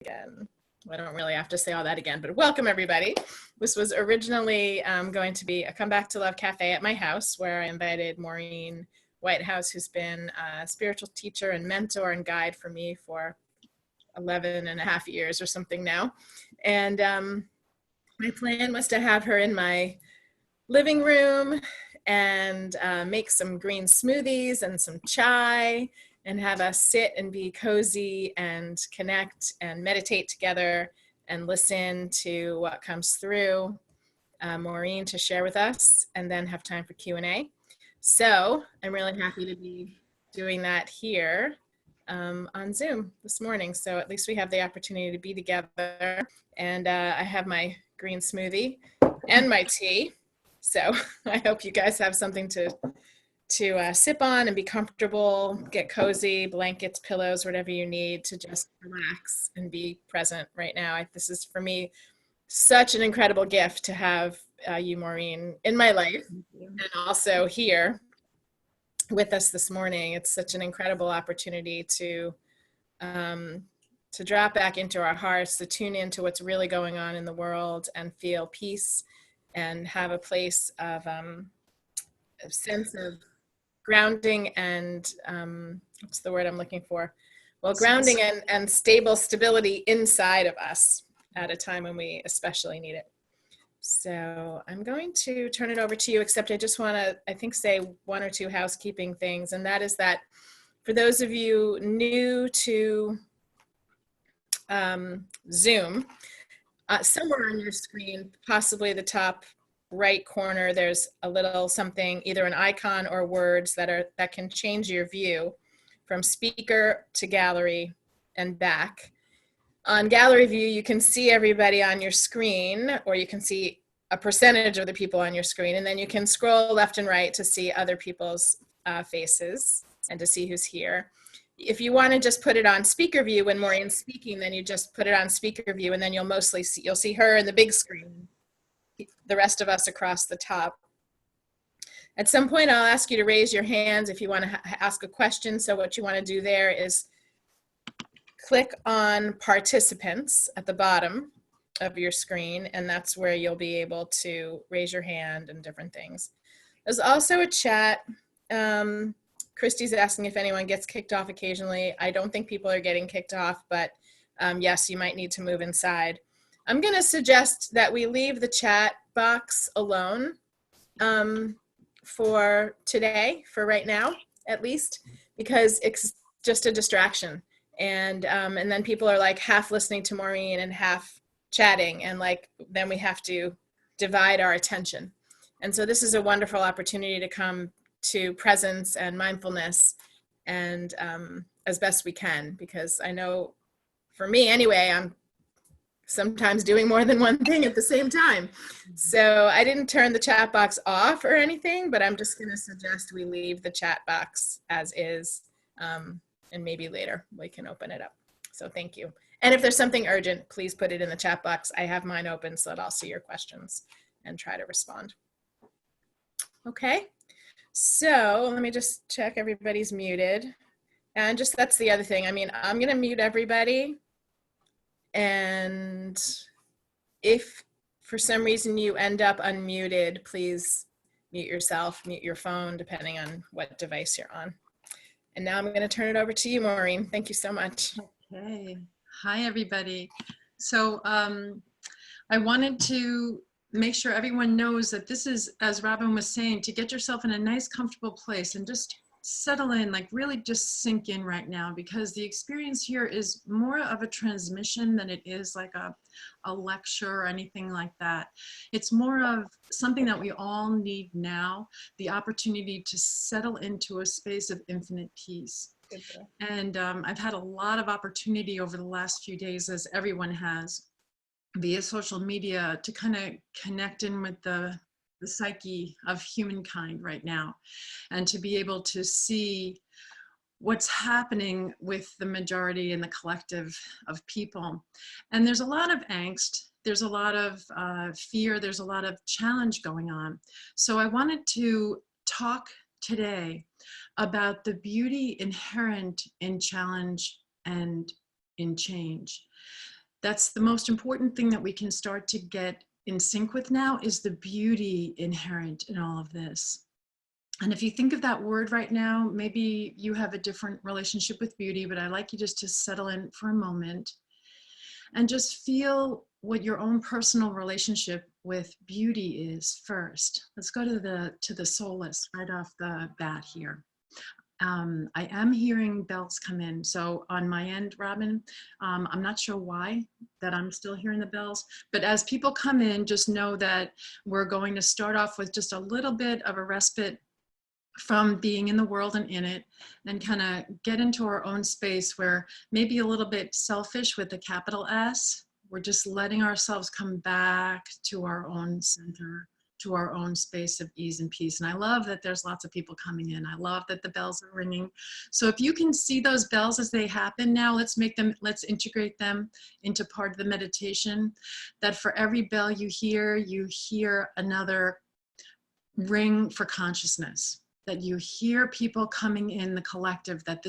again. I don't really have to say all that again, but welcome everybody. This was originally going to be a Come Back to Love Cafe at my house, where I invited Maureen Whitehouse, who's been a spiritual teacher and mentor and guide for me for 11 and a half years or something now. And my plan was to have her in my living room and make some green smoothies and some chai and have us sit and be cozy and connect and meditate together and listen to what comes through Maureen to share with us, and then have time for Q&A. So I'm really happy to be doing that here on Zoom this morning. So at least we have the opportunity to be together, and I have my green smoothie and my tea. So I hope you guys have something to sip on and be comfortable, get cozy, blankets, pillows, whatever you need to just relax and be present right now. This is, for me, such an incredible gift to have you, Maureen, in my life, and also here with us this morning. It's such an incredible opportunity to drop back into our hearts, to tune into what's really going on in the world and feel peace and have a place of a sense of grounding and what's the word I'm looking for? Well, grounding and stability inside of us at a time when we especially need it. So I'm going to turn it over to you, except I just want to, I think, say one or two housekeeping things. And that is that for those of you new to Zoom, somewhere on your screen, possibly the top right corner, there's a little something, either an icon or words that can change your view from speaker to gallery and back. On gallery view, you can see everybody on your screen, or you can see a percentage of the people on your screen, and then you can scroll left and right to see other people's faces and to see who's here. If you want to just put it on speaker view when Maureen's speaking, then you just put it on speaker view, and then you'll see her in the big screen, the rest of us across the top. At some point, I'll ask you to raise your hands if you want to ask a question. So what you want to do there is click on participants at the bottom of your screen, and that's where you'll be able to raise your hand and different things. There's also a chat. Christy's asking if anyone gets kicked off occasionally. I don't think people are getting kicked off, but yes, you might need to move inside. I'm going to suggest that we leave the chat box alone for today, for right now, at least, because it's just a distraction. And then people are like half listening to Maureen and half chatting, and then we have to divide our attention. And so this is a wonderful opportunity to come to presence and mindfulness, and as best we can, because I know for me anyway, I'm sometimes doing more than one thing at the same time. So I didn't turn the chat box off or anything, but I'm just going to suggest we leave the chat box as is, and maybe later we can open it up. So thank you. And if there's something urgent, please put it in the chat box. I have mine open so that I'll see your questions and try to respond. Okay, so let me just check everybody's muted. And just, that's the other thing. I mean, I'm going to mute everybody. And if for some reason you end up unmuted, please mute yourself, mute your phone, depending on what device you're on. And now I'm going to turn it over to you, Maureen. Thank you so much. Okay. Hi, everybody. So I wanted to make sure everyone knows that this is, as Robin was saying, to get yourself in a nice, comfortable place and just settle in, like really just sink in right now, because the experience here is more of a transmission than it is like a lecture or anything like that. It's more of something that we all need now, the opportunity to settle into a space of infinite peace. And I've had a lot of opportunity over the last few days, as everyone has, via social media, to kind of connect in with the psyche of humankind right now, and to be able to see what's happening with the majority and the collective of people. And there's a lot of angst, there's a lot of fear, there's a lot of challenge going on. So I wanted to talk today about the beauty inherent in challenge and in change. That's the most important thing that we can start to get in sync with now, is the beauty inherent in all of this. And if you think of that word right now, maybe you have a different relationship with beauty, but I'd like you just to settle in for a moment and just feel what your own personal relationship with beauty is first. Let's go to the soulless right off the bat here. I am hearing bells come in. So on my end, Robin, I'm not sure why that I'm still hearing the bells, but as people come in, just know that we're going to start off with just a little bit of a respite from being in the world and in it, and kind of get into our own space where maybe a little bit selfish with the capital S. We're just letting ourselves come back to our own center, to our own space of ease and peace. And I love that there's lots of people coming in. I love that the bells are ringing. So if you can see those bells as they happen now, let's integrate them into part of the meditation, that for every bell you hear another ring for consciousness, that you hear people coming in the collective, that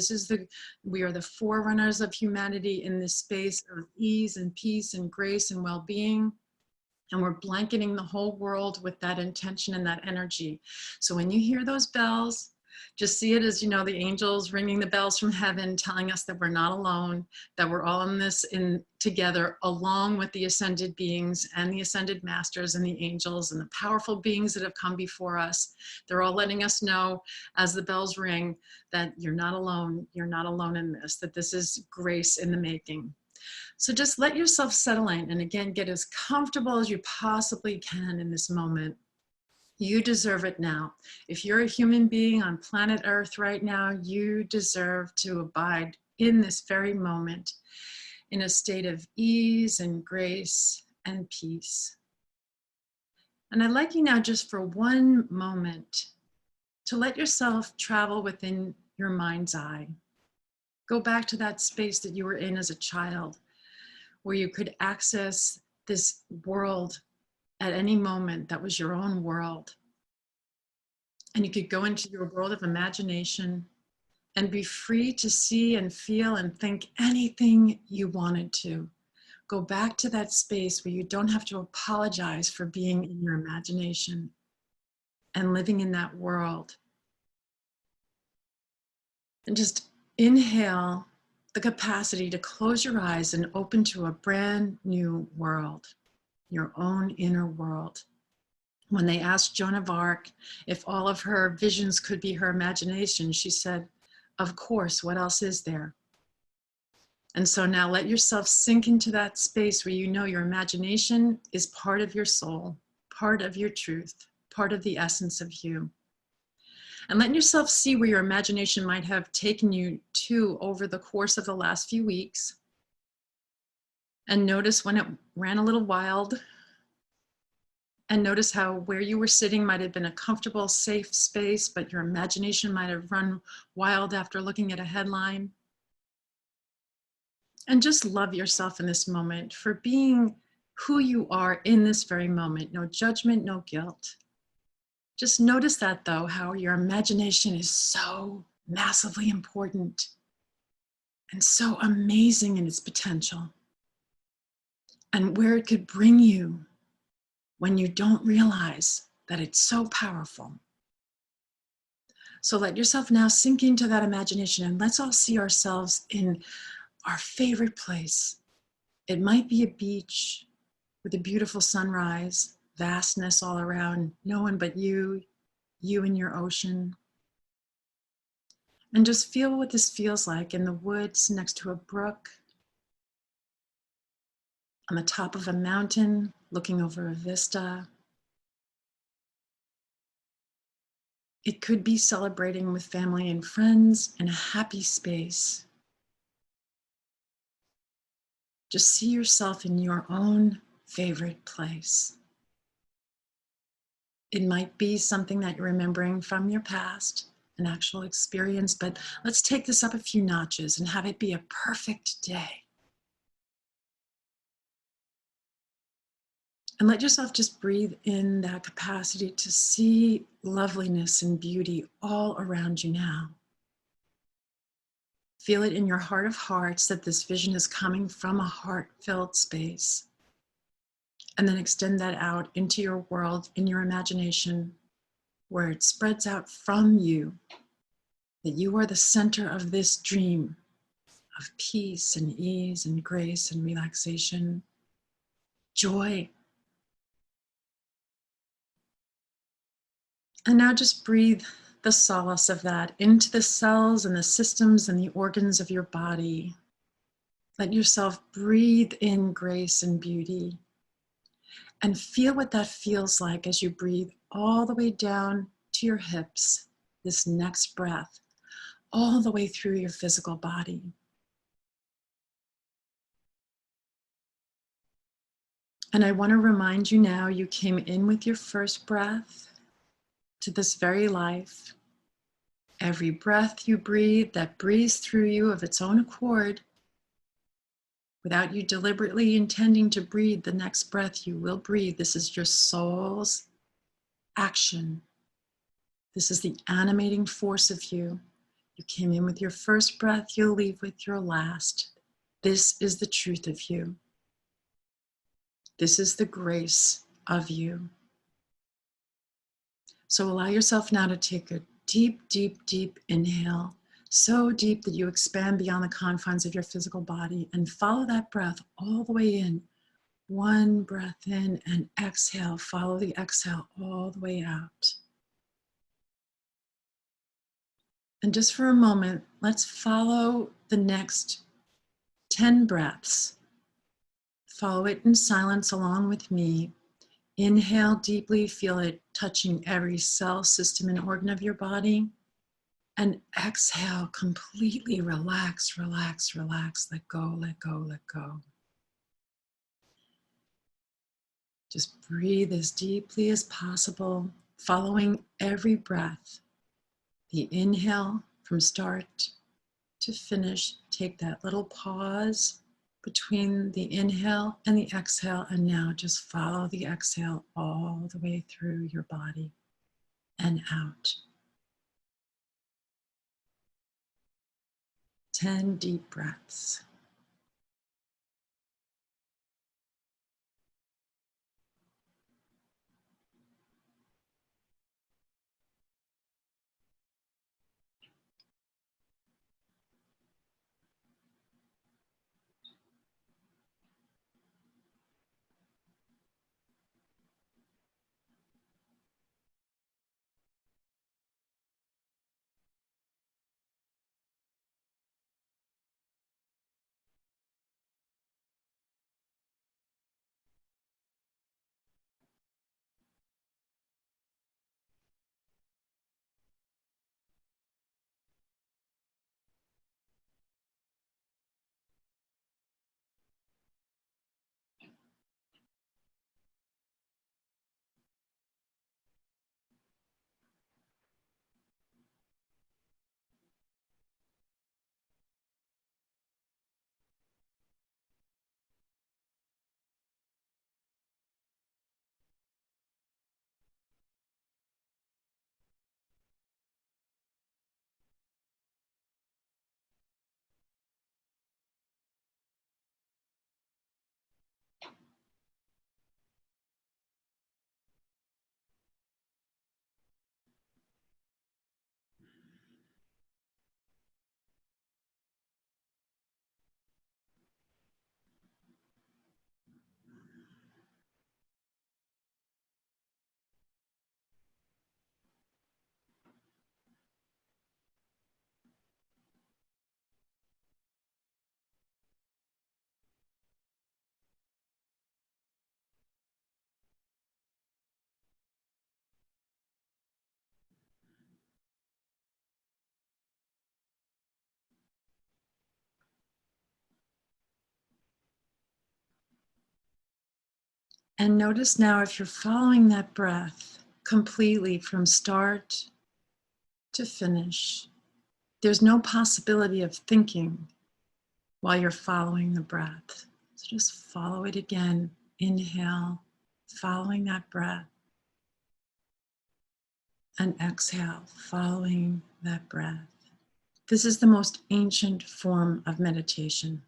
we are the forerunners of humanity in this space of ease and peace and grace and well-being. And we're blanketing the whole world with that intention and that energy. So when you hear those bells, just see it as, the angels ringing the bells from heaven, telling us that we're not alone, that we're all in this together, along with the ascended beings and the ascended masters and the angels and the powerful beings that have come before us. They're all letting us know as the bells ring that you're not alone. You're not alone in this, that this is grace in the making. So just let yourself settle in, and again, get as comfortable as you possibly can in this moment. You deserve it now. If you're a human being on planet Earth right now, you deserve to abide in this very moment in a state of ease and grace and peace. And I'd like you now, just for one moment, to let yourself travel within your mind's eye. Go back to that space that you were in as a child, where you could access this world at any moment that was your own world. And you could go into your world of imagination and be free to see and feel and think anything you wanted to. Go back to that space where you don't have to apologize for being in your imagination and living in that world. And just inhale the capacity to close your eyes and open to a brand new world, your own inner world. When they asked Joan of Arc if all of her visions could be her imagination, she said, "Of course, what else is there?" And so now let yourself sink into that space where you know your imagination is part of your soul, part of your truth, part of the essence of you. And let yourself see where your imagination might have taken you to over the course of the last few weeks. And notice when it ran a little wild. And notice how where you were sitting might have been a comfortable, safe space, but your imagination might have run wild after looking at a headline. And just love yourself in this moment for being who you are in this very moment. No judgment, no guilt. Just notice that, though, how your imagination is so massively important and so amazing in its potential, and where it could bring you when you don't realize that it's so powerful. So let yourself now sink into that imagination, and let's all see ourselves in our favorite place. It might be a beach with a beautiful sunrise, vastness all around, no one but you and your ocean. And just feel what this feels like in the woods next to a brook, on the top of a mountain, looking over a vista. It could be celebrating with family and friends in a happy space. Just see yourself in your own favorite place. It might be something that you're remembering from your past, an actual experience, but let's take this up a few notches and have it be a perfect day. And let yourself just breathe in that capacity to see loveliness and beauty all around you now. Feel it in your heart of hearts that this vision is coming from a heart-filled space. And then extend that out into your world, in your imagination, where it spreads out from you, that you are the center of this dream of peace and ease and grace and relaxation, joy. And now just breathe the solace of that into the cells and the systems and the organs of your body. Let yourself breathe in grace and beauty. And feel what that feels like as you breathe all the way down to your hips, this next breath, all the way through your physical body. And I want to remind you now, you came in with your first breath to this very life. Every breath you breathe that breathes through you of its own accord, without you deliberately intending to breathe the next breath you will breathe. This is your soul's action. This is the animating force of you. You came in with your first breath, you'll leave with your last. This is the truth of you. This is the grace of you. So allow yourself now to take a deep, deep, deep inhale, so deep that you expand beyond the confines of your physical body, and follow that breath all the way in. One breath in and exhale. Follow the exhale all the way out. And just for a moment, let's follow the next 10 breaths. Follow it in silence along with me. Inhale deeply, feel it touching every cell, system, and organ of your body. And exhale, completely relax, relax, relax. Let go, let go, let go. Just breathe as deeply as possible, following every breath. The inhale from start to finish. Take that little pause between the inhale and the exhale, and now just follow the exhale all the way through your body and out. 10 deep breaths. And notice now if you're following that breath completely from start to finish, there's no possibility of thinking while you're following the breath. So just follow it again. Inhale, following that breath. And exhale, following that breath. This is the most ancient form of meditation.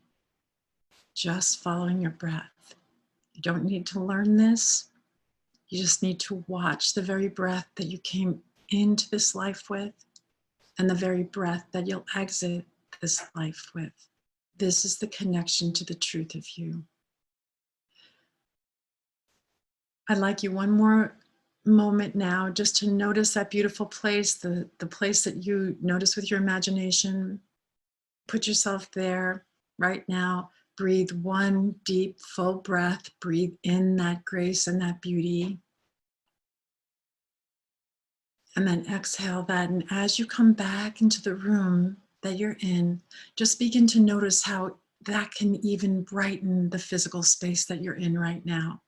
Just following your breath. You don't need to learn this. You just need to watch the very breath that you came into this life with and the very breath that you'll exit this life with. This is the connection to the truth of you. I'd like you one more moment now just to notice that beautiful place, the place that you notice with your imagination. Put yourself there right now. Breathe one deep, full breath. Breathe in that grace and that beauty. And then exhale that. And as you come back into the room that you're in, just begin to notice how that can even brighten the physical space that you're in right now,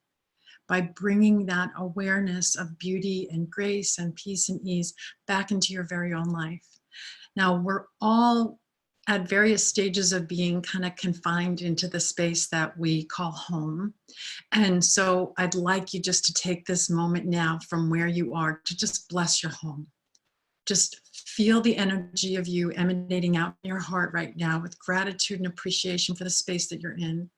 by bringing that awareness of beauty and grace and peace and ease back into your very own life. Now, we're all at various stages of being kind of confined into the space that we call home. And so I'd like you just to take this moment now from where you are to just bless your home. Just feel the energy of you emanating out in your heart right now with gratitude and appreciation for the space that you're in,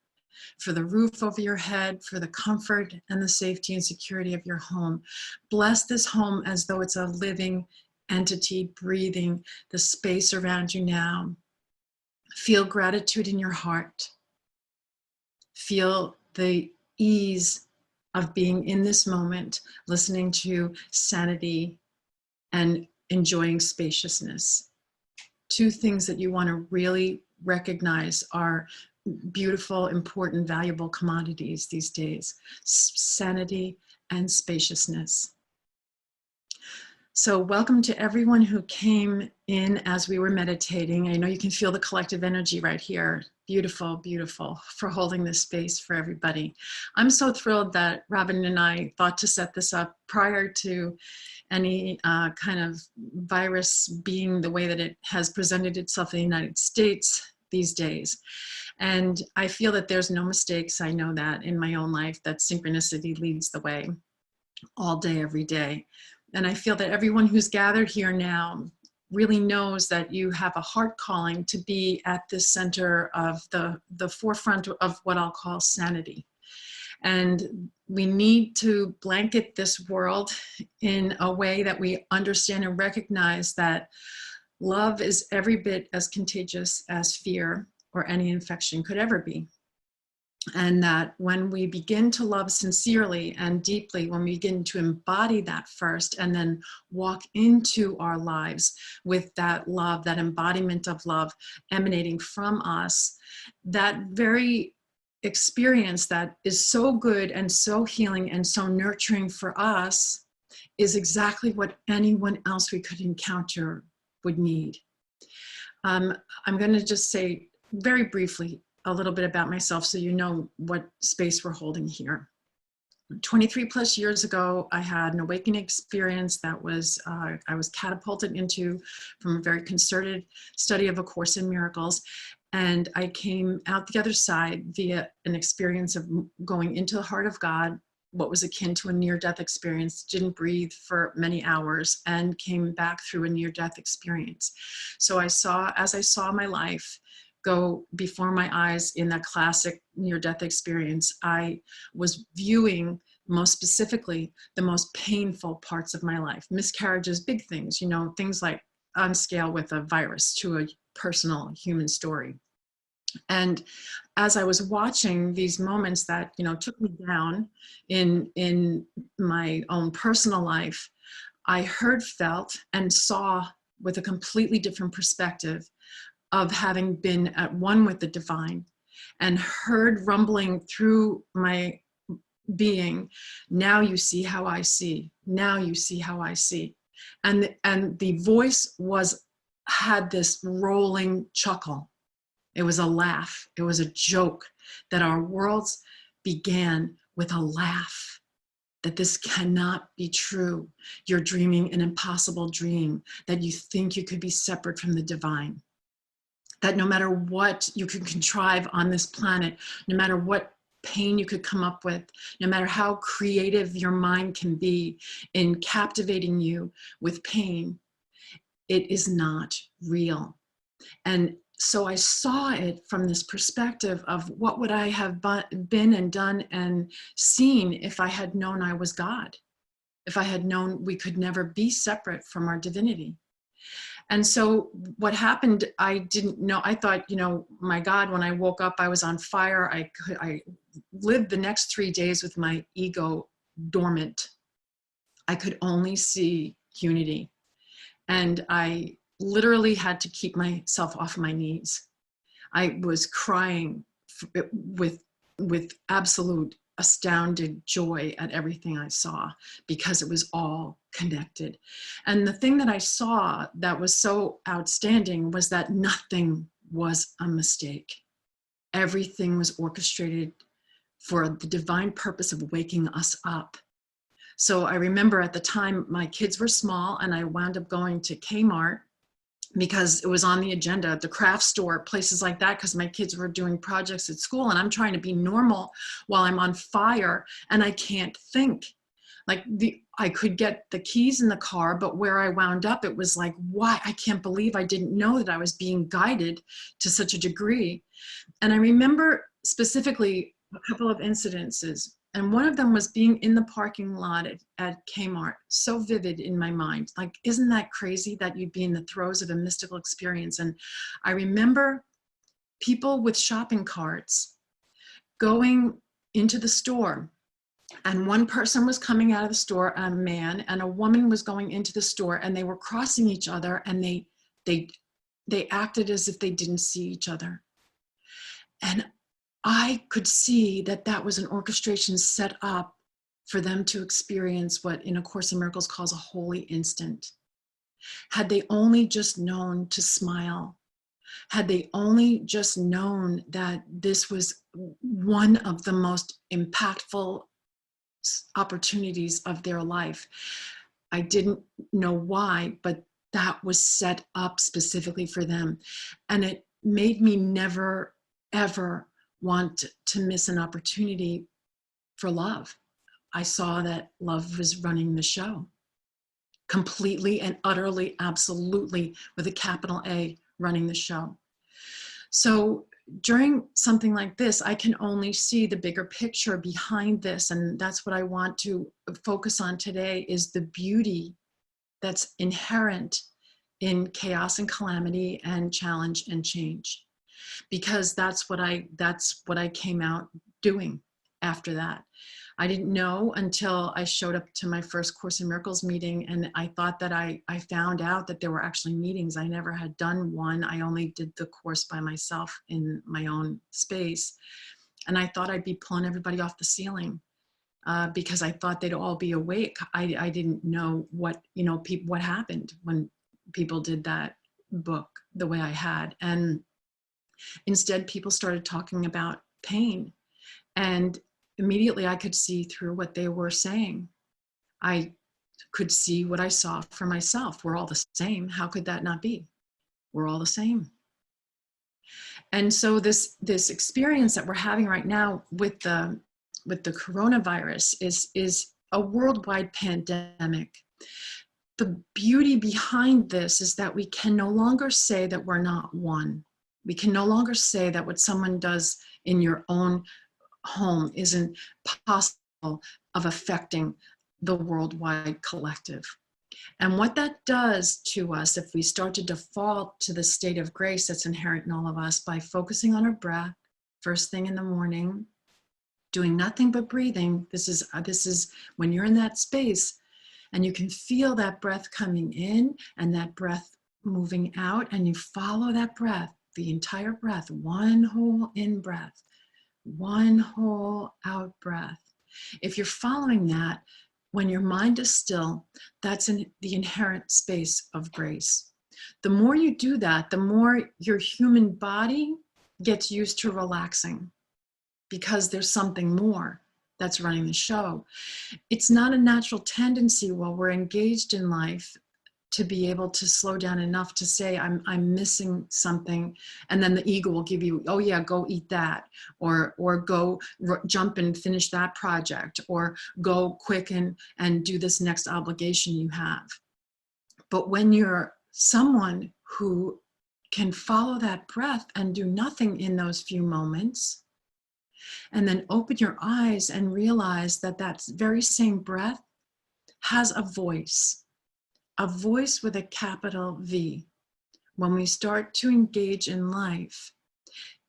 for the roof over your head, for the comfort and the safety and security of your home. Bless this home as though it's a living entity breathing the space around you now. Feel gratitude in your heart. Feel the ease of being in this moment, listening to sanity and enjoying spaciousness. Two things that you want to really recognize are beautiful, important, valuable commodities these days: sanity and spaciousness. So welcome to everyone who came in as we were meditating. I know you can feel the collective energy right here. Beautiful, beautiful, for holding this space for everybody. I'm so thrilled that Robin and I thought to set this up prior to any kind of virus being the way that it has presented itself in the United States these days. And I feel that there's no mistakes. I know that in my own life, that synchronicity leads the way all day, every day. And I feel that everyone who's gathered here now really knows that you have a heart calling to be at the center of the forefront of what I'll call sanity. And we need to blanket this world in a way that we understand and recognize that love is every bit as contagious as fear or any infection could ever be. And that when we begin to love sincerely and deeply, when we begin to embody that first and then walk into our lives with that love, that embodiment of love emanating from us, that very experience that is so good and so healing and so nurturing for us is exactly what anyone else we could encounter would need. I'm going to just say very briefly a little bit about myself so you know what space we're holding here. 23 plus years ago, I had an awakening experience that was, I was catapulted into from a very concerted study of A Course in Miracles. And I came out the other side via an experience of going into the heart of God, what was akin to a near-death experience, didn't breathe for many hours, and came back through a near-death experience. So as I saw my life go before my eyes in that classic near-death experience, I was viewing most specifically the most painful parts of my life. Miscarriages, big things, you know, things like on scale with a virus to a personal human story. And as I was watching these moments that, you know, took me down in my own personal life, I heard, felt, and saw with a completely different perspective of having been at one with the divine, and heard rumbling through my being, now you see how I see, now you see how I see. And the voice had this rolling chuckle. It was a laugh. It was a joke that our worlds began with a laugh, that this cannot be true. You're dreaming an impossible dream, that you think you could be separate from the divine, that no matter what you could contrive on this planet, no matter what pain you could come up with, no matter how creative your mind can be in captivating you with pain, it is not real. And so I saw it from this perspective of what would I have been and done and seen if I had known I was God, if I had known we could never be separate from our divinity. And so what happened, I didn't know. I thought, you know, my God, when I woke up, I was on fire. I lived the next 3 days with my ego dormant. I could only see unity. And I literally had to keep myself off my knees. I was crying with absolute astounded joy at everything I saw, because it was all connected. And the thing that I saw that was so outstanding was that nothing was a mistake. Everything was orchestrated for the divine purpose of waking us up. So I remember at the time my kids were small, and I wound up going to Kmart because it was on the agenda, the craft store, places like that, because my kids were doing projects at school, and I'm trying to be normal while I'm on fire and I can't think. Like I could get the keys in the car, but where I wound up, it was like, why? I can't believe I didn't know that I was being guided to such a degree. And I remember specifically a couple of incidences. And one of them was being in the parking lot at Kmart, so vivid in my mind. Like, isn't that crazy that you'd be in the throes of a mystical experience? And I remember people with shopping carts going into the store, and one person was coming out of the store, a man, and a woman was going into the store, and they were crossing each other, and they acted as if they didn't see each other. And I could see that that was an orchestration set up for them to experience what in A Course in Miracles calls a holy instant. Had they only just known to smile, had they only just known that this was one of the most impactful opportunities of their life. I didn't know why, but that was set up specifically for them. And it made me never, ever want to miss an opportunity for love. I saw that love was running the show completely and utterly, absolutely, with a capital A, running the show. So during something like this, I can only see the bigger picture behind this. And that's what I want to focus on today, is the beauty that's inherent in chaos and calamity and challenge and change. Because that's what I came out doing after that. I didn't know until I showed up to my first Course in Miracles meeting, and I thought that I found out that there were actually meetings. I never had done one. I only did the course by myself in my own space. And I thought I'd be pulling everybody off the ceiling because I thought they'd all be awake. I didn't know what, what happened when people did that book the way I had. And instead, people started talking about pain. And immediately I could see through what they were saying. I could see what I saw for myself. We're all the same. How could that not be? We're all the same. And so this experience that we're having right now with the coronavirus is a worldwide pandemic. The beauty behind this is that we can no longer say that we're not one. We can no longer say that what someone does in your own home isn't possible of affecting the worldwide collective. And what that does to us, if we start to default to the state of grace that's inherent in all of us by focusing on our breath first thing in the morning, doing nothing but breathing. This is when you're in that space and you can feel that breath coming in and that breath moving out, and you follow that breath, the entire breath, one whole in breath, one whole out breath. If you're following that, when your mind is still, that's in the inherent space of grace. The more you do that, the more your human body gets used to relaxing, because there's something more that's running the show. It's not a natural tendency while we're engaged in life to be able to slow down enough to say, I'm missing something. And then the ego will give you, oh yeah, go eat that, or go jump and finish that project, or go quick and do this next obligation you have. But when you're someone who can follow that breath and do nothing in those few moments, and then open your eyes and realize that that very same breath has a voice with a capital V. When we start to engage in life,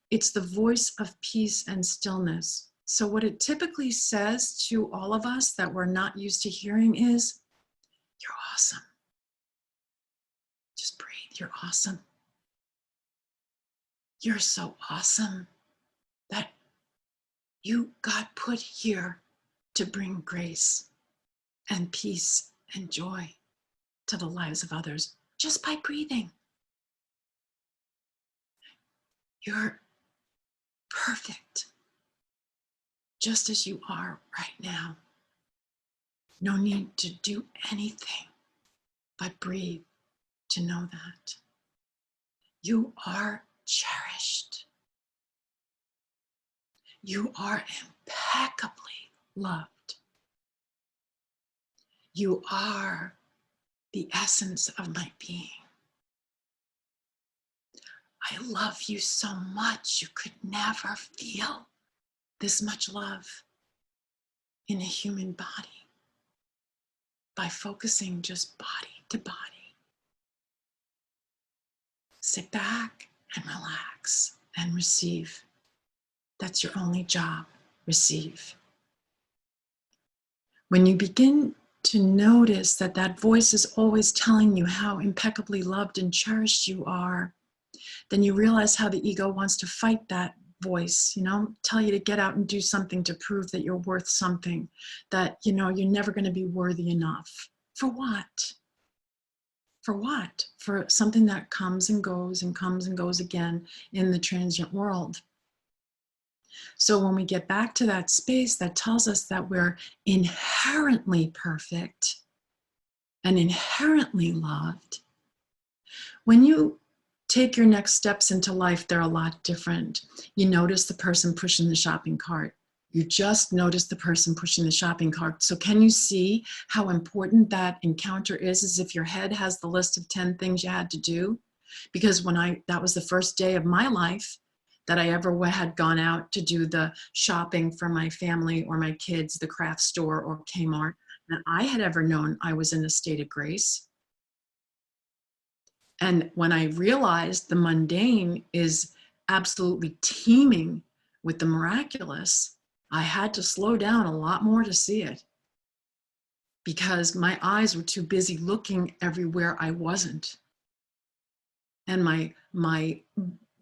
it's the voice of peace and stillness. So what it typically says to all of us that we're not used to hearing is, you're awesome. Just breathe, you're awesome. You're so awesome that you got put here to bring grace and peace and joy to the lives of others just by breathing. You're perfect just as you are right now. No need to do anything but breathe to know that. You are cherished. You are impeccably loved. You are the essence of my being. I love you so much, you could never feel this much love in a human body by focusing just body to body. Sit back and relax and receive. That's your only job, receive. When you begin to notice that that voice is always telling you how impeccably loved and cherished you are, then you realize how the ego wants to fight that voice, tell you to get out and do something to prove that you're worth something, that, you're never going to be worthy enough. For what? For what? For something that comes and goes and comes and goes again in the transient world. So when we get back to that space that tells us that we're inherently perfect and inherently loved, when you take your next steps into life, they're a lot different. You notice the person pushing the shopping cart. You just notice the person pushing the shopping cart. So can you see how important that encounter is, as if your head has the list of 10 things you had to do? Because that was the first day of my life that I ever had gone out to do the shopping for my family or my kids, the craft store or Kmart, that I had ever known I was in a state of grace. And when I realized the mundane is absolutely teeming with the miraculous, I had to slow down a lot more to see it, because my eyes were too busy looking everywhere I wasn't. And my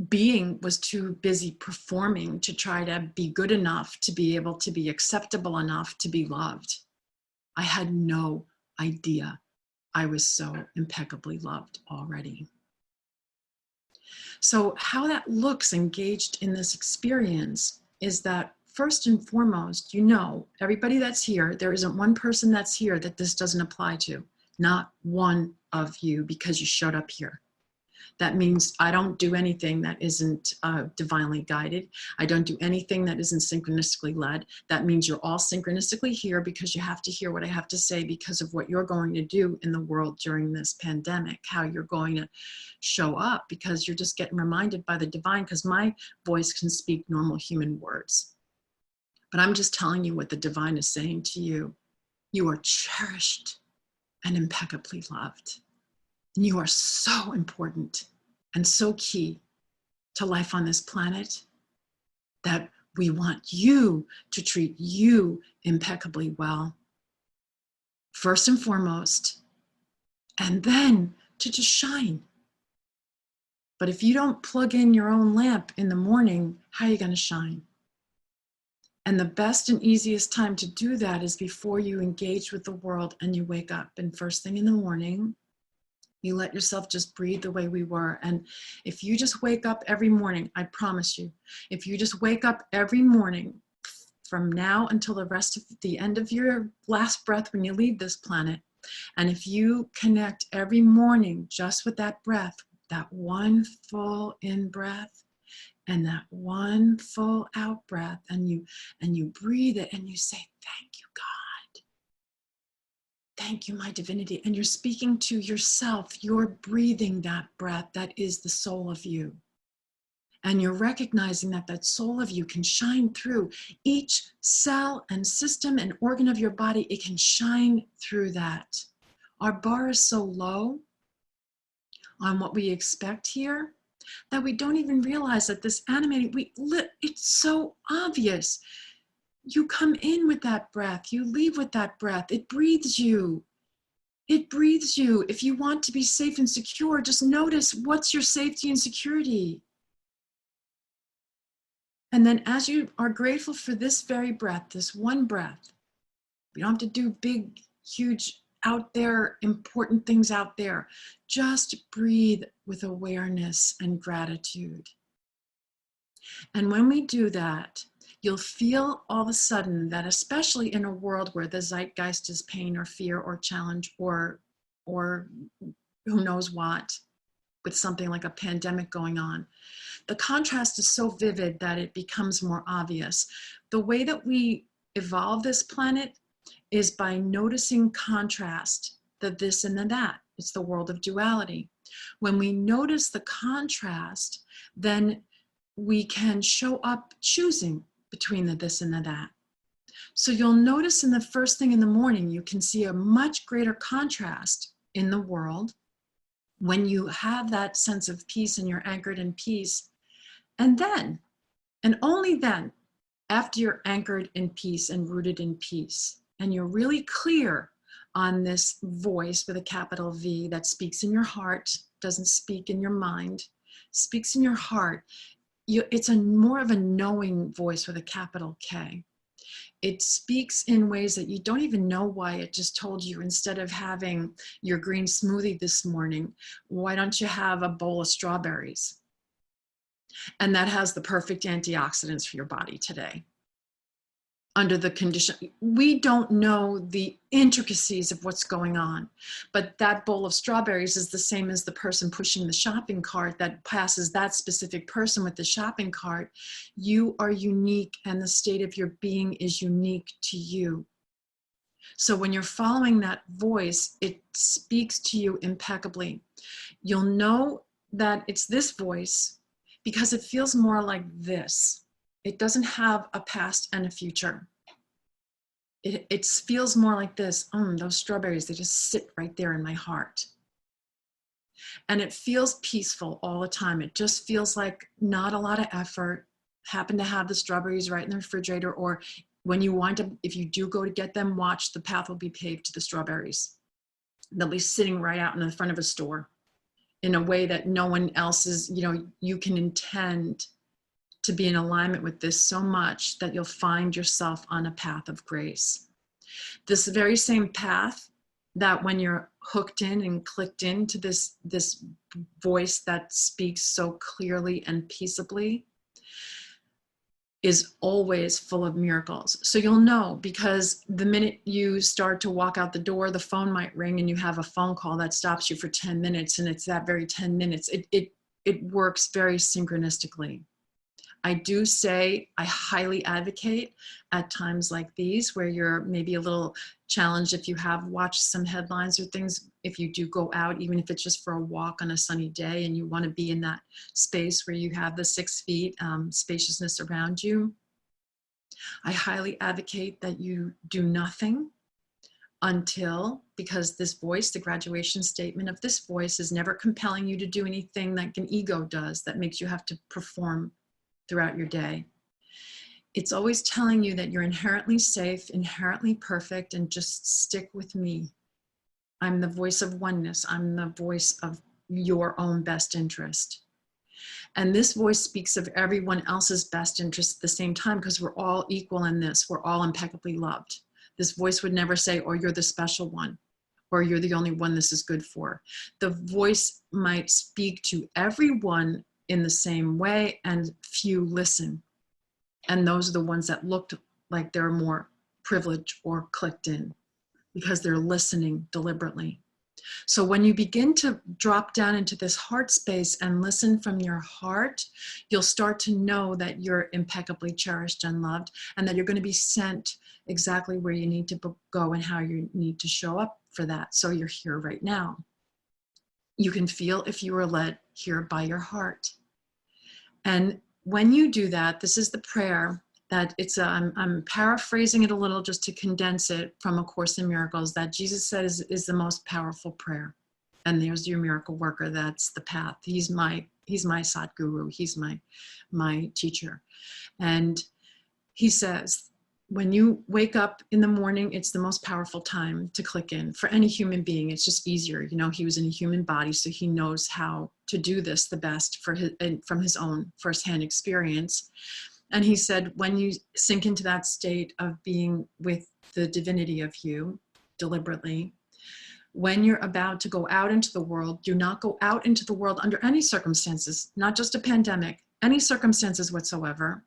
being was too busy performing to try to be good enough to be able to be acceptable enough to be loved. I had no idea I was so impeccably loved already. So how that looks engaged in this experience is that, first and foremost, everybody that's here, there isn't one person that's here that this doesn't apply to. Not one of you, because you showed up here. That means I don't do anything that isn't divinely guided. I don't do anything that isn't synchronistically led. That means you're all synchronistically here because you have to hear what I have to say because of what you're going to do in the world during this pandemic, how you're going to show up, because you're just getting reminded by the divine, because my voice can speak normal human words. But I'm just telling you what the divine is saying to you. You are cherished and impeccably loved. And you are so important and so key to life on this planet that we want you to treat you impeccably well, first and foremost, and then to just shine. But if you don't plug in your own lamp in the morning, how are you going to shine? And the best and easiest time to do that is before you engage with the world and you wake up. And first thing in the morning, you let yourself just breathe the way we were. And if you just wake up every morning, I promise you, if you just wake up every morning from now until the end of your last breath when you leave this planet, and if you connect every morning just with that breath, that one full in breath and that one full out breath, and you breathe it and you say, thank you, God. Thank you, my divinity. And you're speaking to yourself. You're breathing that breath that is the soul of you. And you're recognizing that that soul of you can shine through each cell and system and organ of your body. It can shine through that. Our bar is so low on what we expect here that we don't even realize that this animating, it's so obvious. You come in with that breath, you leave with that breath. It breathes you. It breathes you. If you want to be safe and secure, just notice what's your safety and security. And then as you are grateful for this very breath, this one breath, we don't have to do big, huge, out there, important things out there. Just breathe with awareness and gratitude. And when we do that, you'll feel all of a sudden that, especially in a world where the zeitgeist is pain or fear or challenge or who knows what, with something like a pandemic going on, the contrast is so vivid that it becomes more obvious. The way that we evolve this planet is by noticing contrast, the this and the that. It's the world of duality. When we notice the contrast, then we can show up choosing between the this and the that. So you'll notice in the first thing in the morning, you can see a much greater contrast in the world when you have that sense of peace and you're anchored in peace. And then, and only then, after you're anchored in peace and rooted in peace, and you're really clear on this voice with a capital V that speaks in your heart, doesn't speak in your mind, speaks in your heart. It's more of a knowing voice with a capital K. It speaks in ways that you don't even know why it just told you, instead of having your green smoothie this morning, why don't you have a bowl of strawberries? And that has the perfect antioxidants for your body today. Under the condition, we don't know the intricacies of what's going on, but that bowl of strawberries is the same as the person pushing the shopping cart that passes that specific person with the shopping cart. You are unique, and the state of your being is unique to you. So when you're following that voice, it speaks to you impeccably. You'll know that it's this voice because it feels more like this. It doesn't have a past and a future. It feels more like this. Those strawberries, they just sit right there in my heart. And it feels peaceful all the time. It just feels like not a lot of effort. Happen to have the strawberries right in the refrigerator, or when you wind up, if you do go to get them, watch, the path will be paved to the strawberries. They'll be sitting right out in the front of a store in a way that no one else is, you can intend to be in alignment with this so much that you'll find yourself on a path of grace. This very same path that when you're hooked in and clicked into this voice that speaks so clearly and peaceably is always full of miracles. So you'll know, because the minute you start to walk out the door, the phone might ring and you have a phone call that stops you for 10 minutes, and it's that very 10 minutes. It works very synchronistically. I do say I highly advocate at times like these where you're maybe a little challenged, if you have watched some headlines or things, if you do go out, even if it's just for a walk on a sunny day and you want to be in that space where you have the 6 feet spaciousness around you, I highly advocate that you do nothing until, because this voice, the graduation statement of this voice, is never compelling you to do anything like an ego does that makes you have to perform throughout your day. It's always telling you that you're inherently safe, inherently perfect, and just stick with me. I'm the voice of oneness. I'm the voice of your own best interest. And this voice speaks of everyone else's best interest at the same time, because we're all equal in this. We're all impeccably loved. This voice would never say, oh, you're the special one, or you're the only one this is good for. The voice might speak to everyone in the same way, and few listen. And those are the ones that looked like they're more privileged or clicked in, because they're listening deliberately. So when you begin to drop down into this heart space and listen from your heart, you'll start to know that you're impeccably cherished and loved, and that you're going to be sent exactly where you need to go and how you need to show up for that. So you're here right now. You can feel if you were led here by your heart. And when you do that, this is the prayer that I'm paraphrasing it a little just to condense it from A Course in Miracles, that Jesus said is the most powerful prayer. And there's your miracle worker. That's the path. He's my Satguru. He's my teacher. And he says, when you wake up in the morning, it's the most powerful time to click in. For any human being, it's just easier. You know, he was in a human body, so he knows how to do this the best from his own firsthand experience. And he said, when you sink into that state of being with the divinity of you deliberately, when you're about to go out into the world, do not go out into the world under any circumstances, not just a pandemic, any circumstances whatsoever,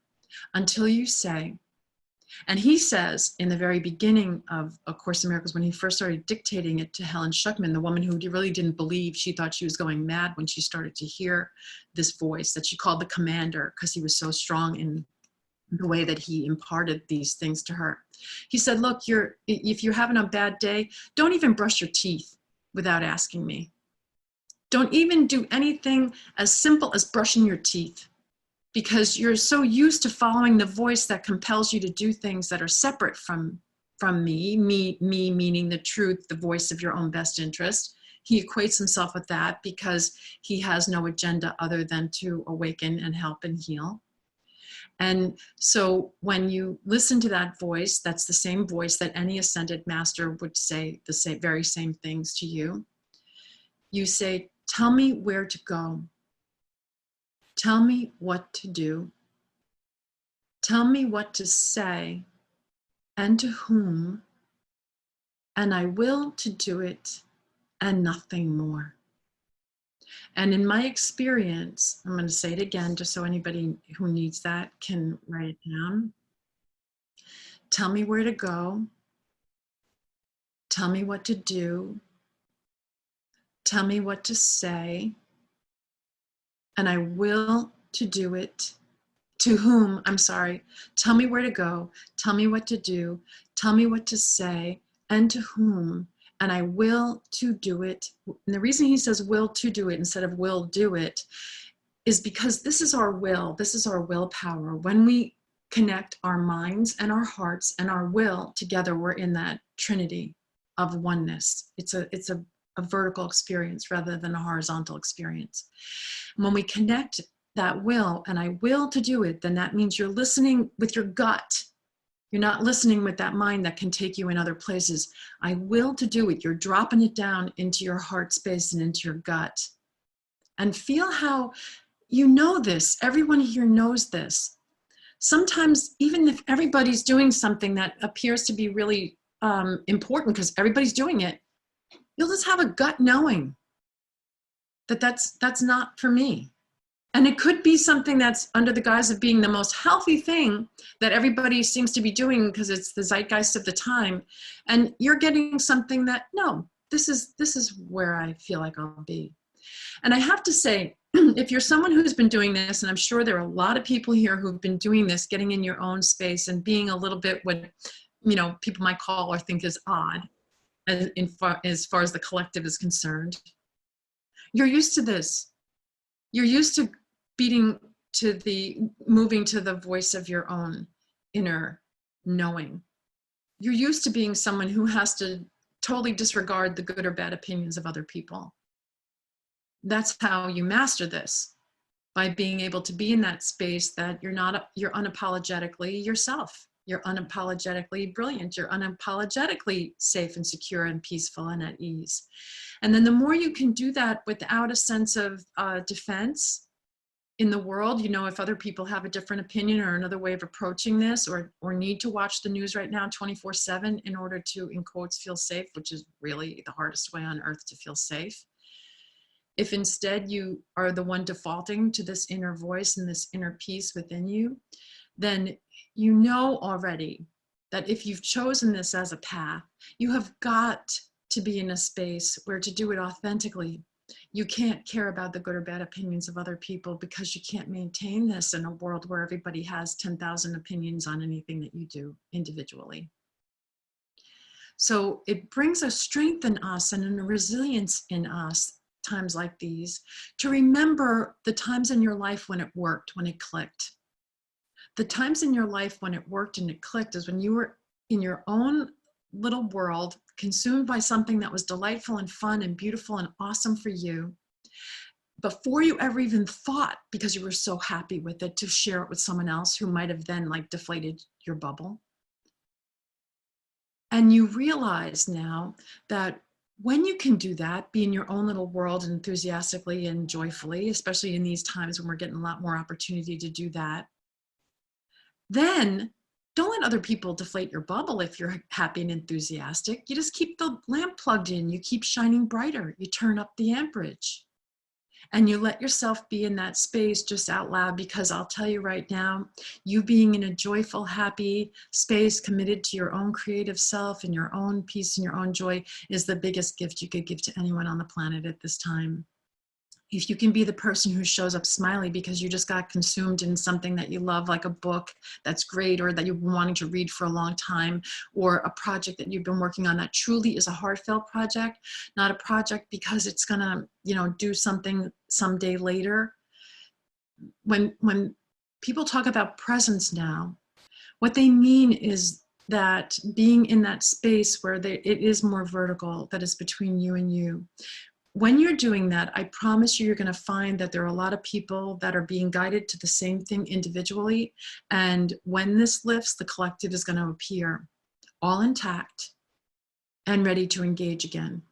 until you say, and he says in the very beginning of A Course in Miracles, when he first started dictating it to Helen Schuckman, the woman who really didn't believe, she thought she was going mad when she started to hear this voice that she called the commander, because he was so strong in the way that he imparted these things to her. He said, look, if you're having a bad day, don't even brush your teeth without asking me. Don't even do anything as simple as brushing your teeth, because you're so used to following the voice that compels you to do things that are separate from me meaning the truth, the voice of your own best interest. He equates himself with that because he has no agenda other than to awaken and help and heal. And so when you listen to that voice, that's the same voice that any ascended master would say the very same things to you. You say, tell me where to go. Tell me what to do. Tell me what to say and to whom, and I will to do it and nothing more. And in my experience, I'm going to say it again, just so anybody who needs that can write it down. Tell me where to go. Tell me what to do. Tell me what to say, and I will to do it. To whom, I'm sorry, tell me where to go, tell me what to do, tell me what to say, and to whom, and I will to do it. And the reason he says will to do it instead of will do it is because this is our will, this is our willpower. When we connect our minds and our hearts and our will together, we're in that trinity of oneness. It's a vertical experience rather than a horizontal experience. When we connect that will, and I will to do it, then that means you're listening with your gut. You're not listening with that mind that can take you in other places. I will to do it. You're dropping it down into your heart space and into your gut. And feel how you know this. Everyone here knows this. Sometimes, even if everybody's doing something that appears to be really important because everybody's doing it, you'll just have a gut knowing that that's not for me. And it could be something that's under the guise of being the most healthy thing that everybody seems to be doing because it's the zeitgeist of the time. And you're getting something that, no, this is where I feel like I'll be. And I have to say, if you're someone who's been doing this, and I'm sure there are a lot of people here who've been doing this, getting in your own space and being a little bit what, people might call or think is odd as far as the collective is concerned. You're used to this. You're used to moving to the voice of your own inner knowing. You're used to being someone who has to totally disregard the good or bad opinions of other people. That's how you master this, by being able to be in that space that you're unapologetically yourself. You're unapologetically brilliant. You're unapologetically safe and secure and peaceful and at ease. And then the more you can do that without a sense of defense in the world, if other people have a different opinion or another way of approaching this, or need to watch the news right now 24/7 in order to, in quotes, feel safe, which is really the hardest way on earth to feel safe. If instead you are the one defaulting to this inner voice and this inner peace within you, then you know already that if you've chosen this as a path, you have got to be in a space where, to do it authentically, you can't care about the good or bad opinions of other people, because you can't maintain this in a world where everybody has 10,000 opinions on anything that you do individually. So it brings a strength in us and a resilience in us, times like these, to remember the times in your life when it worked, when it clicked. The times in your life when it worked and it clicked is when you were in your own little world, consumed by something that was delightful and fun and beautiful and awesome for you, before you ever even thought, because you were so happy with it, to share it with someone else who might have then like deflated your bubble. And you realize now that when you can do that, be in your own little world enthusiastically and joyfully, especially in these times when we're getting a lot more opportunity to do that, then don't let other people deflate your bubble if you're happy and enthusiastic. You just keep the lamp plugged in. You keep shining brighter. You turn up the amperage. And you let yourself be in that space just out loud, because I'll tell you right now, you being in a joyful, happy space, committed to your own creative self and your own peace and your own joy, is the biggest gift you could give to anyone on the planet at this time. If you can be the person who shows up smiley because you just got consumed in something that you love, like a book that's great, or that you've been wanting to read for a long time, or a project that you've been working on that truly is a heartfelt project, not a project because it's gonna, do something someday later. When people talk about presence now, what they mean is that being in that space where it is more vertical, that is between you and you. When you're doing that, I promise you're going to find that there are a lot of people that are being guided to the same thing individually. And when this lifts, the collective is going to appear all intact and ready to engage again.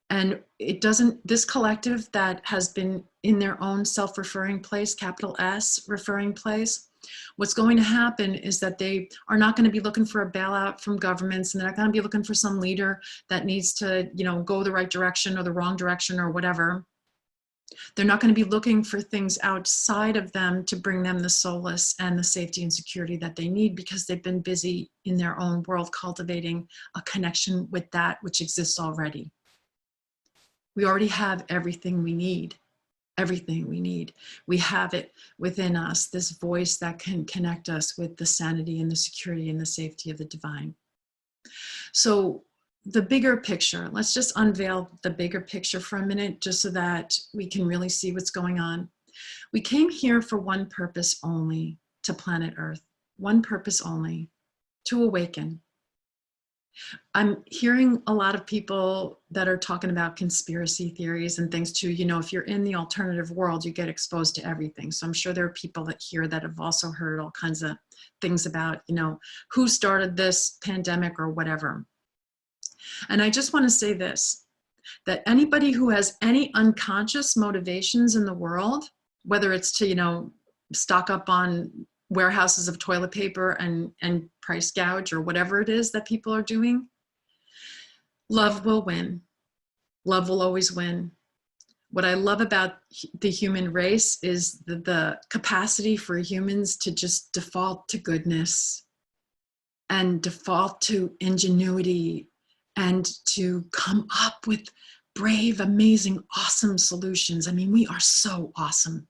And this collective that has been in their own self-referring place, capital S referring place, what's going to happen is that they are not going to be looking for a bailout from governments, and they're not going to be looking for some leader that needs to, go the right direction or the wrong direction or whatever. They're not going to be looking for things outside of them to bring them the solace and the safety and security that they need, because they've been busy in their own world cultivating a connection with that which exists already. We already have everything we need. Everything we need. We have it within us, this voice that can connect us with the sanity and the security and the safety of the divine. So the bigger picture, let's just unveil the bigger picture for a minute, just so that we can really see what's going on. We came here for one purpose only, to planet Earth. One purpose only, to awaken. I'm hearing a lot of people that are talking about conspiracy theories and things too. If you're in the alternative world, you get exposed to everything. So I'm sure there are people here that have also heard all kinds of things about, who started this pandemic or whatever. And I just want to say this, that anybody who has any unconscious motivations in the world, whether it's to, stock up on warehouses of toilet paper and price gouge or whatever it is that people are doing, love will win. Love will always win. What I love about the human race is the capacity for humans to just default to goodness and default to ingenuity and to come up with brave, amazing, awesome solutions. I mean, we are so awesome,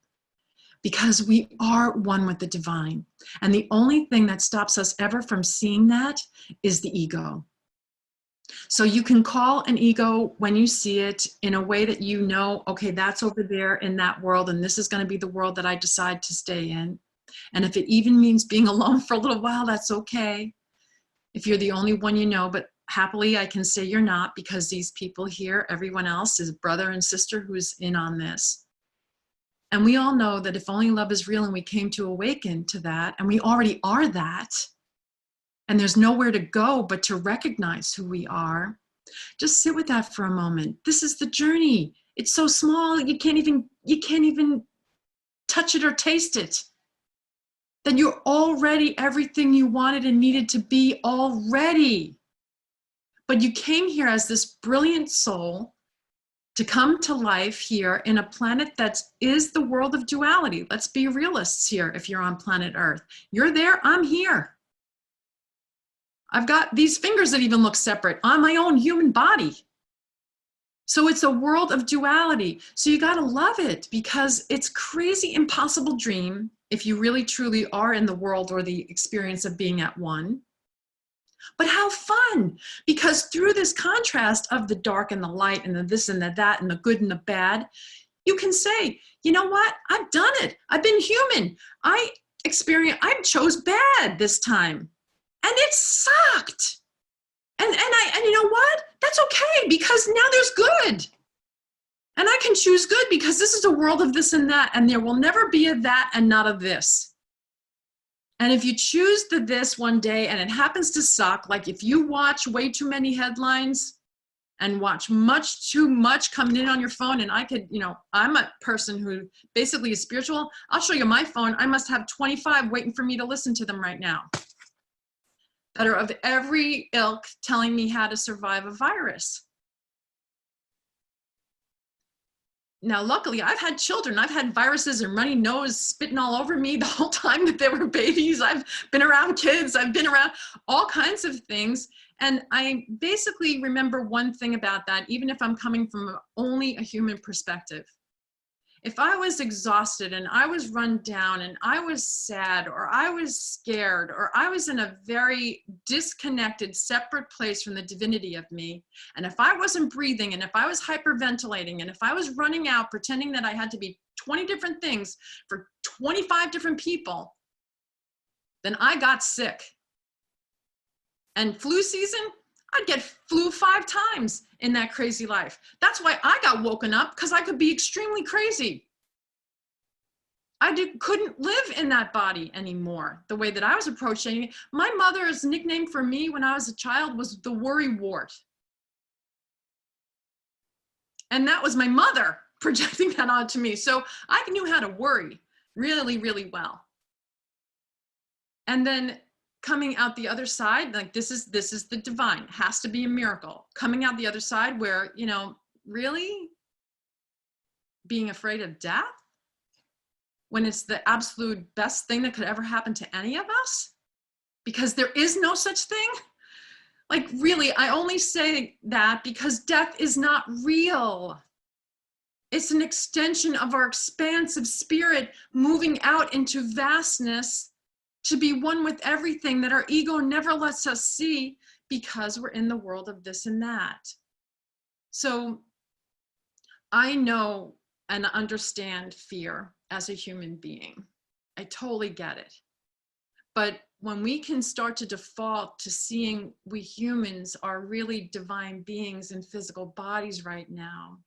because we are one with the divine. And the only thing that stops us ever from seeing that is the ego. So you can call an ego when you see it in a way that okay, that's over there in that world, and this is going to be the world that I decide to stay in. And if it even means being alone for a little while, that's okay. If you're the only one but happily I can say you're not, because these people here, everyone else is brother and sister who's in on this. And we all know that if only love is real, and we came to awaken to that, and we already are that, and there's nowhere to go but to recognize who we are, just sit with that for a moment. This is the journey. It's so small, you can't even touch it or taste it. Then you're already everything you wanted and needed to be already. But you came here as this brilliant soul to come to life here in a planet that is the world of duality. Let's be realists here. If you're on planet Earth, you're there, I'm here. I've got these fingers that even look separate on my own human body. So it's a world of duality. So you got to love it, because it's crazy, impossible dream if you really truly are in the world or the experience of being at one. But how fun, because through this contrast of the dark and the light and the this and the that and the good and the bad, you can say, you know what? I've done it. I've been human. I chose bad this time and it sucked. And you know what? That's okay, because now there's good. And I can choose good, because this is a world of this and that, and there will never be a that and not a this. And if you choose the this one day and it happens to suck, like if you watch way too many headlines and watch much too much coming in on your phone, and I could, I'm a person who basically is spiritual. I'll show you my phone. I must have 25 waiting for me to listen to them right now, that are of every ilk, telling me how to survive a virus. Now, luckily, I've had children. I've had viruses and runny nose spitting all over me the whole time that they were babies. I've been around kids. I've been around all kinds of things. And I basically remember one thing about that, even if I'm coming from only a human perspective. If I was exhausted and I was run down and I was sad or I was scared or I was in a very disconnected, separate place from the divinity of me, and if I wasn't breathing and if I was hyperventilating and if I was running out pretending that I had to be 20 different things for 25 different people, then I got sick. And flu season, I'd get flu 5 times in that crazy life. That's why I got woken up, because I could be extremely crazy. I couldn't live in that body anymore the way that I was approaching it. My mother's nickname for me when I was a child was the worry wart. And that was my mother projecting that onto me. So I knew how to worry really, really well. And then coming out the other side, like this is the divine. It has to be a miracle. Coming out the other side where, really being afraid of death when it's the absolute best thing that could ever happen to any of us, because there is no such thing. Like, really, I only say that because death is not real. It's an extension of our expansive spirit moving out into vastness to be one with everything that our ego never lets us see, because we're in the world of this and that. So I know and understand fear as a human being. I totally get it. But when we can start to default to seeing we humans are really divine beings in physical bodies right now,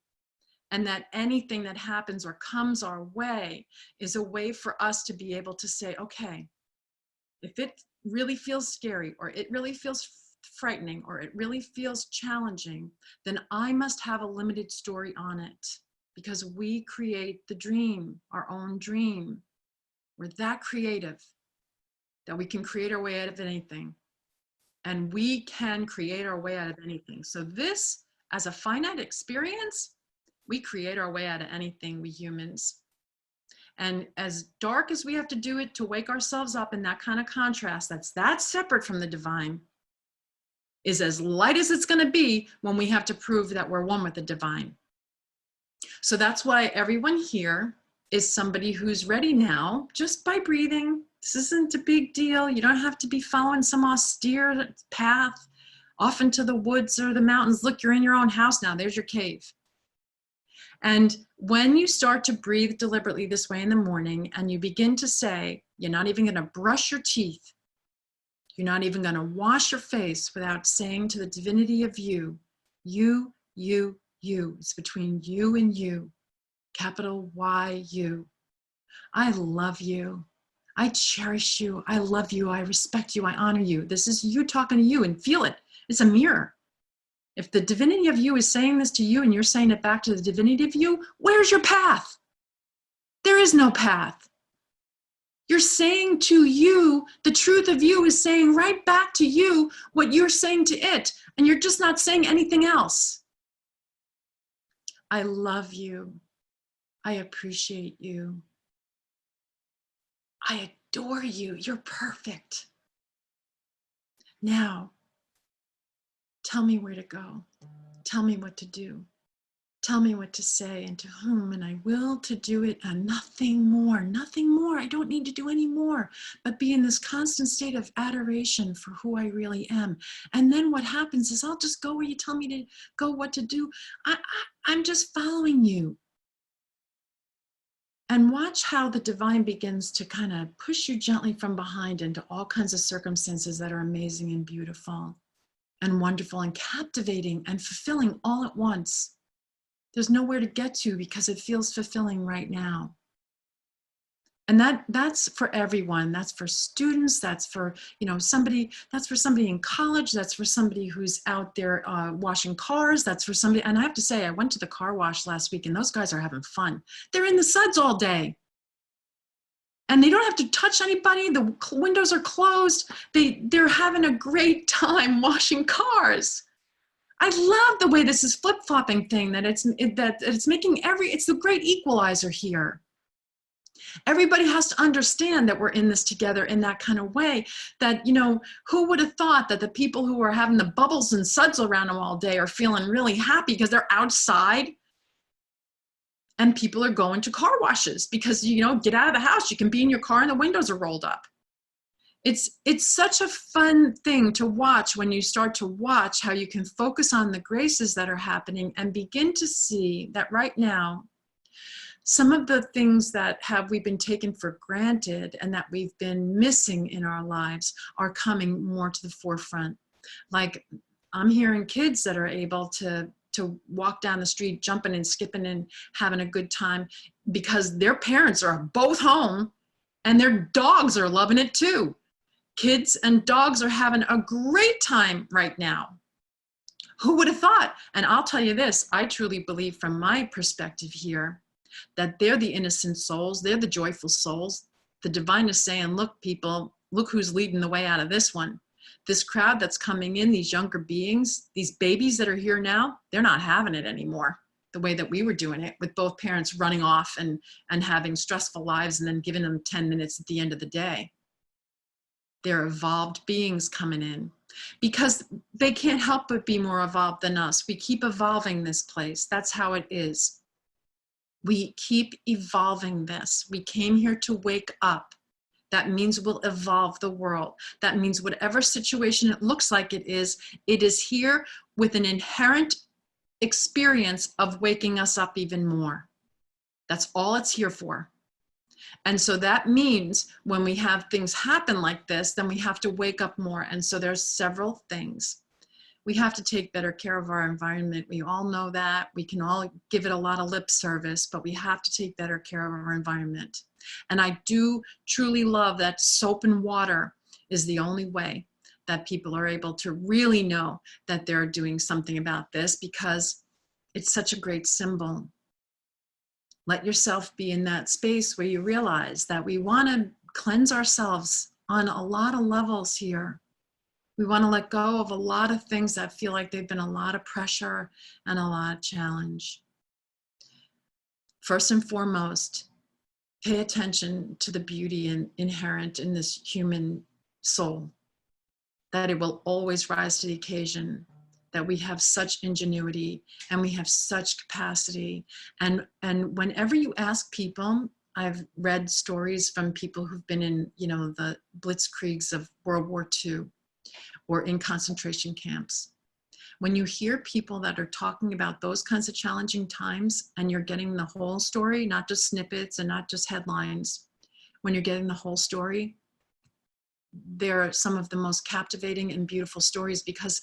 and that anything that happens or comes our way is a way for us to be able to say, okay, if it really feels scary, or it really feels frightening, or it really feels challenging, then I must have a limited story on it, because we create the dream, our own dream. We're that creative that we can create our way out of anything. And we can create our way out of anything. So this, as a finite experience, we create our way out of anything, we humans. And as dark as we have to do it to wake ourselves up in that kind of contrast, that's separate from the divine, is as light as it's going to be when we have to prove that we're one with the divine. So that's why everyone here is somebody who's ready now, just by breathing. This isn't a big deal. You don't have to be following some austere path off into the woods or the mountains. Look, you're in your own house now. There's your cave. And when you start to breathe deliberately this way in the morning, and you begin to say, you're not even going to brush your teeth, you're not even going to wash your face without saying to the divinity of you, you, it's between you and you, capital Y-U. I love you. I cherish you. I love you. I respect you. I honor you. This is you talking to you, and feel it. It's a mirror. If the divinity of you is saying this to you and you're saying it back to the divinity of you, where's your path? There is no path. You're saying to you, the truth of you is saying right back to you what you're saying to it, and you're just not saying anything else. I love you. I appreciate you. I adore you. You're perfect. Now, tell me where to go. Tell me what to do. Tell me what to say and to whom, and I will to do it, and nothing more, nothing more. I don't need to do any more, but be in this constant state of adoration for who I really am. And then what happens is I'll just go where you tell me to go, what to do. I'm just following you. And watch how the divine begins to kind of push you gently from behind into all kinds of circumstances that are amazing and beautiful and wonderful and captivating and fulfilling all at once. There's nowhere to get to because it feels fulfilling right now. And that's for everyone. That's for students. That's for, somebody, that's for somebody in college. That's for somebody who's out there washing cars. That's for somebody, and I have to say, I went to the car wash last week and those guys are having fun. They're in the suds all day. And they don't have to touch anybody. The windows are closed. They're having a great time washing cars. I love the way this is flip-flopping thing, that it's making it's the great equalizer here. Everybody has to understand that we're in this together in that kind of way, that, who would have thought that the people who are having the bubbles and suds around them all day are feeling really happy because they're outside, and people are going to car washes because, get out of the house, you can be in your car and the windows are rolled up. It's such a fun thing to watch when you start to watch how you can focus on the graces that are happening and begin to see that right now, some of the things that we've been taken for granted and that we've been missing in our lives are coming more to the forefront. Like, I'm hearing kids that are able to walk down the street, jumping and skipping and having a good time because their parents are both home and their dogs are loving it too. Kids and dogs are having a great time right now. Who would have thought? And I'll tell you this, I truly believe from my perspective here that they're the innocent souls, they're the joyful souls. The divine is saying, look, people, look who's leading the way out of this one. This crowd that's coming in, these younger beings, these babies that are here now, they're not having it anymore the way that we were doing it, with both parents running off and having stressful lives and then giving them 10 minutes at the end of the day. They're evolved beings coming in because they can't help but be more evolved than us. We keep evolving this place. That's how it is. We keep evolving this. We came here to wake up. That means we'll evolve the world. That means whatever situation it looks like it is here with an inherent experience of waking us up even more. That's all it's here for. And so that means when we have things happen like this, then we have to wake up more. And so there's several things. We have to take better care of our environment. We all know that. We can all give it a lot of lip service, but we have to take better care of our environment. And I do truly love that soap and water is the only way that people are able to really know that they're doing something about this, because it's such a great symbol. Let yourself be in that space where you realize that we want to cleanse ourselves on a lot of levels here. We want to let go of a lot of things that feel like they've been a lot of pressure and a lot of challenge. First and foremost, pay attention to the beauty inherent in this human soul, that it will always rise to the occasion, that we have such ingenuity and we have such capacity. And whenever you ask people, I've read stories from people who've been in, the blitzkriegs of World War II or in concentration camps. When you hear people that are talking about those kinds of challenging times and you're getting the whole story, not just snippets and not just headlines, when you're getting the whole story, they're some of the most captivating and beautiful stories, because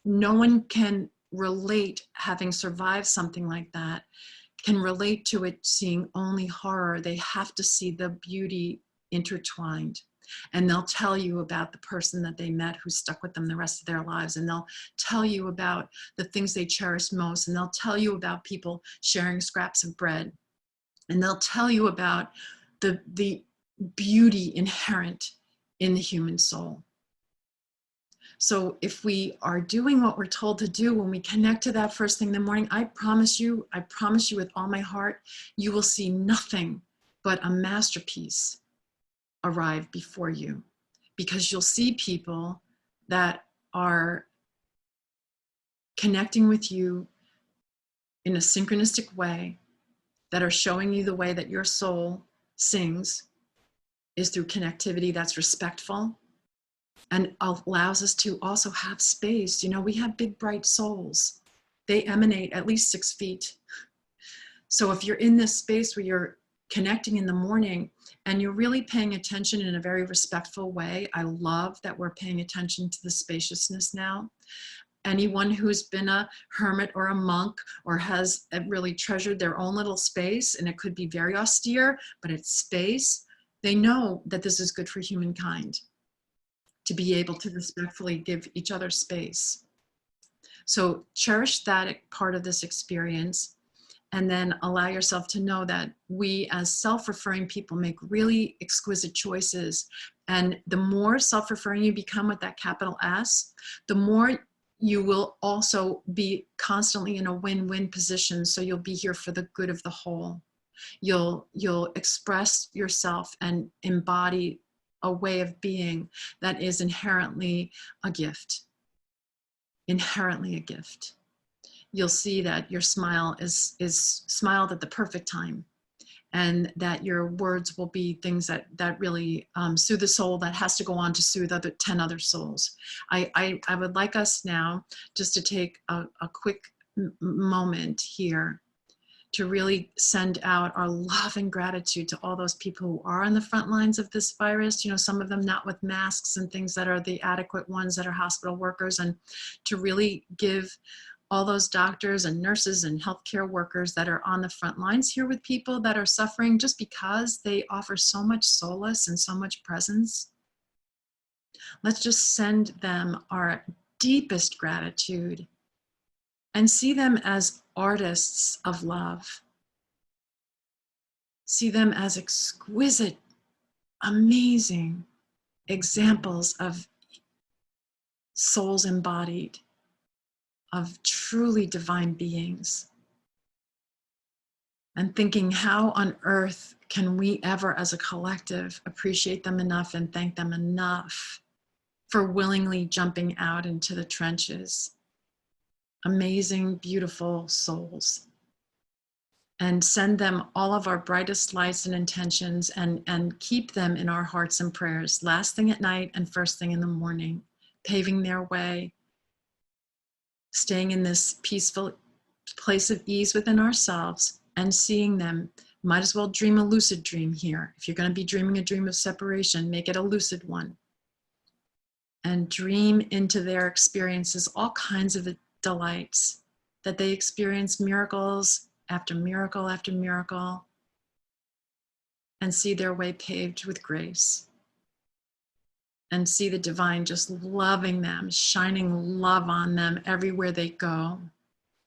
no one can relate, having survived something like that, can relate to it seeing only horror. They have to see the beauty intertwined. And they'll tell you about the person that they met who stuck with them the rest of their lives. And they'll tell you about the things they cherished most. And they'll tell you about people sharing scraps of bread. And they'll tell you about the beauty inherent in the human soul. So if we are doing what we're told to do, when we connect to that first thing in the morning, I promise you with all my heart, you will see nothing but a masterpiece arrive before you, because you'll see people that are connecting with you in a synchronistic way that are showing you the way that your soul sings is through connectivity that's respectful and allows us to also have space. You know, we have big, bright souls. They emanate at least 6 feet. So if you're in this space where you're connecting in the morning and you're really paying attention in a very respectful way, I love that we're paying attention to the spaciousness now. Anyone who's been a hermit or a monk or has really treasured their own little space, and it could be very austere, but it's space, they know that this is good for humankind, to be able to respectfully give each other space. So cherish that part of this experience, and then allow yourself to know that we as self-referring people make really exquisite choices. And the more self-referring you become with that capital S, the more you will also be constantly in a win-win position. So you'll be here for the good of the whole. You'll express yourself and embody a way of being that is inherently a gift. Inherently a gift. You'll see that your smile is smiled at the perfect time, and that your words will be things that really soothe the soul that has to go on to soothe 10 other souls. I would like us now just to take a quick moment here to really send out our love and gratitude to all those people who are on the front lines of this virus. You know, some of them not with masks and things that are the adequate ones that are hospital workers, and to really give all those doctors and nurses and healthcare workers that are on the front lines here with people that are suffering, just because they offer so much solace and so much presence. Let's just send them our deepest gratitude and see them as artists of love. See them as exquisite, amazing examples of souls embodied, of truly divine beings. And thinking, how on earth can we ever as a collective appreciate them enough and thank them enough for willingly jumping out into the trenches? Amazing, beautiful souls. And send them all of our brightest lights and intentions, and keep them in our hearts and prayers, last thing at night and first thing in the morning, paving their way, staying in this peaceful place of ease within ourselves, and seeing them. Might as well dream a lucid dream here. If you're going to be dreaming a dream of separation, make it a lucid one. And dream into their experiences all kinds of delights, that they experience miracles after miracle after miracle, and see their way paved with grace. And see the divine just loving them, shining love on them everywhere they go.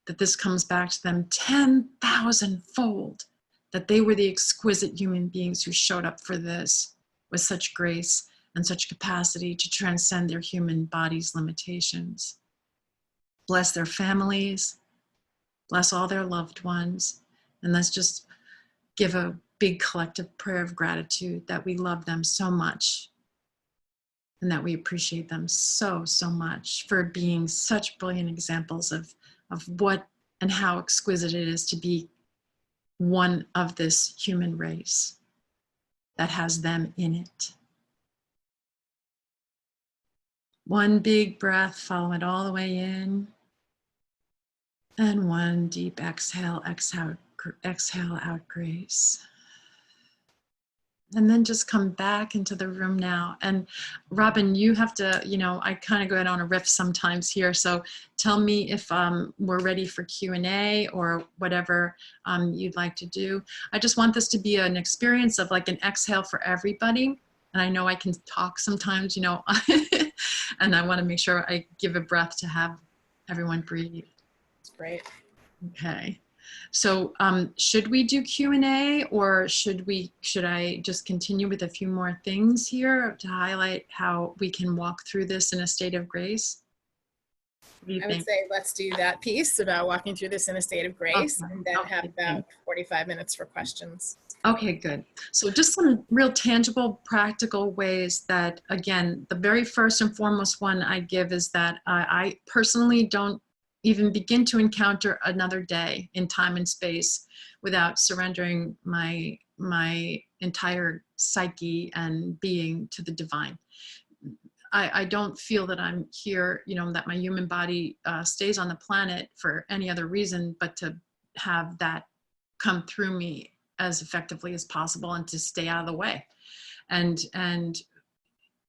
That this comes back to them 10,000-fold, that they were the exquisite human beings who showed up for this with such grace and such capacity to transcend their human body's limitations. Bless their families, bless all their loved ones, and let's just give a big collective prayer of gratitude that we love them so much, and that we appreciate them so, so much for being such brilliant examples of what and how exquisite it is to be one of this human race that has them in it. One big breath, follow it all the way in. And one deep exhale, exhale out grace. And then just come back into the room now. And Robin, you have to, you know, I kind of go on a riff sometimes here. So tell me if we're ready for Q&A or whatever you'd like to do. I just want this to be an experience of like an exhale for everybody. And I know I can talk sometimes, you know, and I want to make sure I give a breath to have everyone breathe. That's great. Okay. So should we do Q&A, or should I just continue with a few more things here to highlight how we can walk through this in a state of grace? What do you think? Would say let's do that piece about walking through this in a state of grace, Okay. and then have about 45 minutes for questions. Okay, good. So just some real tangible, practical ways that, again, the very first and foremost one I give is that I personally don't even begin to encounter another day in time and space without surrendering my entire psyche and being to the divine. I don't feel that I'm here, that my human body stays on the planet for any other reason but to have that come through me as effectively as possible and to stay out of the way. And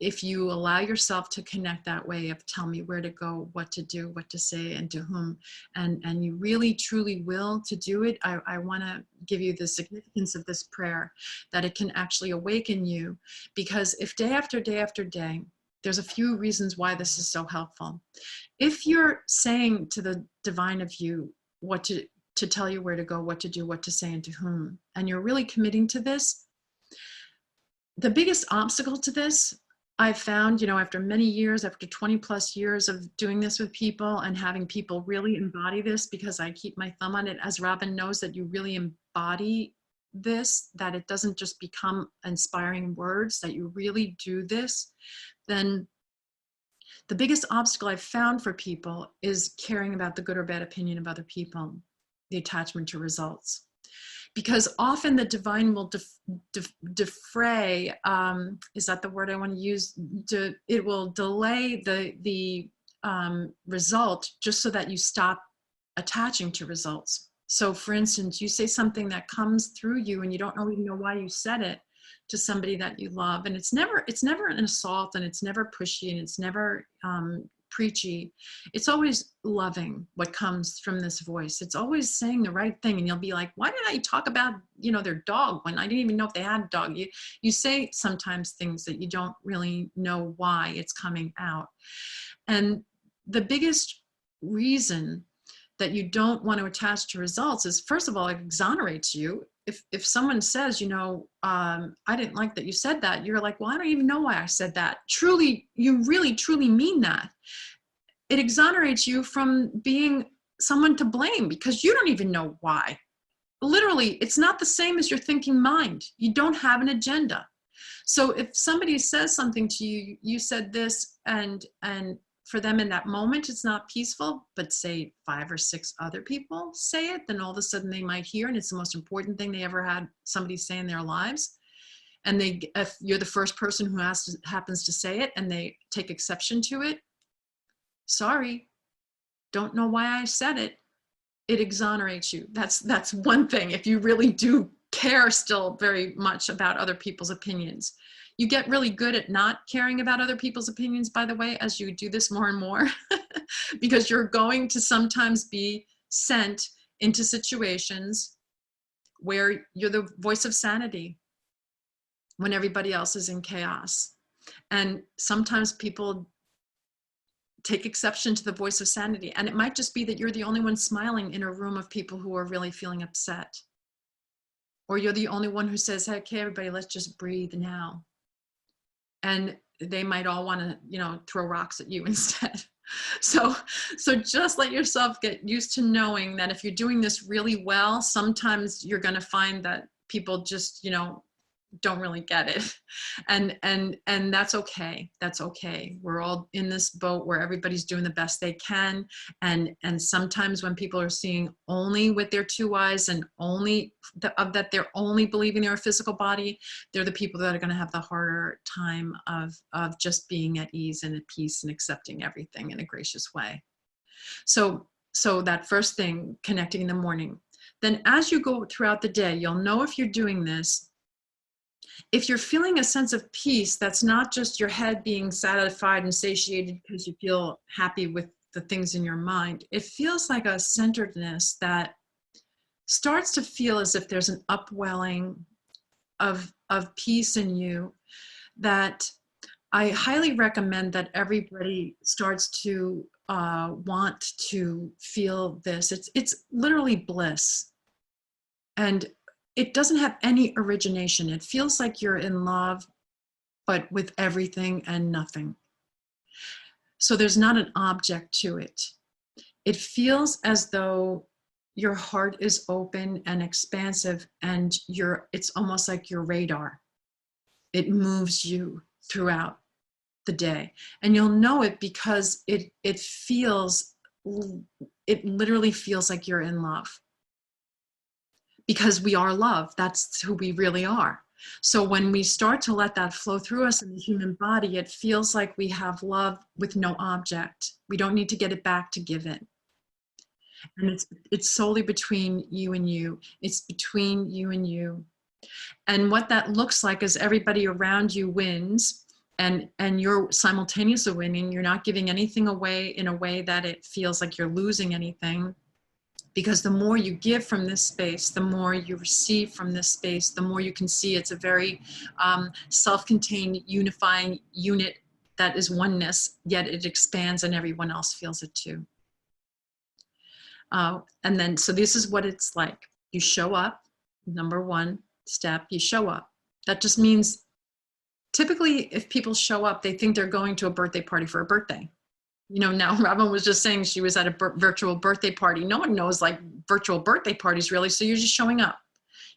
if you allow yourself to connect that way of tell me where to go, what to do, what to say, and to whom, and you really truly will to do it, I want to give you the significance of this prayer, that it can actually awaken you. Because if day after day after day, there's a few reasons why this is so helpful. If you're saying to the divine of you what to tell you where to go, what to do, what to say, and to whom, and you're really committing to this, the biggest obstacle to this, I've found, after many years, after 20 plus years of doing this with people and having people really embody this, because I keep my thumb on it, as Robin knows, that you really embody this, that it doesn't just become inspiring words, that you really do this, then the biggest obstacle I've found for people is caring about the good or bad opinion of other people, the attachment to results. Because often the divine will defray, is that the word I want to use? It will delay the result just so that you stop attaching to results. So for instance, you say something that comes through you and you don't even know why you said it to somebody that you love. And it's never an assault, and it's never pushy, and it's never preachy. It's always loving what comes from this voice. It's always saying the right thing. And you'll be like, why did I talk about, their dog when I didn't even know if they had a dog? You say sometimes things that you don't really know why it's coming out. And the biggest reason that you don't want to attach to results is, first of all, it exonerates you. If someone says, I didn't like that you said that, you're like, well, I don't even know why I said that. Truly, you really, truly mean that. It exonerates you from being someone to blame because you don't even know why. Literally, it's not the same as your thinking mind. You don't have an agenda. So if somebody says something to you, you said this, and for them in that moment, it's not peaceful, but say 5 or 6 other people say it, then all of a sudden they might hear, and it's the most important thing they ever had somebody say in their lives. And if you're the first person who happens to say it and they take exception to it, sorry, don't know why I said it. It exonerates you. That's one thing. If you really do care still very much about other people's opinions. You get really good at not caring about other people's opinions, by the way, as you do this more and more, because you're going to sometimes be sent into situations where you're the voice of sanity when everybody else is in chaos. And sometimes people take exception to the voice of sanity. And it might just be that you're the only one smiling in a room of people who are really feeling upset. Or you're the only one who says, hey, okay, everybody, let's just breathe now. And they might all want to, throw rocks at you instead. So just let yourself get used to knowing that if you're doing this really well, sometimes you're going to find that people just, don't really get it. And that's okay. That's okay. We're all in this boat where everybody's doing the best they can. And sometimes when people are seeing only with their 2 eyes and only that they're only believing they're a physical body, they're the people that are going to have the harder time of just being at ease and at peace and accepting everything in a gracious way. So that first thing, connecting in the morning. Then as you go throughout the day, you'll know if you're doing this. If you're feeling a sense of peace, that's not just your head being satisfied and satiated because you feel happy with the things in your mind. It feels like a centeredness that starts to feel as if there's an upwelling of peace in you, that I highly recommend that everybody starts to want to feel this. It's literally bliss. And it doesn't have any origination. It feels like you're in love, but with everything and nothing. So there's not an object to it. It feels as though your heart is open and expansive, and it's almost like your radar. It moves you throughout the day. And you'll know it because it feels it literally feels like you're in love, because we are love. That's who we really are. So when we start to let that flow through us in the human body, it feels like we have love with no object. We don't need to get it back to give it. And it's solely between you and you. It's between you and you. And what that looks like is everybody around you wins, and you're simultaneously winning. You're not giving anything away in a way that it feels like you're losing anything. Because the more you give from this space, the more you receive from this space, the more you can see it's a very self-contained, unifying unit that is oneness, yet it expands and everyone else feels it too. And then, so this is what it's like. You show up, number one step, you show up. That just means, typically if people show up, they think they're going to a birthday party for a birthday. You know, now Robin was just saying she was at a virtual birthday party. No one knows like virtual birthday parties really. So you're just showing up.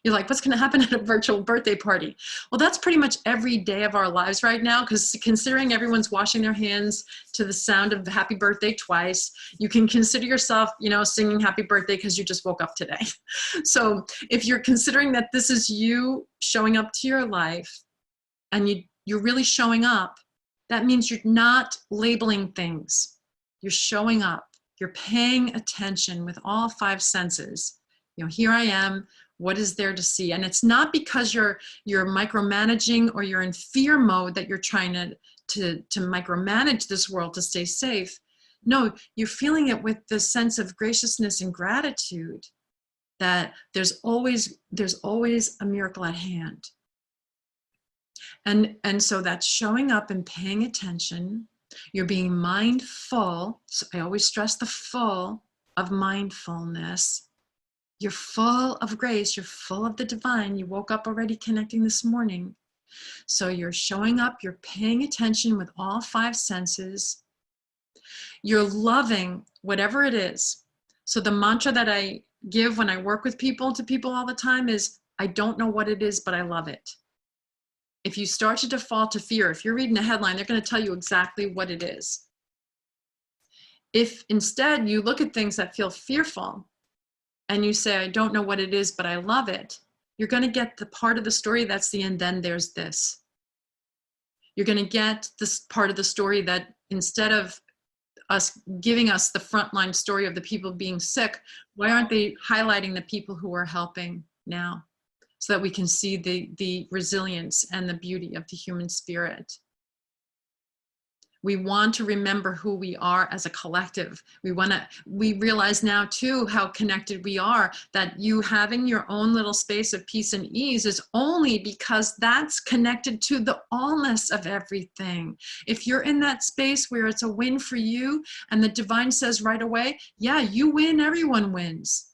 You're like, what's going to happen at a virtual birthday party? Well, that's pretty much every day of our lives right now, because considering everyone's washing their hands to the sound of happy birthday twice, you can consider yourself, you know, singing happy birthday because you just woke up today. So if you're considering that this is you showing up to your life and you're really showing up, that means you're not labeling things. You're showing up. You're paying attention with all five senses. You know, here I am. What is there to see? And it's not because you're micromanaging or you're in fear mode that you're trying to micromanage this world to stay safe. No, you're feeling it with the sense of graciousness and gratitude that there's always a miracle at hand. And so that's showing up and paying attention. You're being mindful. So I always stress the full of mindfulness. You're full of grace. You're full of the divine. You woke up already connecting this morning. So you're showing up. You're paying attention with all five senses. You're loving whatever it is. So the mantra that I give when I work with people all the time is, I don't know what it is, but I love it. If you start to default to fear, if you're reading a headline, they're going to tell you exactly what it is. If instead you look at things that feel fearful and you say, I don't know what it is, but I love it, you're going to get the part of the story that's the end, then there's this. You're going to get this part of the story that instead of us giving us the frontline story of the people being sick, why aren't they highlighting the people who are helping now? So that we can see the resilience and the beauty of the human spirit. We want to remember who we are as a collective. We realize now too how connected we are, that you having your own little space of peace and ease is only because that's connected to the allness of everything. If you're in that space where it's a win for you and the divine says right away, yeah, you win, everyone wins.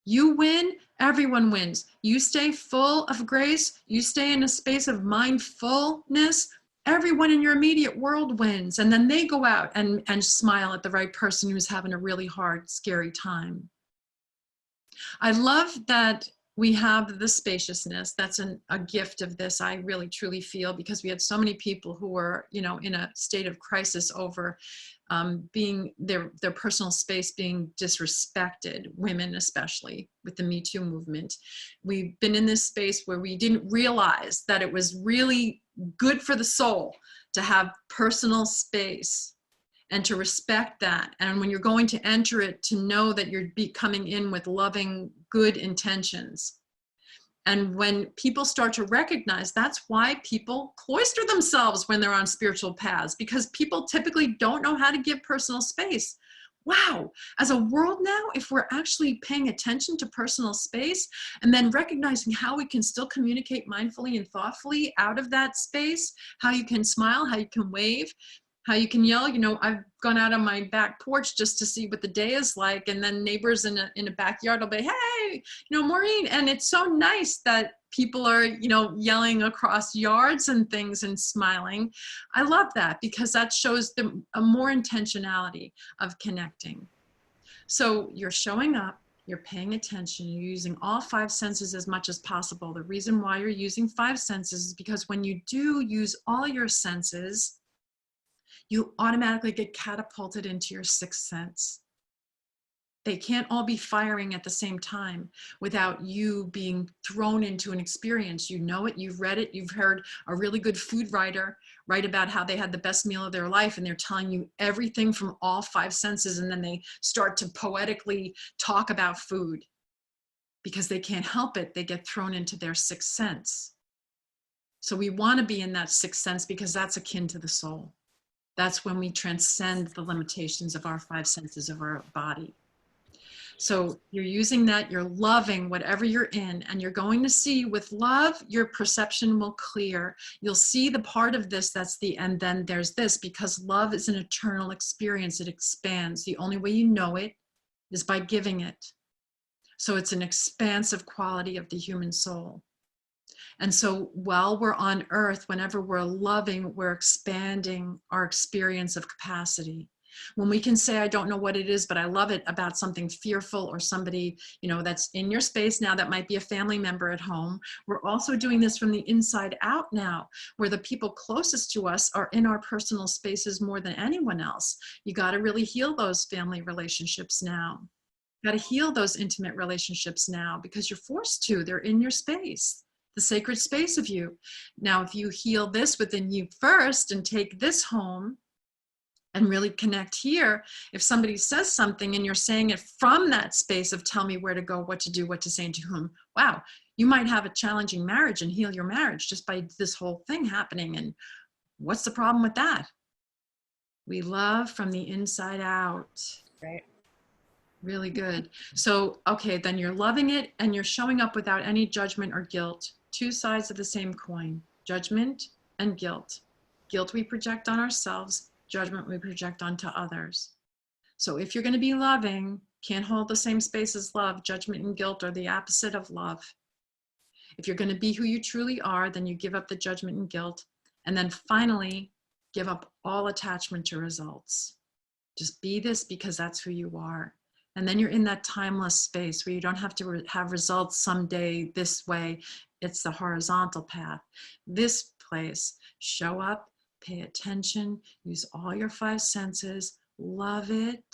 You win, everyone wins. You stay full of grace, you stay in a space of mindfulness, everyone in your immediate world wins. And then they go out and smile at the right person who's having a really hard, scary time. I love that we have the spaciousness. That's a gift of this, I really truly feel, because we had so many people who were, you know, in a state of crisis over being their personal space being disrespected, women especially with the Me Too movement. We've been in this space where we didn't realize that it was really good for the soul to have personal space and to respect that. And when you're going to enter it, to know that you're coming in with loving, good intentions. And when people start to recognize, that's why people cloister themselves when they're on spiritual paths, because people typically don't know how to give personal space. Wow, as a world now, if we're actually paying attention to personal space and then recognizing how we can still communicate mindfully and thoughtfully out of that space, how you can smile, how you can wave, how you can yell. You know, I've gone out on my back porch just to see what the day is like, and then neighbors in a backyard will be, hey, you know, Maureen. And it's so nice that people are, you know, yelling across yards and things and smiling. I love that, because that shows them a more intentionality of connecting. So you're showing up, you're paying attention, you're using all five senses as much as possible. The reason why you're using five senses is because when you do use all your senses, you automatically get catapulted into your sixth sense. They can't all be firing at the same time without you being thrown into an experience. You know it, you've read it, you've heard a really good food writer write about how they had the best meal of their life, and they're telling you everything from all five senses, and then they start to poetically talk about food because they can't help it. They get thrown into their sixth sense. So we want to be in that sixth sense because that's akin to the soul. That's when we transcend the limitations of our five senses of our body. So you're using that, you're loving whatever you're in, and you're going to see with love, your perception will clear. You'll see the part of this that's the, and then there's this, because love is an eternal experience. It expands. The only way you know it is by giving it. So it's an expansive quality of the human soul. And so while we're on earth, whenever we're loving, we're expanding our experience of capacity. When we can say, I don't know what it is, but I love it about something fearful or somebody, you know, that's in your space now, that might be a family member at home. We're also doing this from the inside out now, where the people closest to us are in our personal spaces more than anyone else. You got to really heal those family relationships now. Got to heal those intimate relationships now because you're forced to. They're in your space, the sacred space of you. Now, if you heal this within you first and take this home and really connect here, if somebody says something and you're saying it from that space of tell me where to go, what to do, what to say, and to whom, wow, you might have a challenging marriage and heal your marriage just by this whole thing happening. And what's the problem with that? We love from the inside out. Right. Really good. So, okay, then you're loving it and you're showing up without any judgment or guilt. Two sides of the same coin, judgment and guilt. Guilt we project on ourselves, judgment we project onto others. So if you're going to be loving, can't hold the same space as love. Judgment and guilt are the opposite of love. If you're going to be who you truly are, then you give up the judgment and guilt. And then finally, give up all attachment to results. Just be this because that's who you are. And then you're in that timeless space where you don't have to have results someday this way. It's the horizontal path. This place, show up, pay attention, use all your five senses, love it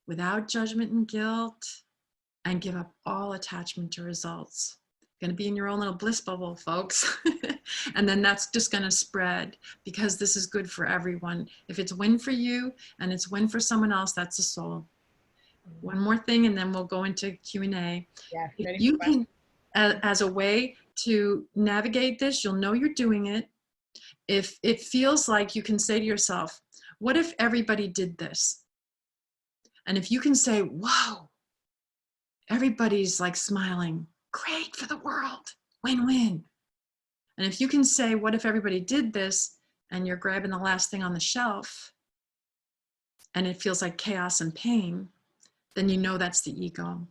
without judgment and guilt, and give up all attachment to results. You're going to be in your own little bliss bubble, folks. And then that's just going to spread because this is good for everyone. If it's win for you and it's win for someone else, that's the soul. One more thing, and then we'll go into Q&A. Yeah, If you can, as a way to navigate this, you'll know you're doing it. If it feels like you can say to yourself, what if everybody did this? And if you can say, whoa, everybody's like smiling, great for the world, win-win. And if you can say, what if everybody did this, and you're grabbing the last thing on the shelf, and it feels like chaos and pain, then you know that's the ego.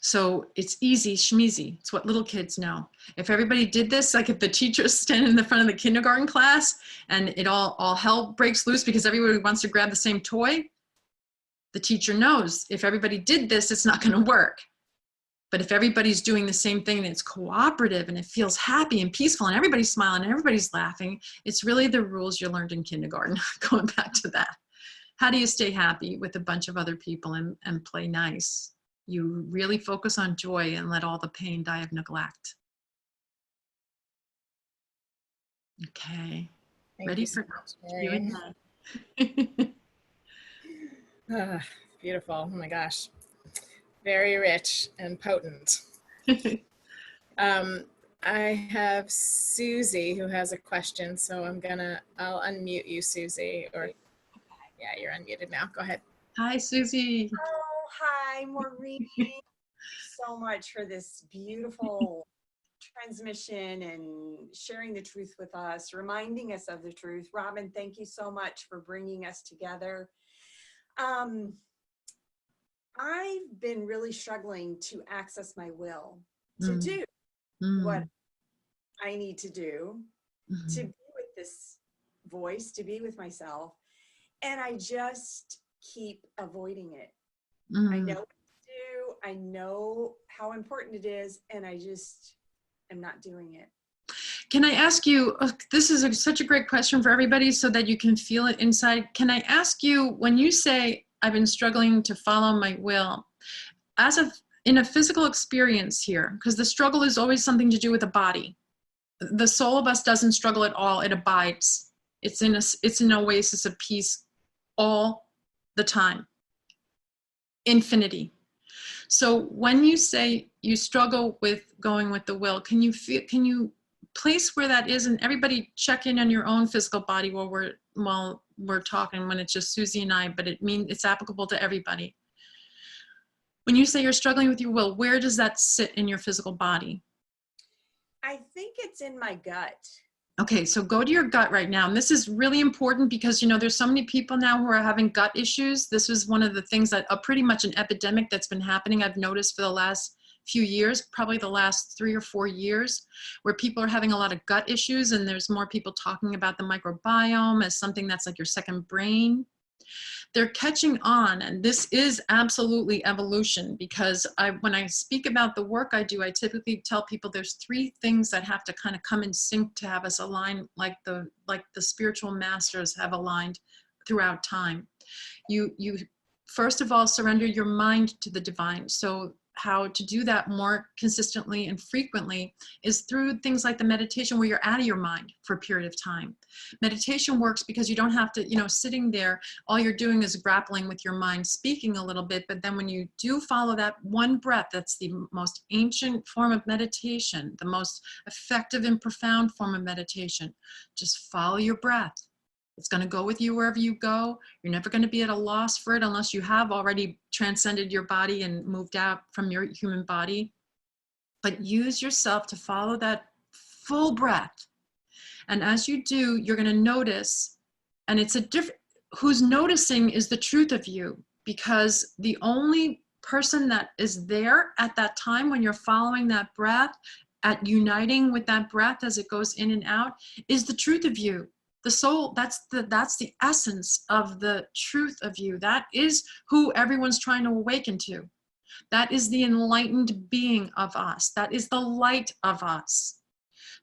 So it's easy, schmeezy. It's what little kids know. If everybody did this, like if the teacher's standing in the front of the kindergarten class and it all hell breaks loose because everybody wants to grab the same toy, the teacher knows if everybody did this, it's not going to work. But if everybody's doing the same thing and it's cooperative and it feels happy and peaceful and everybody's smiling and everybody's laughing, it's really the rules you learned in kindergarten, going back to that. How do you stay happy with a bunch of other people and play nice? You really focus on joy and let all the pain die of neglect. Okay. Ready for Q&A? Beautiful. Oh my gosh. Very rich and potent. I have Susie who has a question, so I'll unmute you, Susie, or yeah, you're unmuted now. Go ahead. Hi, Susie. Oh, hi, Maureen. Thank you so much for this beautiful transmission and sharing the truth with us, reminding us of the truth. Robin, thank you so much for bringing us together. I've been really struggling to access my will to do what I need to do, to be with this voice, to be with myself. And I just keep avoiding it. I know what to do. I know how important it is. And I just am not doing it. Can I ask you, this is such a great question for everybody so that you can feel it inside. Can I ask you, when you say, I've been struggling to follow my will, in a physical experience here, because the struggle is always something to do with the body. The soul of us doesn't struggle at all, it abides. It's in an oasis of peace all the time. Infinity. So when you say you struggle with going with the will, can you place where that is, and everybody check in on your own physical body while we're talking, when it's just Susie and I, but it's applicable to everybody. When you say you're struggling with your will, where does that sit in your physical body? I think it's in my gut. Okay, so go to your gut right now. And this is really important because, you know, there's so many people now who are having gut issues. This is one of the things that pretty much an epidemic that's been happening, I've noticed for the last few years, probably the last 3 or 4 years, where people are having a lot of gut issues, and there's more people talking about the microbiome as something that's like your second brain. They're catching on, and this is absolutely evolution, because when I speak about the work I do, I typically tell people there's 3 things that have to kind of come in sync to have us align like the spiritual masters have aligned throughout time. You first of all surrender your mind to the divine. So how to do that more consistently and frequently is through things like the meditation, where you're out of your mind for a period of time. Meditation works because you don't have to, you know, sitting there, all you're doing is grappling with your mind, speaking a little bit, but then when you do follow that one breath, that's the most ancient form of meditation, the most effective and profound form of meditation. Just follow your breath. It's going to go with you wherever you go. You're never going to be at a loss for it unless you have already transcended your body and moved out from your human body. But use yourself to follow that full breath. And as you do, you're going to notice, and it's who's noticing is the truth of you, because the only person that is there at that time when you're following that breath, at uniting with that breath as it goes in and out, is the truth of you. The soul, that's the essence of the truth of you. That is who everyone's trying to awaken to. That is the enlightened being of us. That is the light of us.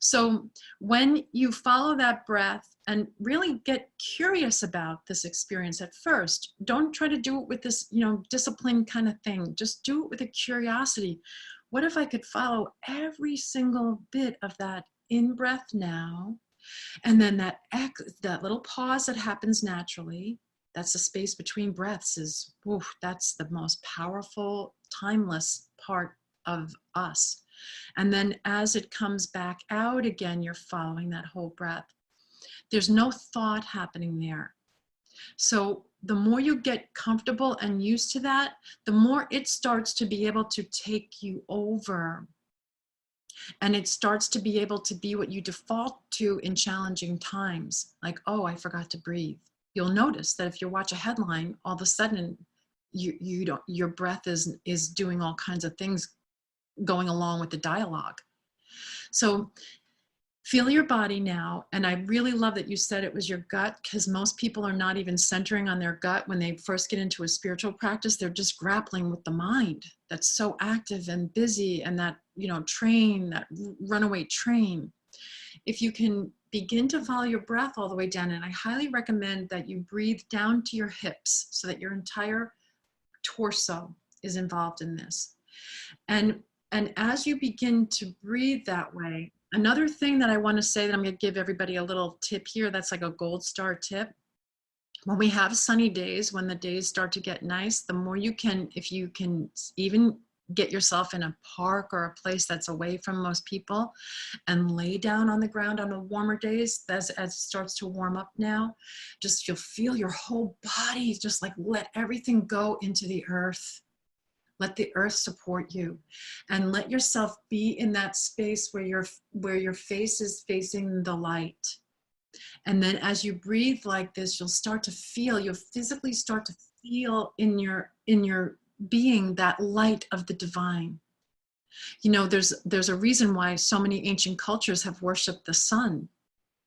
So when you follow that breath and really get curious about this experience at first, don't try to do it with this, you know, discipline kind of thing. Just do it with a curiosity. What if I could follow every single bit of that in-breath now? And then that little pause that happens naturally, that's the space between breaths, that's the most powerful, timeless part of us. And then as it comes back out again, you're following that whole breath. There's no thought happening there. So the more you get comfortable and used to that, the more it starts to be able to take you over. And it starts to be able to be what you default to in challenging times. Like, oh, I forgot to breathe. You'll notice that if you watch a headline, all of a sudden your breath is doing all kinds of things going along with the dialogue. So feel your body now. And I really love that you said it was your gut, because most people are not even centering on their gut when they first get into a spiritual practice. They're just grappling with the mind that's so active and busy, and that, you know, train, that runaway train. If you can begin to follow your breath all the way down, and I highly recommend that you breathe down to your hips so that your entire torso is involved in this. And as you begin to breathe that way, another thing that I want to say, that I'm going to give everybody a little tip here, that's like a gold star tip. When we have sunny days, when the days start to get nice, the more you can, if you can even get yourself in a park or a place that's away from most people and lay down on the ground on the warmer days, as it starts to warm up now, just you'll feel your whole body just like let everything go into the earth. Let the earth support you, and let yourself be in that space where your face is facing the light. And then as you breathe like this, you'll physically start to feel in your being that light of the divine. You know, there's a reason why so many ancient cultures have worshiped the sun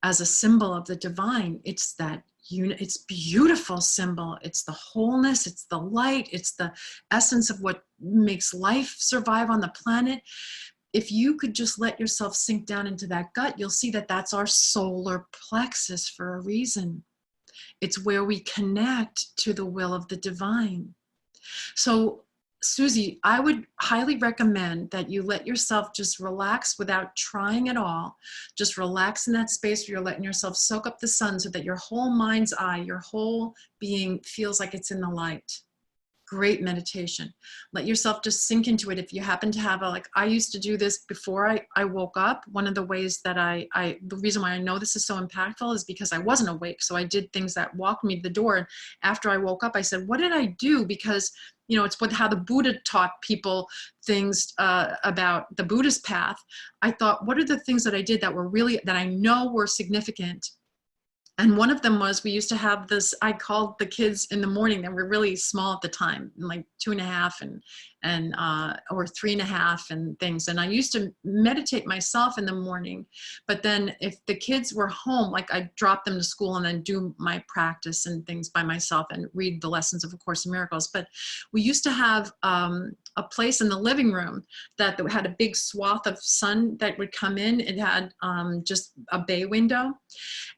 as a symbol of the divine. It's that it's beautiful symbol. It's the wholeness, it's the light, it's the essence of what makes life survive on the planet. if you could just let yourself sink down into that gut, you'll see that that's our solar plexus for a reason. It's where we connect to the will of the divine. So, Susie, I would highly recommend that you let yourself just relax without trying at all. Just relax in that space where you're letting yourself soak up the sun so that your whole mind's eye, your whole being feels like it's in the light. Great meditation. Let yourself just sink into it. If you happen to have I used to do this before I woke up. One of the ways that the reason why I know this is so impactful is because I wasn't awake. So I did things that walked me to the door. And after I woke up, I said, what did I do? Because, it's how the Buddha taught people things about the Buddhist path. I thought, what are the things that I did that I know were significant? And one of them was, we used to have this, I called the kids in the morning, they were really small at the time, like 2.5 or 3.5 and things. And I used to meditate myself in the morning, but then if the kids were home, I'd drop them to school and then do my practice and things by myself and read the lessons of A Course in Miracles. But we used to have a place in the living room that had a big swath of sun that would come in. It had just a bay window.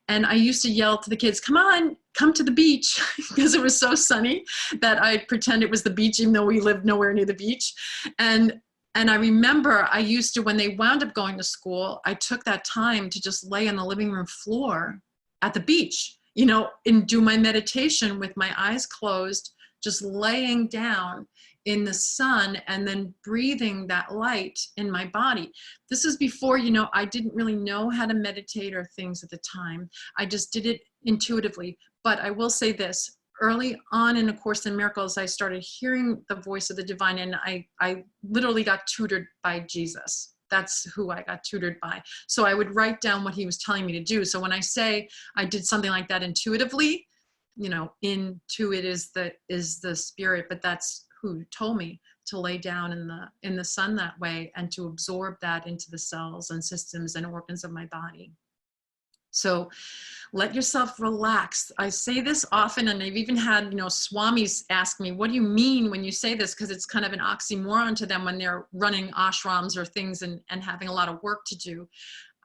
And I used to yell to the kids, come on, come to the beach, because it was so sunny that I'd pretend it was the beach, even though we lived nowhere near the beach. And I remember I used to, when they wound up going to school, I took that time to just lay on the living room floor at the beach, and do my meditation with my eyes closed, just laying down in the sun and then breathing that light in my body. This is before, I didn't really know how to meditate or things at the time. I just did it intuitively. But I will say this, early on in A Course in Miracles, I started hearing the voice of the divine, and I literally got tutored by Jesus. That's who I got tutored by. So I would write down what he was telling me to do. So when I say I did something like that intuitively, intuit is the spirit, but that's who told me to lay down in the sun that way and to absorb that into the cells and systems and organs of my body. So let yourself relax. I say this often, and I've even had, swamis ask me, what do you mean when you say this? Because it's kind of an oxymoron to them when they're running ashrams or things and having a lot of work to do.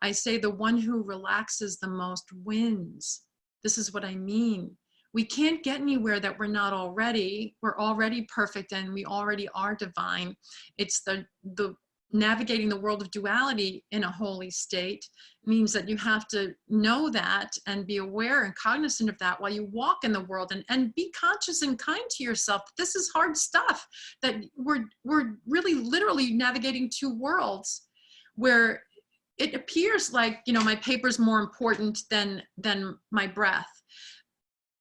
I say the one who relaxes the most wins. This is what I mean. We can't get anywhere that we're not already. We're already perfect and we already are divine. It's the navigating the world of duality in a holy state means that you have to know that and be aware and cognizant of that while you walk in the world, and be conscious and kind to yourself. This is hard stuff, that we're really literally navigating two worlds where it appears like, my paper's more important than my breath.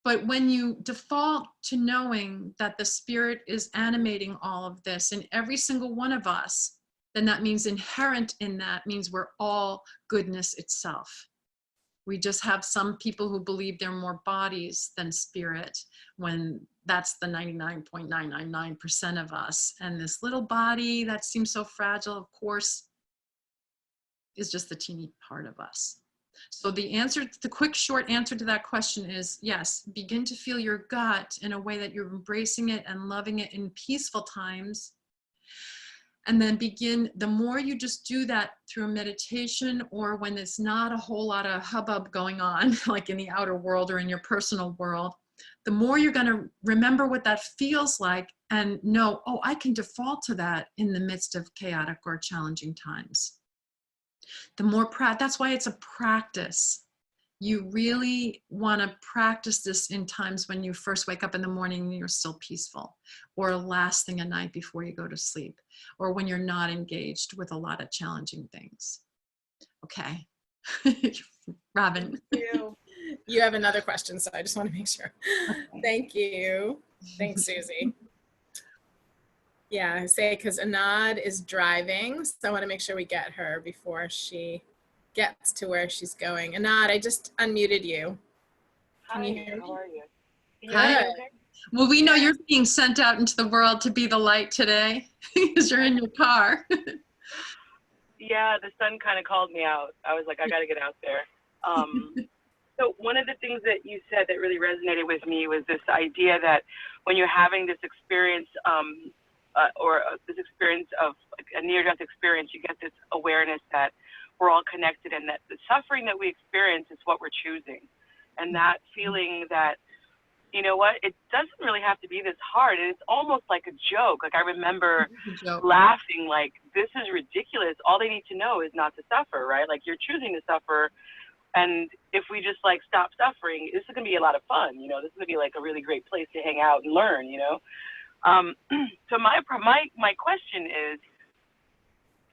But when you default to knowing that the spirit is animating all of this in every single one of us, then that means inherent in that means we're all goodness itself. We just have some people who believe they're more bodies than spirit, when that's the 99.999% of us. And this little body that seems so fragile, of course, is just the teeny part of us. So the quick short answer to that question is yes, begin to feel your gut in a way that you're embracing it and loving it in peaceful times. And then the more you just do that through meditation, or when there's not a whole lot of hubbub going on, like in the outer world or in your personal world, the more you're going to remember what that feels like and know, oh, I can default to that in the midst of chaotic or challenging times. The more that's why it's a practice. You really want to practice this in times when you first wake up in the morning and you're still peaceful, or last thing at night before you go to sleep, or when you're not engaged with a lot of challenging things. Okay. Robin. You have another question, so I just want to make sure. Okay. Thank you. Thanks, Susie. Yeah, I say because Anad is driving, so I want to make sure we get her before she gets to where she's going. Anad, I just unmuted you. Can you hear me? How are you? Hi. Well, we know you're being sent out into the world to be the light today because you're in your car. Yeah, the sun kind of called me out. I was like, I got to get out there. So one of the things that you said that really resonated with me was this idea that when you're having this experience, this experience of like a near-death experience, you get this awareness that we're all connected and that the suffering that we experience is what we're choosing. And that feeling that, you know what, it doesn't really have to be this hard. And it's almost like a joke. Like I remember laughing, like, this is ridiculous. All they need to know is not to suffer, right? Like you're choosing to suffer. And if we just like stop suffering, this is going to be a lot of fun. You know, this is going to be like a really great place to hang out and learn, you know? So my question is,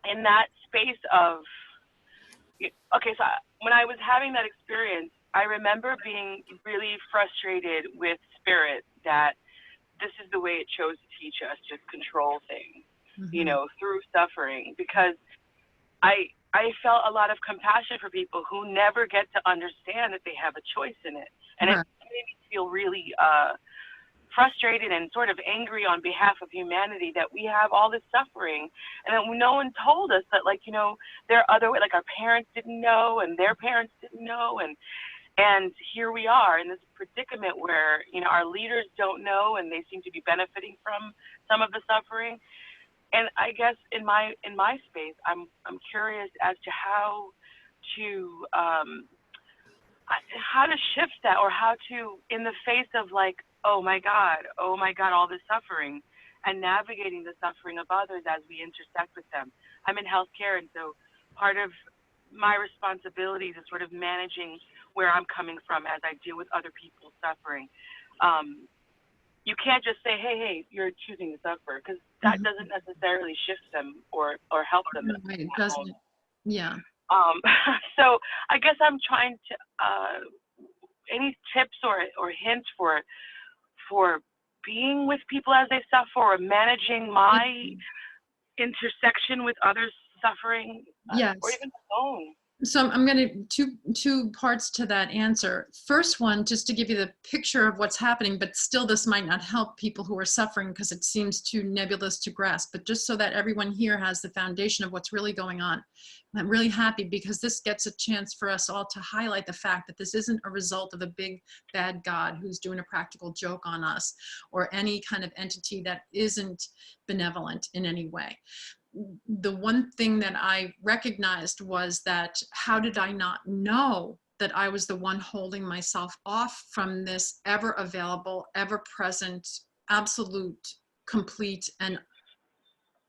in that space of, okay, so when I was having that experience, I remember being really frustrated with spirit that this is the way it chose to teach us, just control things, you know, through suffering, because I felt a lot of compassion for people who never get to understand that they have a choice in it. And it made me feel really frustrated and sort of angry on behalf of humanity that we have all this suffering and that no one told us that, like, you know, there are other ways, like our parents didn't know and their parents didn't know, and here we are in this predicament where, you know, our leaders don't know and they seem to be benefiting from some of the suffering. And I guess in my space, I'm curious as to how to shift that, or how to, in the face of like, oh my God, all this suffering, and navigating the suffering of others as we intersect with them. I'm in healthcare, and so part of my responsibilities is sort of managing where I'm coming from as I deal with other people's suffering. You can't just say, hey, you're choosing to suffer, because that doesn't necessarily shift them or help them. Right, it doesn't. Yeah. So I guess I'm trying to, any tips or hints for being with people as they suffer, or managing my intersection with others suffering, Yes. or even my own. So I'm going to two parts to that answer. First one, just to give you the picture of what's happening, but still this might not help people who are suffering because it seems too nebulous to grasp, but just so that everyone here has the foundation of what's really going on. I'm really happy because this gets a chance for us all to highlight the fact that this isn't a result of a big bad God who's doing a practical joke on us, or any kind of entity that isn't benevolent in any way. The one thing that I recognized was that how did I not know that I was the one holding myself off from this ever available, ever present, absolute, complete, and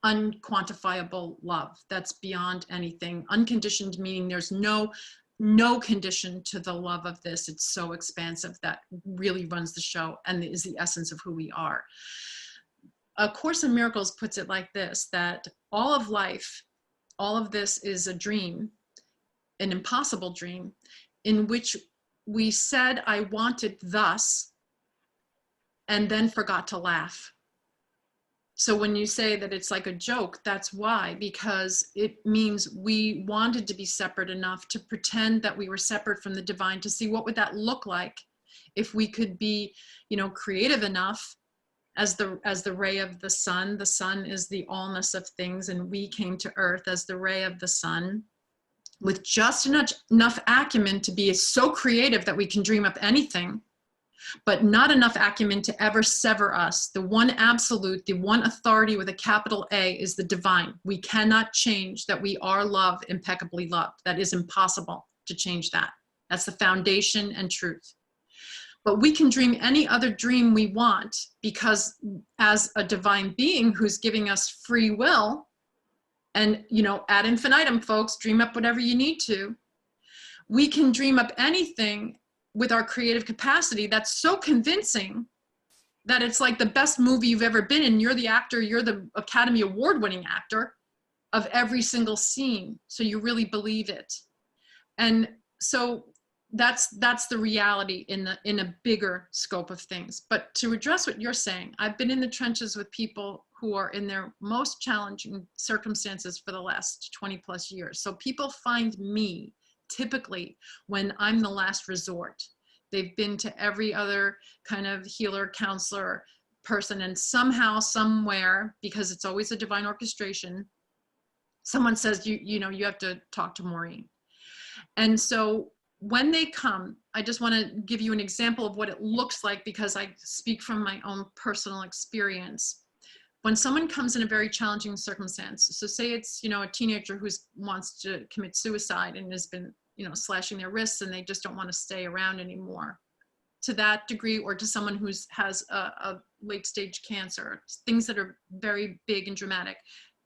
unquantifiable love that's beyond anything. Unconditioned meaning there's no condition to the love of this. It's so expansive that really runs the show and is the essence of who we are. A Course in Miracles puts it like this, that all of life, all of this is a dream, an impossible dream, in which we said, I want it thus, and then forgot to laugh. So when you say that it's like a joke, that's why, because it means we wanted to be separate enough to pretend that we were separate from the divine, to see what would that look like if we could be, you know, creative enough as the ray of the sun. The sun is the allness of things, and we came to earth as the ray of the sun with just enough acumen to be so creative that we can dream up anything, but not enough acumen to ever sever us. The one absolute, the one authority with a capital A is the divine. We cannot change that we are love, impeccably loved. That is impossible to change that. That's the foundation and truth. But we can dream any other dream we want, because as a divine being who's giving us free will, and, you know, ad infinitum, folks, dream up whatever you need to, we can dream up anything with our creative capacity that's so convincing that it's like the best movie you've ever been in. You're the actor, you're the Academy Award-winning actor of every single scene. So you really believe it. And so that's the reality in a bigger scope of things. But to address what you're saying, I've been in the trenches with people who are in their most challenging circumstances for the last 20 plus years. So people find me typically when I'm the last resort. They've been to every other kind of healer, counselor, person, and somehow, somewhere, because it's always a divine orchestration, someone says, you know, you have to talk to Maureen. And so when they come, I just want to give you an example of what it looks like, because I speak from my own personal experience. when someone comes in a very challenging circumstance, so say it's, a teenager who wants to commit suicide and has been, slashing their wrists and they just don't want to stay around anymore, to that degree, or to someone who has a late stage cancer, things that are very big and dramatic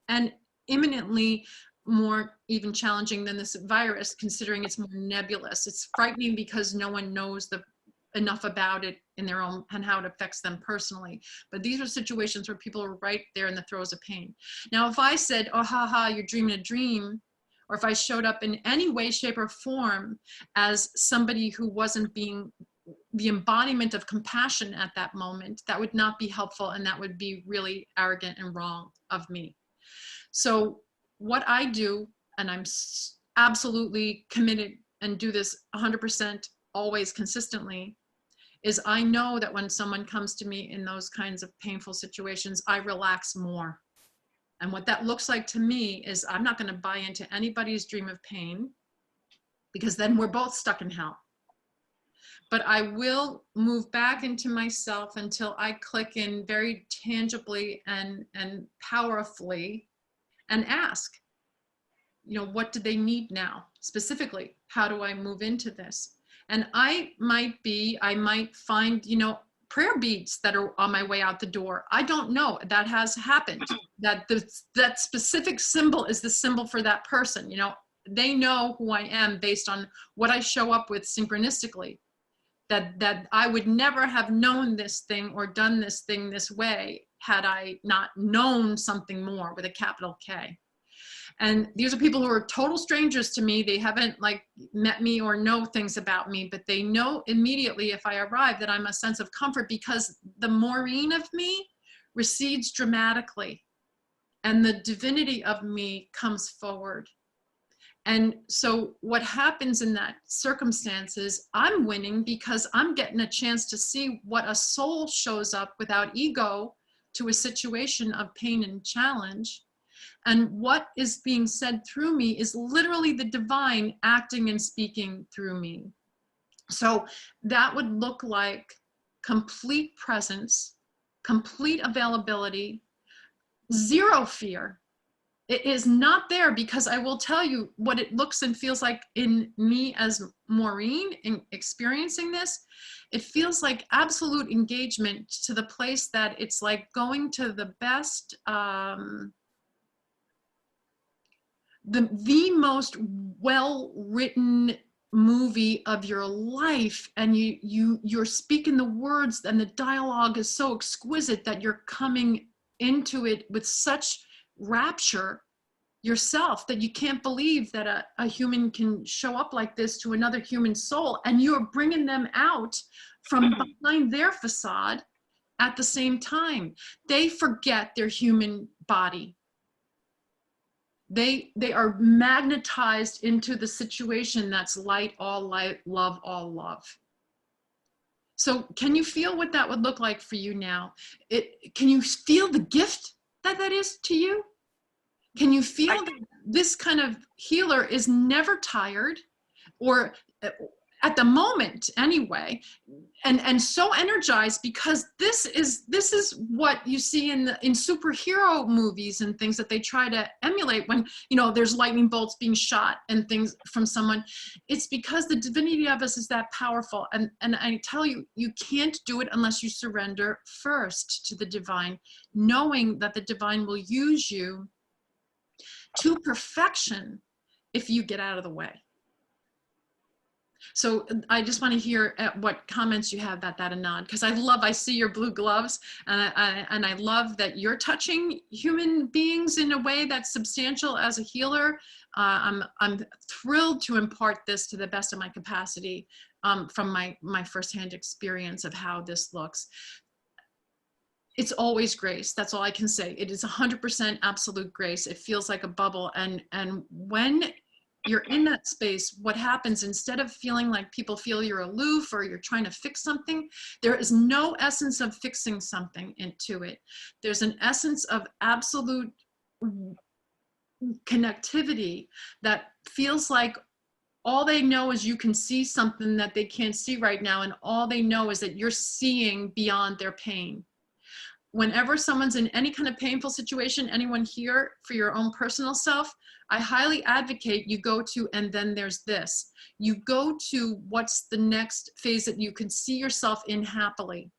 and imminently more even challenging than this virus, considering it's more nebulous. It's frightening because no one knows enough about it in their own and how it affects them personally. But these are situations where people are right there in the throes of pain. Now, if I said, oh, haha, you're dreaming a dream, or if I showed up in any way, shape, or form as somebody who wasn't being the embodiment of compassion at that moment, that would not be helpful, and that would be really arrogant and wrong of me. So what I do, and I'm absolutely committed and do this 100% always consistently, is I know that when someone comes to me in those kinds of painful situations, I relax more. And what that looks like to me is I'm not going to buy into anybody's dream of pain, because then we're both stuck in hell. But I will move back into myself until I click in very tangibly and powerfully and ask, what do they need now? Specifically, how do I move into this? And I might find, prayer beads that are on my way out the door. I don't know. That has happened. That specific symbol is the symbol for that person. They know who I am based on what I show up with synchronistically. That I would never have known this thing or done this thing this way had I not known something more with a capital K. And these are people who are total strangers to me. They haven't met me or know things about me, but they know immediately if I arrive that I'm a sense of comfort, because the Maureen of me recedes dramatically and the divinity of me comes forward. And so what happens in that circumstance is I'm winning, because I'm getting a chance to see what a soul shows up without ego to a situation of pain and challenge. And what is being said through me is literally the divine acting and speaking through me. So that would look like complete presence, complete availability, zero fear. It is not there, because I will tell you what it looks and feels like in me as Maureen in experiencing this. It feels like absolute engagement to the place that it's like going to the best, the most well-written movie of your life, and you're speaking the words, and the dialogue is so exquisite that you're coming into it with such rapture yourself that you can't believe that a human can show up like this to another human soul, and you're bringing them out from behind their facade at the same time. They forget their human body. They are magnetized into the situation that's light, all light, love, all love. So can you feel what that would look like for you now? Can you feel the gift that is to you? Can you feel that this kind of healer is never tired, or at the moment anyway, and so energized, because this is what you see in superhero movies and things that they try to emulate when there's lightning bolts being shot and things from someone. It's because the divinity of us is that powerful, and I tell you, you can't do it unless you surrender first to the divine, knowing that the divine will use you to perfection if you get out of the way. So I just want to hear what comments you have about that, Anand, because I see your blue gloves, and I love that you're touching human beings in a way that's substantial as a healer. I'm thrilled to impart this to the best of my capacity from my firsthand experience of how this looks. It's always grace. That's all I can say. It is 100% absolute grace. It feels like a bubble. And when you're in that space, what happens, instead of feeling like people feel you're aloof or you're trying to fix something, there is no essence of fixing something into it. There's an essence of absolute connectivity that feels like all they know is you can see something that they can't see right now, and all they know is that you're seeing beyond their pain. whenever someone's in any kind of painful situation, anyone here, for your own personal self, I highly advocate you go to, and then there's this. You go to what's the next phase that you can see yourself in happily.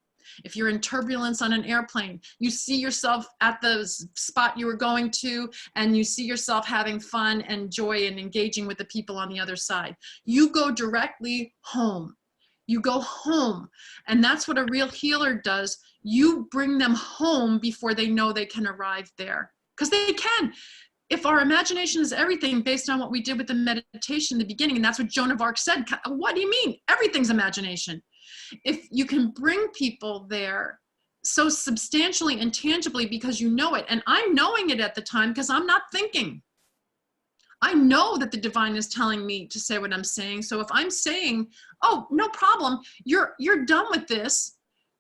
If you're in turbulence on an airplane, you see yourself at the spot you were going to, and you see yourself having fun and joy and engaging with the people on the other side. You go directly home. You go home. And that's what a real healer does. You bring them home before they know they can arrive there. Because they can. If our imagination is everything, based on what we did with the meditation in the beginning, and that's what Joan of Arc said, what do you mean? Everything's imagination. If you can bring people there so substantially and tangibly because you know it, and I'm knowing it at the time because I'm not thinking. I know that the divine is telling me to say what I'm saying. So if I'm saying, oh, no problem, you're done with this,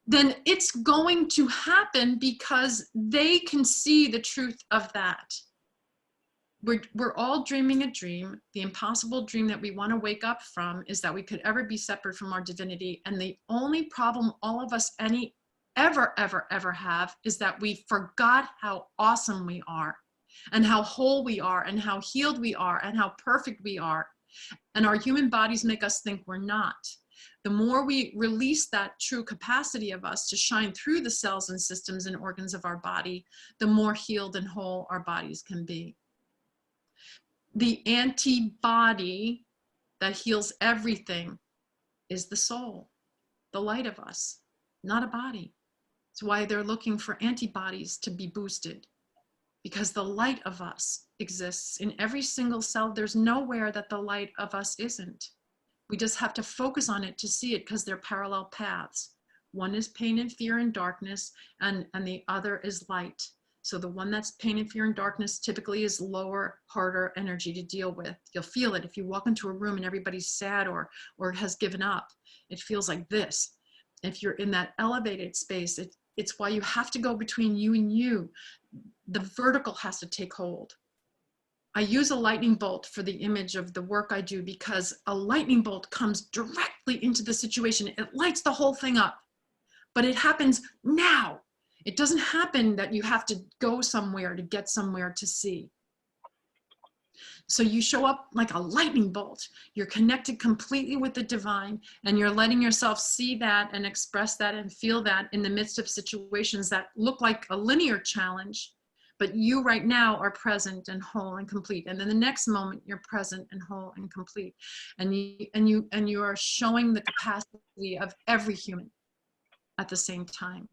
then it's going to happen because they can see the truth of that. We're all dreaming a dream. The impossible dream that we want to wake up from is that we could ever be separate from our divinity. And the only problem all of us ever have is that we forgot how awesome we are, and how whole we are, and how healed we are, and how perfect we are. And our human bodies make us think we're not. The more we release that true capacity of us to shine through the cells and systems and organs of our body, the more healed and whole our bodies can be. The antibody that heals everything is the soul, the light of us, not a body. It's why they're looking for antibodies to be boosted, because the light of us exists in every single cell. There's nowhere that the light of us isn't. We just have to focus on it to see it, because they're parallel paths. One is pain and fear and darkness, and the other is light. So the one that's pain and fear and darkness typically is lower, harder energy to deal with. You'll feel it if you walk into a room and everybody's sad or has given up. It feels like this. If you're in that elevated space, it's why you have to go between you and you. The vertical has to take hold. I use a lightning bolt for the image of the work I do, because a lightning bolt comes directly into the situation. It lights the whole thing up, but it happens now. It doesn't happen that you have to go somewhere to get somewhere to see. So you show up like a lightning bolt. You're connected completely with the divine, and you're letting yourself see that and express that and feel that in the midst of situations that look like a linear challenge, but you right now are present and whole and complete. And then the next moment you're present and whole and complete. And you are showing the capacity of every human at the same time.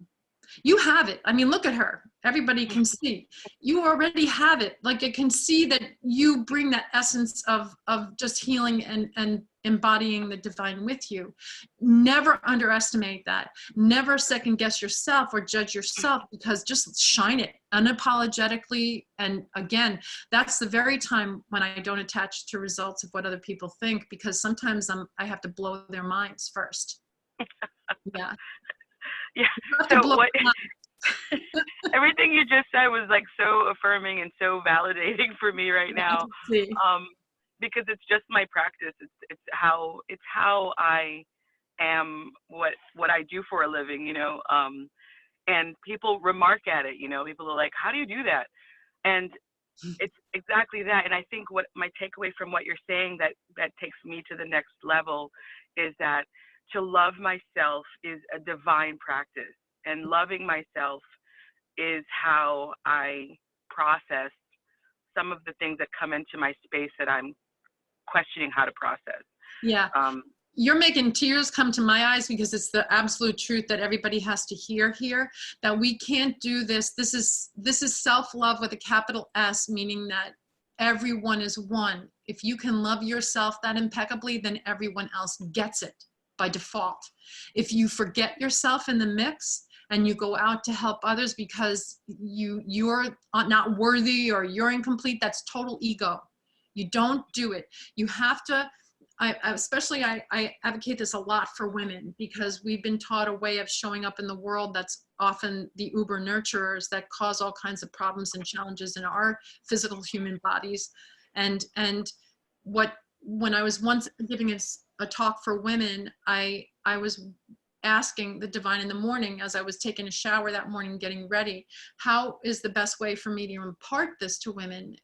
You have it. I mean, look at her. Everybody can see. You already have it. Like, I can see that you bring that essence of just healing and embodying the divine with you. Never underestimate that. Never second guess yourself or judge yourself, because just shine it unapologetically. And again, that's the very time when I don't attach to results of what other people think, because sometimes I have to blow their minds first. Yeah. Yeah. So what, everything you just said was like so affirming and so validating for me right now. Because it's just my practice. It's how I am, what I do for a living, you know. And people remark at it, you know. People are like, "How do you do that?" And it's exactly that. And I think what my takeaway from what you're saying that takes me to the next level is that to love myself is a divine practice, and loving myself is how I process some of the things that come into my space that I'm questioning how to process. Yeah. You're making tears come to my eyes, because it's the absolute truth that everybody has to hear here, that we can't do this. This is self-love with a capital S, meaning that everyone is one. If you can love yourself that impeccably, then everyone else gets it by default. If you forget yourself in the mix and you go out to help others because you're not worthy or you're incomplete, that's total ego. You don't do it. You have to, I advocate this a lot for women, because we've been taught a way of showing up in the world that's often the uber nurturers that cause all kinds of problems and challenges in our physical human bodies. And when I was once giving a talk for women, I was asking the divine in the morning as I was taking a shower that morning, getting ready, how is the best way for me to impart this to women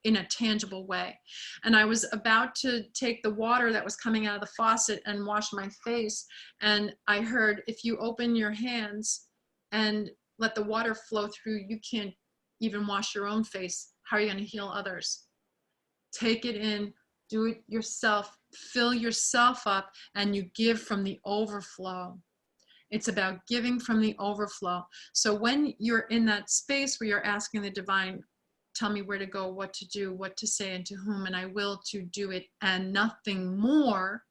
in a tangible way? And I was about to take the water that was coming out of the faucet and wash my face. And I heard, if you open your hands and let the water flow through, you can't even wash your own face. How are you going to heal others? Take it in, do it yourself, fill yourself up, and you give from the overflow. It's about giving from the overflow. So when you're in that space where you're asking the divine, tell me where to go, what to do, what to say, and to whom, and I will to do it and nothing more.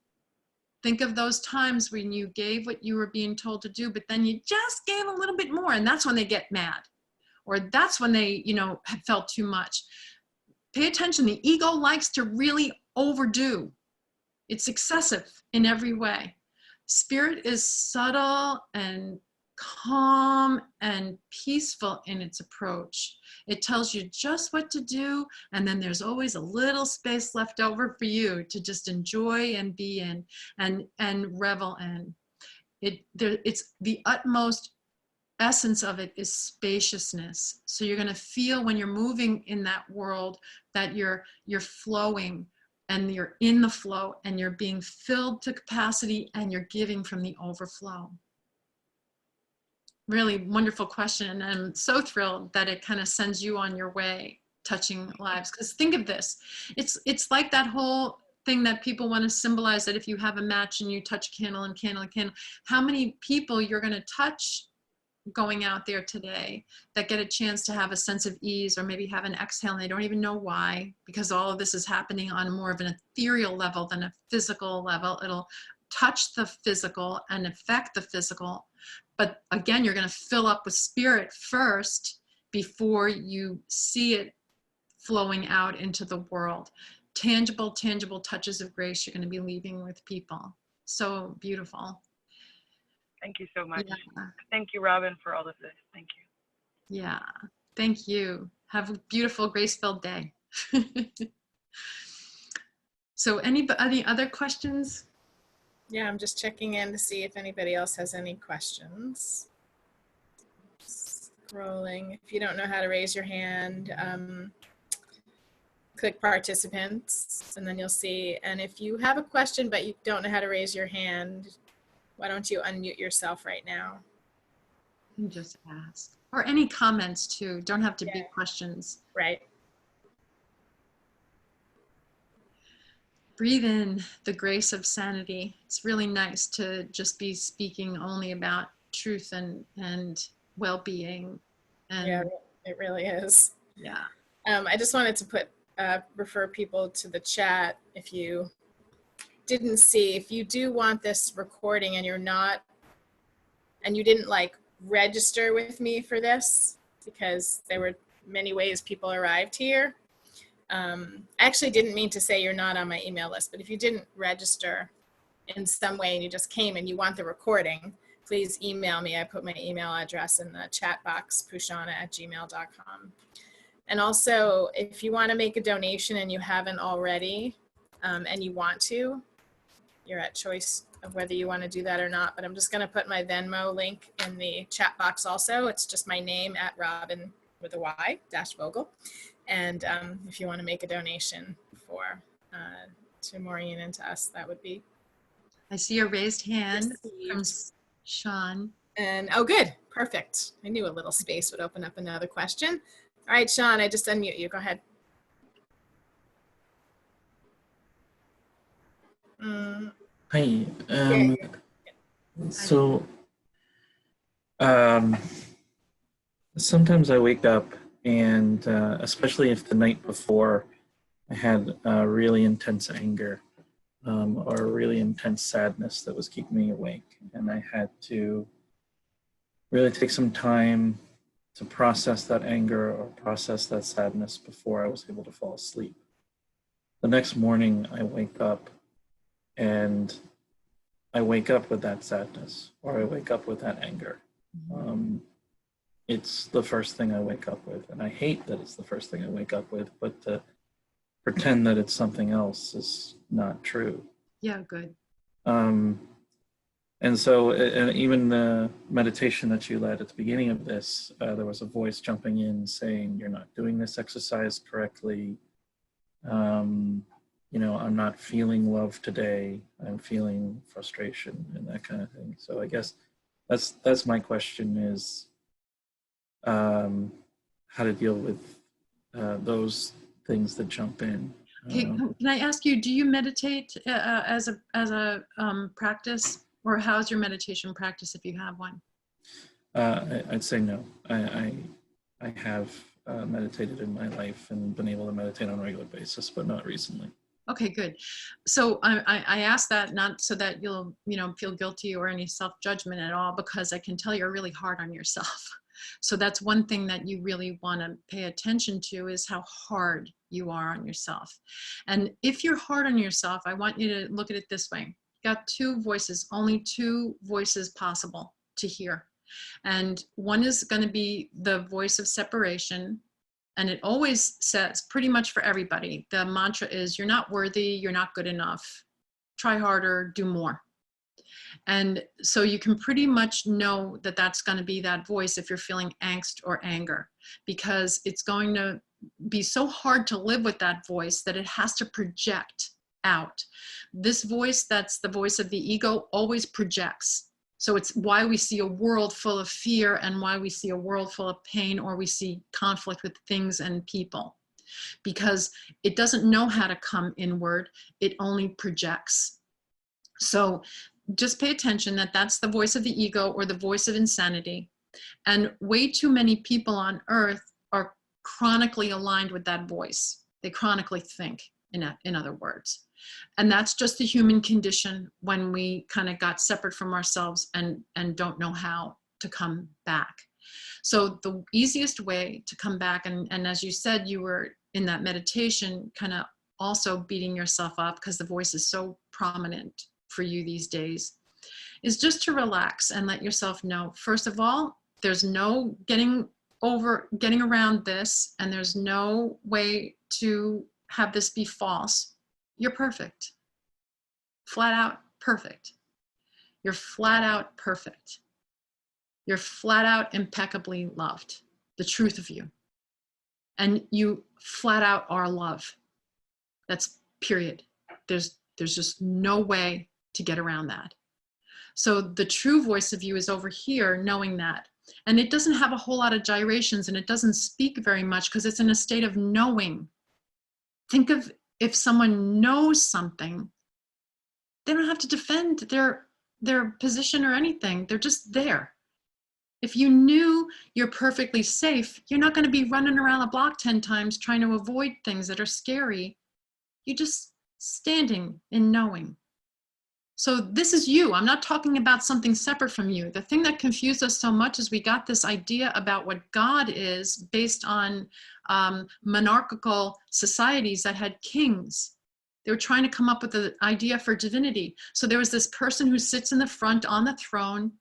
Think of those times when you gave what you were being told to do, but then you just gave a little bit more, and that's when they get mad, or that's when they, had felt too much. Pay attention. The ego likes to really overdo. It's excessive in every way. Spirit is subtle and calm and peaceful in its approach. It tells you just what to do, and then there's always a little space left over for you to just enjoy and be in and revel in. It's the utmost essence of it is spaciousness. So you're going to feel when you're moving in that world that you're flowing, and you're in the flow, and you're being filled to capacity, and you're giving from the overflow. Really wonderful question. And I'm so thrilled that it kind of sends you on your way, touching lives. Because think of this, it's like that whole thing that people want to symbolize, that if you have a match and you touch a candle and candle and candle, how many people you're going to touch going out there today that get a chance to have a sense of ease, or maybe have an exhale and they don't even know why, because all of this is happening on more of an ethereal level than a physical level. It'll touch the physical and affect the physical, but again, you're going to fill up with spirit first before you see it flowing out into the world. Tangible touches of grace you're going to be leaving with people. So beautiful. Thank you so much. Yeah. Thank you, Robin, for all of this. Thank you. Yeah, thank you. Have a beautiful, grace-filled day. So any other questions? Yeah, I'm just checking in to see if anybody else has any questions. Scrolling. If you don't know how to raise your hand, click participants, and then you'll see. And if you have a question but you don't know how to raise your hand, why don't you unmute yourself right now? You just ask. Or any comments too. Don't have to be questions. Right. Breathe in the grace of sanity. It's really nice to just be speaking only about truth and well-being. And yeah, it really is. Yeah. I just wanted to refer people to the chat. If you didn't see, if you do want this recording and you didn't register with me for this, because there were many ways people arrived here. I actually didn't mean to say you're not on my email list, but if you didn't register in some way and you just came and you want the recording, please email me. I put my email address in the chat box, pushana@gmail.com. And also, if you want to make a donation and you haven't already, and you want to, you're at choice of whether you want to do that or not. But I'm just going to put my Venmo link in the chat box also. It's just my name @Robin with a Y -Vogel. And if you want to make a donation to Maureen and to us, that would be. I see a raised hand from Sean. And oh, good, perfect. I knew a little space would open up another question. All right, Sean, I just unmute you. Go ahead. Hi. So sometimes I wake up and especially if the night before I had really intense anger or really intense sadness that was keeping me awake, and I had to really take some time to process that anger or process that sadness before I was able to fall asleep. The next morning I wake up and I wake up with that sadness, or I wake up with that anger. It's the first thing I wake up with, and I hate that it's the first thing I wake up with, but to pretend that it's something else is not true. Yeah, good. And And so, and even the meditation that you led at the beginning of this, there was a voice jumping in saying, "You're not doing this exercise correctly. You know, I'm not feeling love today. I'm feeling frustration," and that kind of thing. So I guess that's my question is how to deal with those things that jump in. Okay, can I ask you, do you meditate as a practice, or how's your meditation practice if you have one? I'd say no. I have meditated in my life and been able to meditate on a regular basis, but not recently. Okay, good. So I ask that not so that you'll, feel guilty or any self-judgment at all, because I can tell you're really hard on yourself. So that's one thing that you really want to pay attention to, is how hard you are on yourself. And if you're hard on yourself, I want you to look at it this way. You got two voices, only two voices possible to hear. And one is going to be the voice of separation. And it always says, pretty much for everybody, the mantra is, you're not worthy, you're not good enough, try harder, do more. And so you can pretty much know that that's going to be that voice if you're feeling angst or anger, because it's going to be so hard to live with that voice that it has to project out. This voice, that's the voice of the ego, always projects. So it's why we see a world full of fear and why we see a world full of pain, or we see conflict with things and people, because it doesn't know how to come inward. It only projects. So just pay attention that that's the voice of the ego, or the voice of insanity. And way too many people on earth are chronically aligned with that voice. They chronically think, in other words. And that's just the human condition when we kind of got separate from ourselves and don't know how to come back. So the easiest way to come back, and as you said, you were in that meditation kind of also beating yourself up because the voice is so prominent for you these days, is just to relax and let yourself know, first of all, there's no getting around this, and there's no way to have this be false. You're perfect. Flat out perfect. You're flat out perfect. You're flat out impeccably loved. The truth of you. And you flat out are love. That's period. There's just no way to get around that. So the true voice of you is over here, knowing that. And it doesn't have a whole lot of gyrations, and it doesn't speak very much because it's in a state of knowing. Think of if someone knows something, they don't have to defend their position or anything. They're just there. If you knew you're perfectly safe, you're not going to be running around the block 10 times trying to avoid things that are scary. You're just standing in knowing. So this is you. I'm not talking about something separate from you. The thing that confused us so much is we got this idea about what God is based on monarchical societies that had kings. They were trying to come up with an idea for divinity. So there was this person who sits in the front on the throne,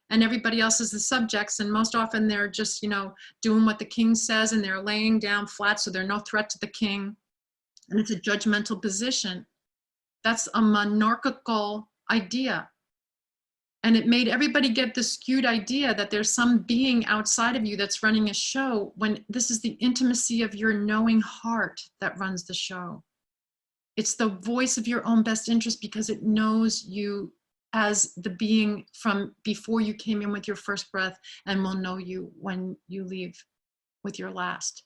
and everybody else is the subjects. And most often they're just, doing what the king says, and they're laying down flat so they're no threat to the king. And it's a judgmental position. That's a monarchical idea. And it made everybody get this skewed idea that there's some being outside of you that's running a show, when this is the intimacy of your knowing heart that runs the show. It's the voice of your own best interest, because it knows you as the being from before you came in with your first breath, and will know you when you leave with your last.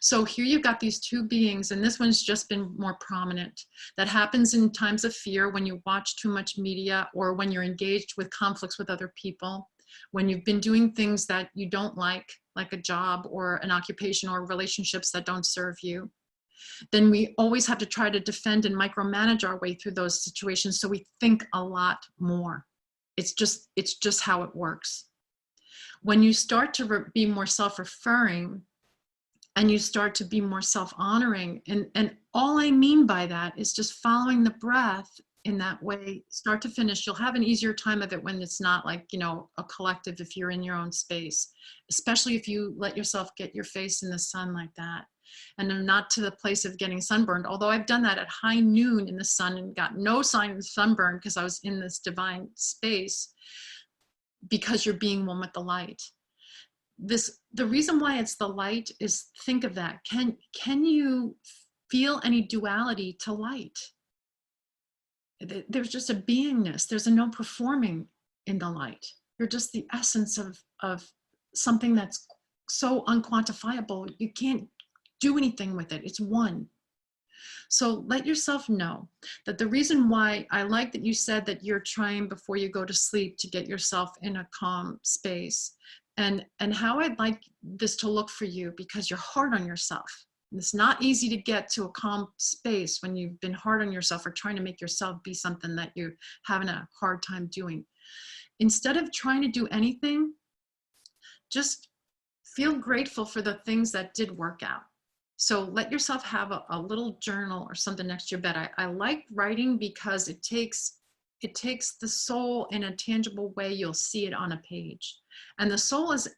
So here you've got these two beings, and this one's just been more prominent. That happens in times of fear, when you watch too much media, or when you're engaged with conflicts with other people, when you've been doing things that you don't like a job or an occupation or relationships that don't serve you. Then we always have to try to defend and micromanage our way through those situations, so we think a lot more. It's just how it works. When you start to be more self-referring, and you start to be more self-honoring, and all I mean by that is just following the breath in that way, start to finish. You'll have an easier time of it when it's not like, a collective, if you're in your own space, especially if you let yourself get your face in the sun like that. and I'm not to the place of getting sunburned. Although I've done that at high noon in the sun and got no sign of sunburn because I was in this divine space, because you're being one with the light. The reason why it's the light is, think of that. Can you feel any duality to light? There's just a beingness. There's a no performing in the light. You're just the essence of something that's so unquantifiable. You can't do anything with it. It's one. So let yourself know that the reason why I like that you said that you're trying before you go to sleep to get yourself in a calm space, and how I'd like this to look for you, because you're hard on yourself. It's not easy to get to a calm space when you've been hard on yourself or trying to make yourself be something that you're having a hard time doing. Instead of trying to do anything, just feel grateful for the things that did work out. So let yourself have a little journal or something next to your bed. I like writing because it takes the soul in a tangible way. You'll see it on a page. And the soul is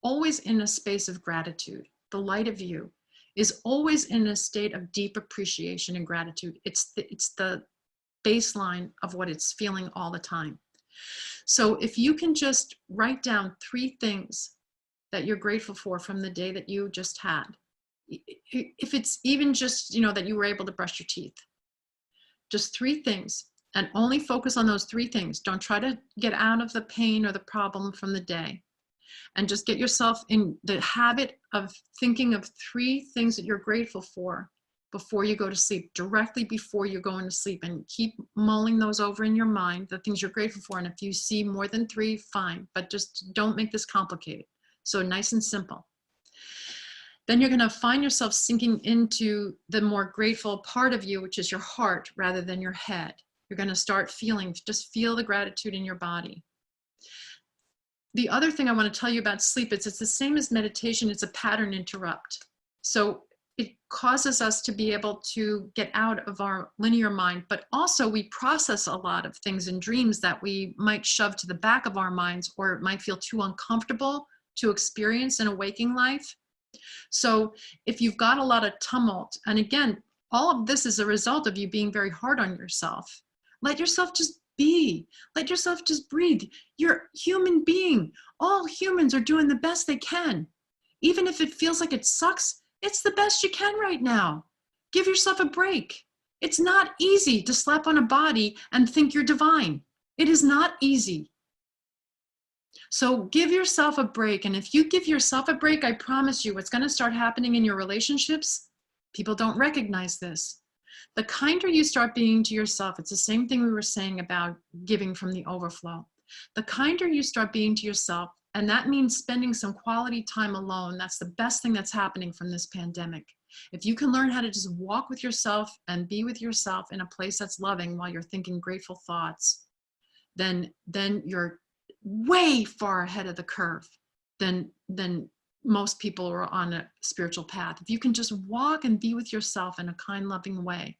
always in a space of gratitude. The light of you is always in a state of deep appreciation and gratitude. It's the baseline of what it's feeling all the time. So if you can just write down 3 things that you're grateful for from the day that you just had, if it's even just, that you were able to brush your teeth, just 3 things, and only focus on those 3 things. Don't try to get out of the pain or the problem from the day, and just get yourself in the habit of thinking of 3 things that you're grateful for before you go to sleep, directly before you're going to sleep, and keep mulling those over in your mind, the things you're grateful for. And if you see more than 3, fine, but just don't make this complicated. So nice and simple. Then you're going to find yourself sinking into the more grateful part of you, which is your heart rather than your head. You're going to start just feel the gratitude in your body. The other thing I want to tell you about sleep, it's the same as meditation. It's a pattern interrupt. So it causes us to be able to get out of our linear mind, but also we process a lot of things in dreams that we might shove to the back of our minds, or it might feel too uncomfortable to experience in a waking life. So if you've got a lot of tumult, and again, all of this is a result of you being very hard on yourself, let yourself just be. Let yourself just breathe. You're a human being. All humans are doing the best they can. Even if it feels like it sucks, it's the best you can right now. Give yourself a break. It's not easy to slap on a body and think you're divine. It is not easy. So give yourself a break. And if you give yourself a break, I promise you what's going to start happening in your relationships, people don't recognize this. The kinder you start being to yourself, it's the same thing we were saying about giving from the overflow. The kinder you start being to yourself, and that means spending some quality time alone. That's the best thing that's happening from this pandemic. If you can learn how to just walk with yourself and be with yourself in a place that's loving while you're thinking grateful thoughts, then you're way far ahead of the curve than most people who are on a spiritual path. If you can just walk and be with yourself in a kind, loving way,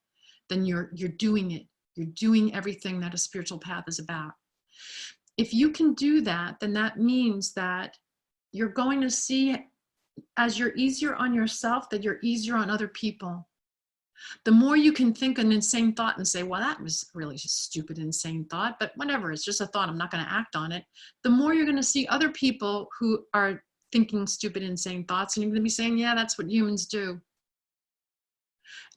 then you're doing it. You're doing everything that a spiritual path is about. If you can do that, then that means that you're going to see, as you're easier on yourself, that you're easier on other people. The more you can think an insane thought and say, well, that was really just a stupid, insane thought, but whatever, it's just a thought, I'm not going to act on it. The more you're going to see other people who are thinking stupid, insane thoughts, and you're going to be saying, yeah, that's what humans do.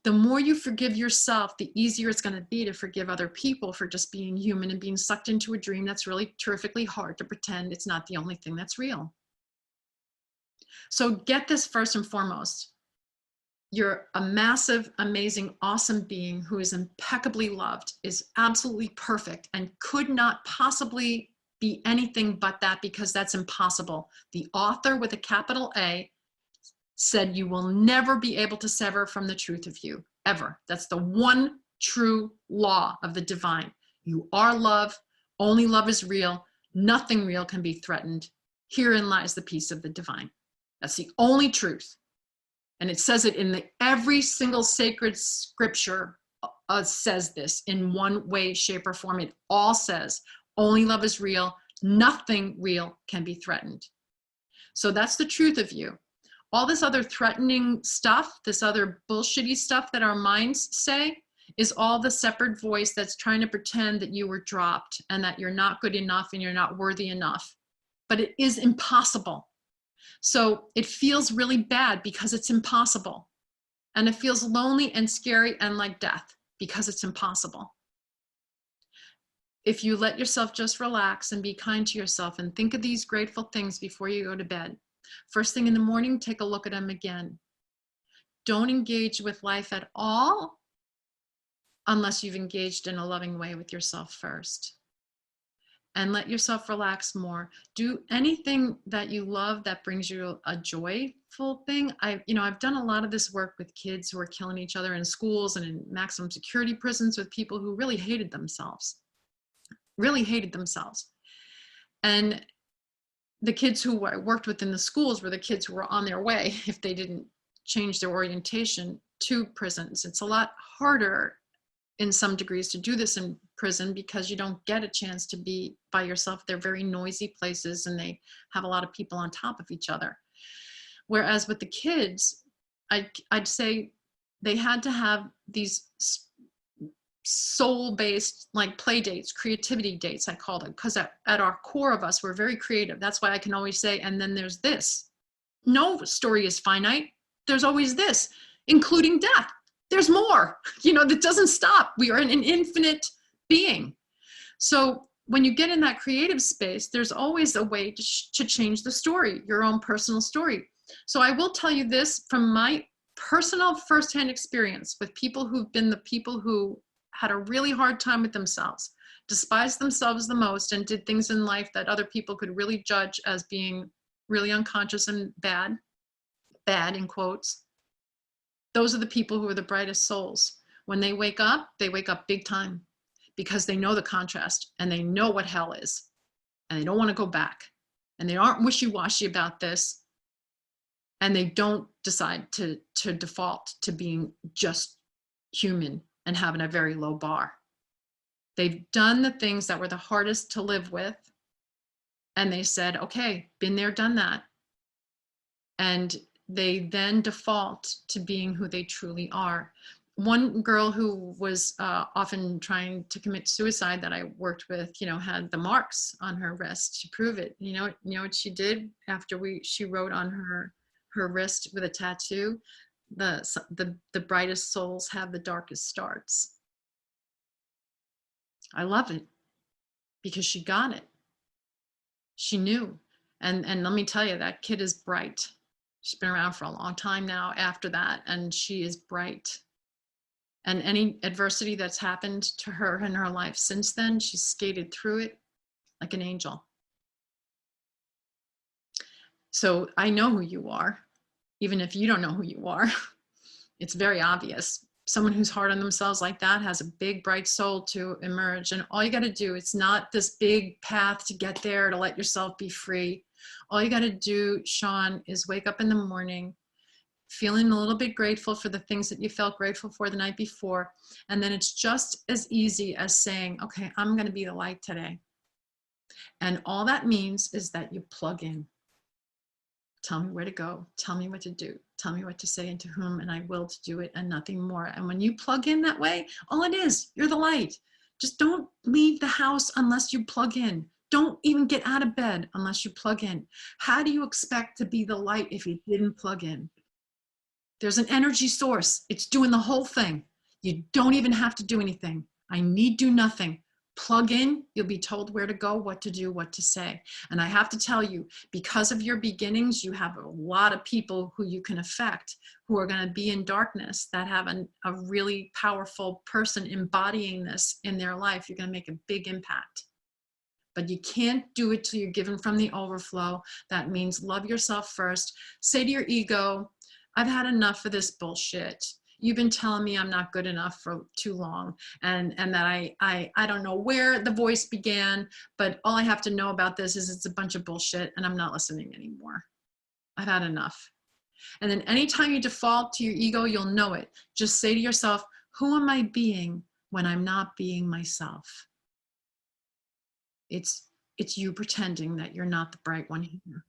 The more you forgive yourself, the easier it's going to be to forgive other people for just being human and being sucked into a dream that's really terrifically hard to pretend it's not the only thing that's real. So get this first and foremost. You're a massive, amazing, awesome being who is impeccably loved, is absolutely perfect, and could not possibly be anything but that, because that's impossible. The author with a capital A said you will never be able to sever from the truth of you, ever. That's the one true law of the divine. You are love. Only love is real. Nothing real can be threatened. Herein lies the peace of the divine. That's the only truth. And it says it in every single sacred scripture says this in one way, shape, or form. It all says only love is real. Nothing real can be threatened. So that's the truth of you. All this other threatening stuff, this other bullshitty stuff that our minds say, is all the separate voice that's trying to pretend that you were dropped and that you're not good enough and you're not worthy enough. But it is impossible. So it feels really bad because it's impossible. And it feels lonely and scary and like death because it's impossible. If you let yourself just relax and be kind to yourself and think of these grateful things before you go to bed. First thing in the morning, take a look at them again. Don't engage with life at all unless you've engaged in a loving way with yourself first. And let yourself relax more. Do anything that you love that brings you a joyful thing. I've done a lot of this work with kids who are killing each other in schools and in maximum security prisons with people who really hated themselves. And the kids who I worked with in the schools were the kids who were on their way if they didn't change their orientation to prisons. It's a lot harder in some degrees to do this in prison because you don't get a chance to be by yourself. They're very noisy places and they have a lot of people on top of each other. Whereas with the kids, I'd say they had to have these soul-based like play dates, creativity dates, I called it, because at our core of us, we're very creative. That's why I can always say, and then there's this. No story is finite. There's always this, including death. There's more, that doesn't stop. We are an infinite being. So when you get in that creative space, there's always a way to change the story, your own personal story. So I will tell you this from my personal firsthand experience with people who've been the people who had a really hard time with themselves, despised themselves the most, and did things in life that other people could really judge as being really unconscious and bad in quotes. Those are the people who are the brightest souls. When they wake up big time because they know the contrast and they know what hell is and they don't want to go back and they aren't wishy-washy about this and they don't decide to default to being just human and having a very low bar. They've done the things that were the hardest to live with and they said, okay, been there, done that. And they then default to being who they truly are. One girl who was often trying to commit suicide that I worked with, had the marks on her wrist to prove it. You know what she did after she wrote on her wrist with a tattoo, the brightest souls have the darkest starts. I love it because she got it. She knew. And let me tell you, that kid is bright. She's been around for a long time now after that, and she is bright. And any adversity that's happened to her in her life since then, she's skated through it like an angel. So I know who you are, even if you don't know who you are. It's very obvious. Someone who's hard on themselves like that has a big, bright soul to emerge. And all you got to do, it's not this big path to get there, to let yourself be free. All you got to do, Sean, is wake up in the morning feeling a little bit grateful for the things that you felt grateful for the night before. And then it's just as easy as saying, okay, I'm going to be the light today. And all that means is that you plug in. Tell me where to go. Tell me what to do. Tell me what to say and to whom, and I will to do it and nothing more. And when you plug in that way, all it is, you're the light. Just don't leave the house unless you plug in. Don't even get out of bed unless you plug in. How do you expect to be the light if you didn't plug in? There's an energy source. It's doing the whole thing. You don't even have to do anything. I need do nothing. Plug in, you'll be told where to go, what to do, what to say. And I have to tell you, because of your beginnings, you have a lot of people who you can affect who are going to be in darkness that have a really powerful person embodying this in their life. You're going to make a big impact. But you can't do it till you're given from the overflow. That means love yourself first. Say to your ego, I've had enough of this bullshit. You've been telling me I'm not good enough for too long, and that I don't know where the voice began, but all I have to know about this is it's a bunch of bullshit and I'm not listening anymore. I've had enough. And then anytime you default to your ego, you'll know it. Just say to yourself, who am I being when I'm not being myself? It's you pretending that you're not the bright one here.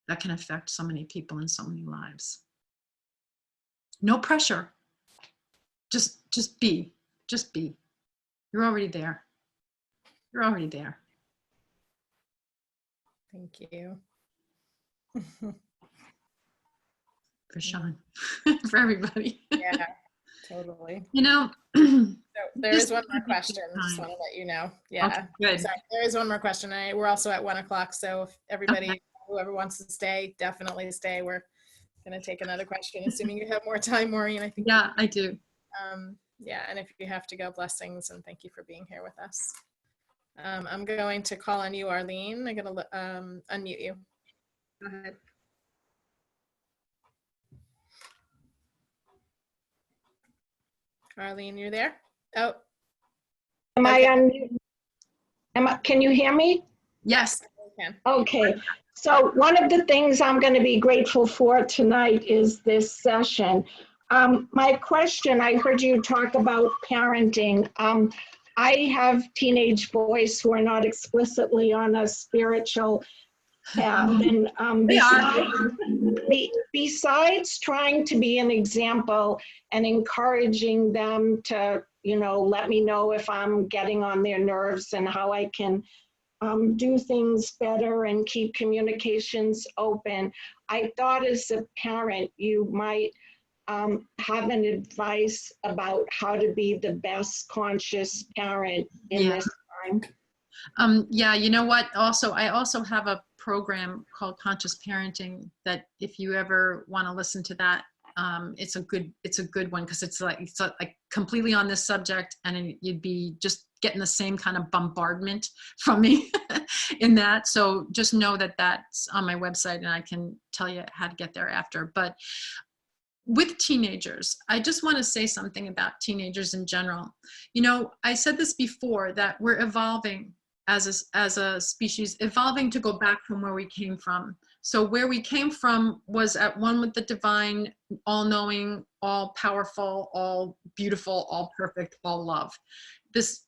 that can affect so many people and so many lives. No pressure. Just be. Just be. You're already there. You're already there. Thank you. For Sean. For everybody. Yeah, totally. You know, So there This is one more is a good question. Just time. want to let you know. Yeah. Okay, good. Sorry, there is one more question. We're also at 1:00. So if everybody, Okay. whoever wants to stay, definitely stay. We're going to take another question, assuming you have more time, Maureen. I think. Yeah, I do. Yeah. And if you have to go, blessings and thank you for being here with us. I'm going to call on you, Arlene. I'm going to unmute you. Go ahead. Arlene, you there? Oh. Am Okay. I on? Can you hear me? Yes. I can. Okay. So one of the things I'm going to be grateful for tonight is this session. My question, I heard you talk about parenting. I have teenage boys who are not explicitly on a spiritual path. And They are. besides trying to be an example and encouraging them to, let me know if I'm getting on their nerves and how I can do things better and keep communications open, I thought as a parent, you might have an advice about how to be the best conscious parent in this time. Yeah, you know what? I also have a program called Conscious Parenting that if you ever want to listen to that, it's a good one because it's like completely on this subject, and you'd be just getting the same kind of bombardment from me in that. So just know that that's on my website, and I can tell you how to get there after. But with teenagers, I just want to say something about teenagers in general. I said this before, that we're evolving as a species, evolving to go back from where we came from. So where we came from was at one with the divine, all-knowing, all-powerful, all beautiful, all perfect, all love. This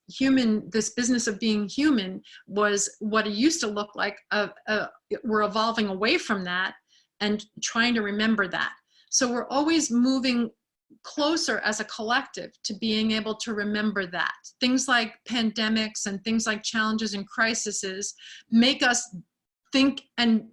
business of being human was what it used to look like. We're evolving away from that and trying to remember that. So we're always moving closer as a collective to being able to remember that. Things like pandemics and things like challenges and crises make us think and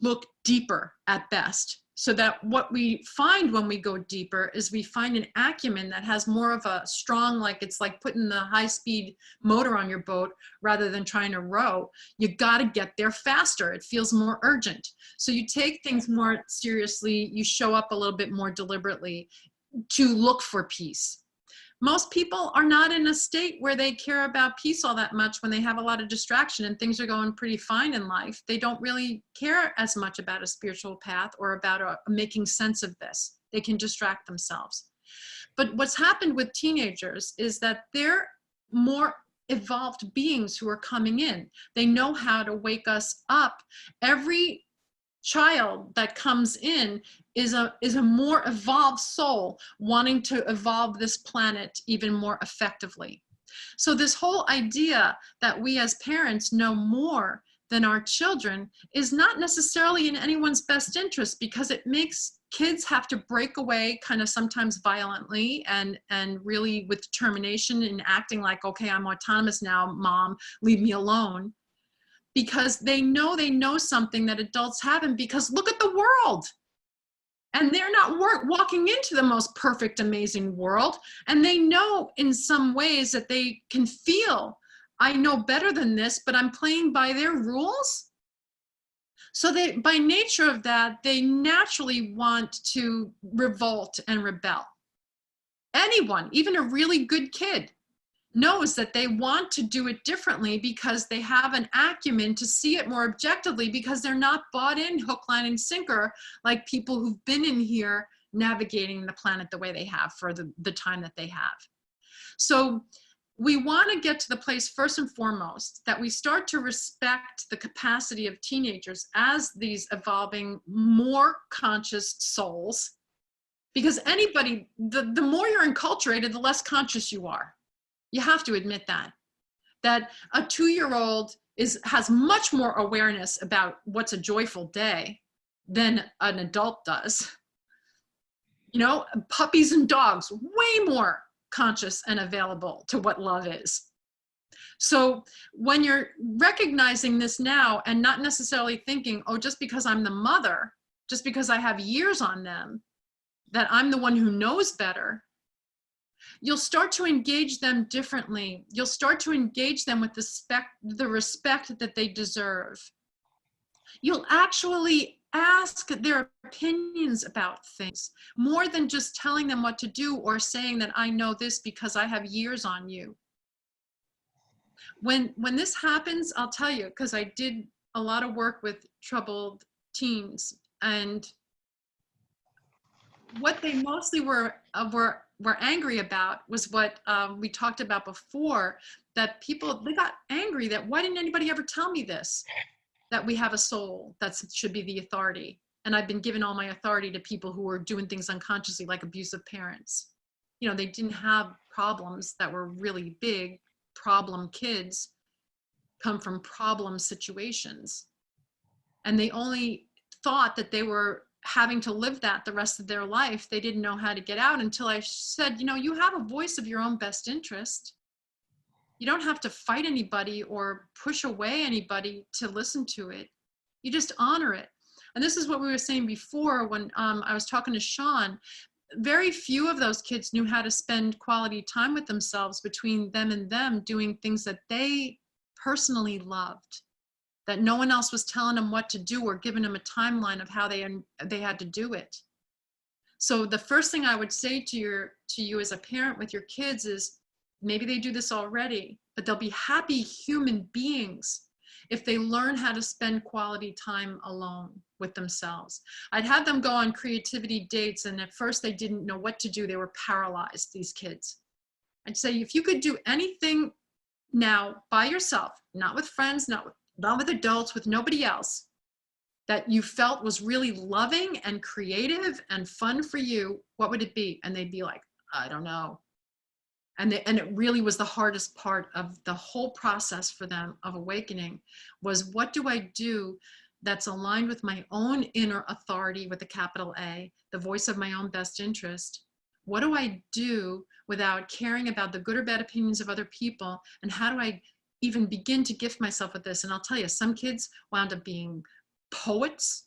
look deeper at best. So that what we find when we go deeper is we find an acumen that has more of a strong, it's like putting the high-speed motor on your boat rather than trying to row. You got to get there faster. It feels more urgent. So you take things more seriously. You show up a little bit more deliberately to look for peace. Most people are not in a state where they care about peace all that much when they have a lot of distraction and things are going pretty fine in life. They don't really care as much about a spiritual path or about making sense of this. They can distract themselves. But what's happened with teenagers is that they're more evolved beings who are coming in. They know how to wake us up. Every child that comes in is a more evolved soul wanting to evolve this planet even more effectively. So this whole idea that we as parents know more than our children is not necessarily in anyone's best interest, because it makes kids have to break away kind of sometimes violently and really with determination and acting like, okay, I'm autonomous now, mom, leave me alone. Because they know something that adults haven't, because look at the world. And they're not walking into the most perfect, amazing world. And they know in some ways that they can feel, I know better than this, but I'm playing by their rules. So they, by nature of that, they naturally want to revolt and rebel. Anyone, even a really good kid, knows that they want to do it differently because they have an acumen to see it more objectively, because they're not bought in hook, line, and sinker like people who've been in here navigating the planet the way they have for the time that they have. So we want to get to the place, first and foremost, that we start to respect the capacity of teenagers as these evolving, more conscious souls. Because anybody, the more you're enculturated, the less conscious you are. You have to admit that a 2-year-old has much more awareness about what's a joyful day than an adult does. You know, puppies and dogs, way more conscious and available to what love is. So when you're recognizing this now and not necessarily thinking, oh, just because I'm the mother, just because I have years on them, that I'm the one who knows better, you'll start to engage them differently. You'll start to engage them with the respect that they deserve. You'll actually ask their opinions about things more than just telling them what to do or saying that I know this because I have years on you. When this happens, I'll tell you, because I did a lot of work with troubled teens, and what they mostly were angry about was what we talked about before, that they got angry that why didn't anybody ever tell me this? That we have a soul that should be the authority. And I've been giving all my authority to people who are doing things unconsciously, like abusive parents. You know, they didn't have problems that were really big. Problem kids come from problem situations. And they only thought that they were having to live that the rest of their life. They didn't know how to get out until I said, you know, you have a voice of your own best interest. You don't have to fight anybody or push away anybody to listen to it. You just honor it. And this is what we were saying before when I was talking to Sean. Very few of those kids knew how to spend quality time with themselves, between them and them, doing things that they personally loved, that no one else was telling them what to do or giving them a timeline of how they had to do it. So the first thing I would say to you as a parent with your kids is, maybe they do this already, but they'll be happy human beings if they learn how to spend quality time alone with themselves. I'd have them go on creativity dates, and at first they didn't know what to do. They were paralyzed, these kids. I'd say, if you could do anything now by yourself, not with friends, not with adults, with nobody else, that you felt was really loving and creative and fun for you, what would it be? And they'd be like, I don't know. And it really was the hardest part of the whole process for them of awakening, was what do I do that's aligned with my own inner authority, with a capital A, the voice of my own best interest? What do I do without caring about the good or bad opinions of other people? And how do I even begin to gift myself with this? And I'll tell you, some kids wound up being poets,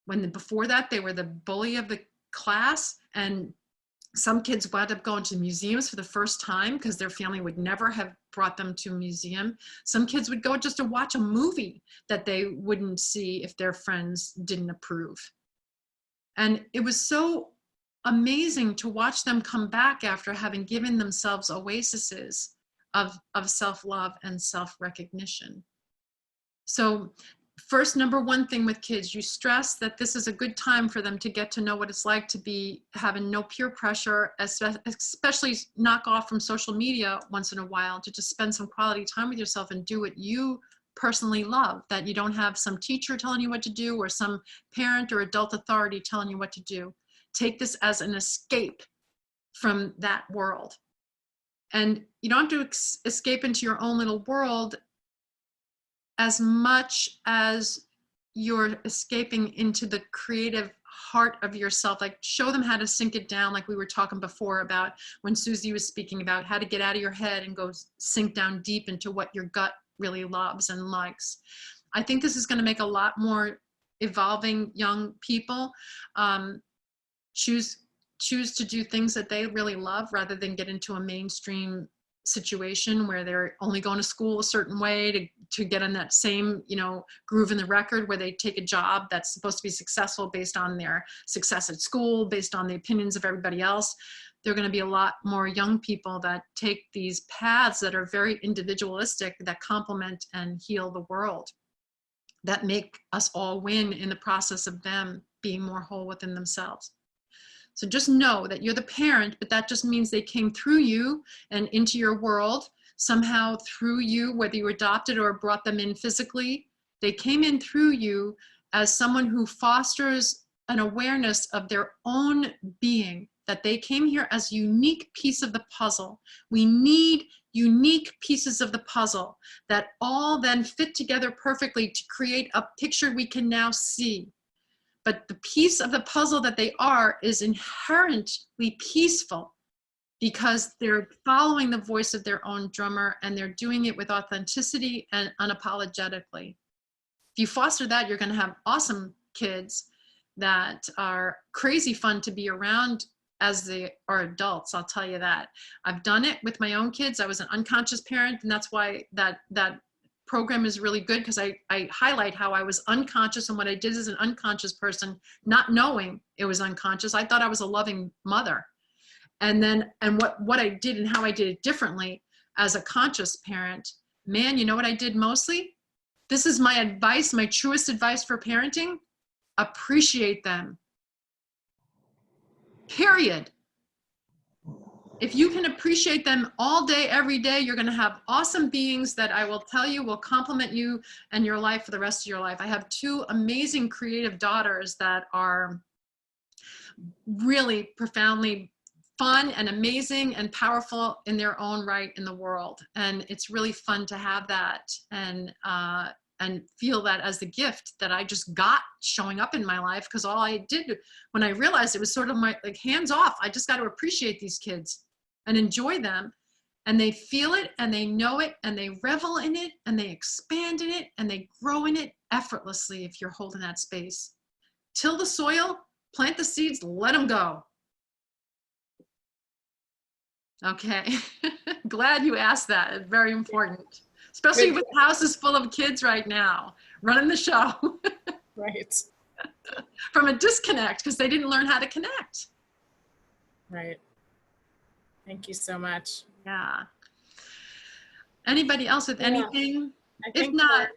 when before that they were the bully of the class. And some kids wound up going to museums for the first time because their family would never have brought them to a museum. Some kids would go just to watch a movie that they wouldn't see if their friends didn't approve. And it was so amazing to watch them come back after having given themselves oases of self-love and self-recognition. So first, number one thing with kids, you stress that this is a good time for them to get to know what it's like to be having no peer pressure, especially knock off from social media once in a while, to just spend some quality time with yourself and do what you personally love, that you don't have some teacher telling you what to do or some parent or adult authority telling you what to do. Take this as an escape from that world. And you don't have to escape into your own little world as much as you're escaping into the creative heart of yourself. Like, show them how to sink it down, like we were talking before about when Susie was speaking about how to get out of your head and go sink down deep into what your gut really loves and likes. I think this is going to make a lot more evolving young people choose to do things that they really love, rather than get into a mainstream situation where they're only going to school a certain way to get in that same, groove in the record, where they take a job that's supposed to be successful based on their success at school, based on the opinions of everybody else. There are going to be a lot more young people that take these paths that are very individualistic, that complement and heal the world, that make us all win in the process of them being more whole within themselves. So just know that you're the parent, but that just means they came through you and into your world somehow through you, whether you adopted or brought them in physically. They came in through you as someone who fosters an awareness of their own being, that they came here as a unique piece of the puzzle. We need unique pieces of the puzzle that all then fit together perfectly to create a picture we can now see. but the piece of the puzzle that they are is inherently peaceful because they're following the voice of their own drummer and they're doing it with authenticity and unapologetically. If you foster that, you're going to have awesome kids that are crazy fun to be around as they are adults. I'll tell you that. I've done it with my own kids. I was an unconscious parent, and that's why that program is really good, because I highlight how I was unconscious and what I did as an unconscious person, not knowing it was unconscious. I thought I was a loving mother. And what I did and how I did it differently as a conscious parent, man, you know what I did mostly? This is my advice, my truest advice for parenting. Appreciate them. Period. If you can appreciate them all day, every day, you're going to have awesome beings that I will tell you will complement you and your life for the rest of your life. I have 2 amazing creative daughters that are really profoundly fun and amazing and powerful in their own right in the world. And it's really fun to have that and feel that as the gift that I just got showing up in my life, because all I did when I realized it was sort of my, like, hands off. I just got to appreciate these kids and enjoy them. And they feel it and they know it and they revel in it and they expand in it and they grow in it effortlessly if you're holding that space. Till the soil, plant the seeds, let them go. Okay, glad you asked that. It's very important, especially with houses full of kids right now, running the show. Right. From a disconnect, because they didn't learn how to connect. Right. Thank you so much. Yeah. Anybody else with anything? I If think not,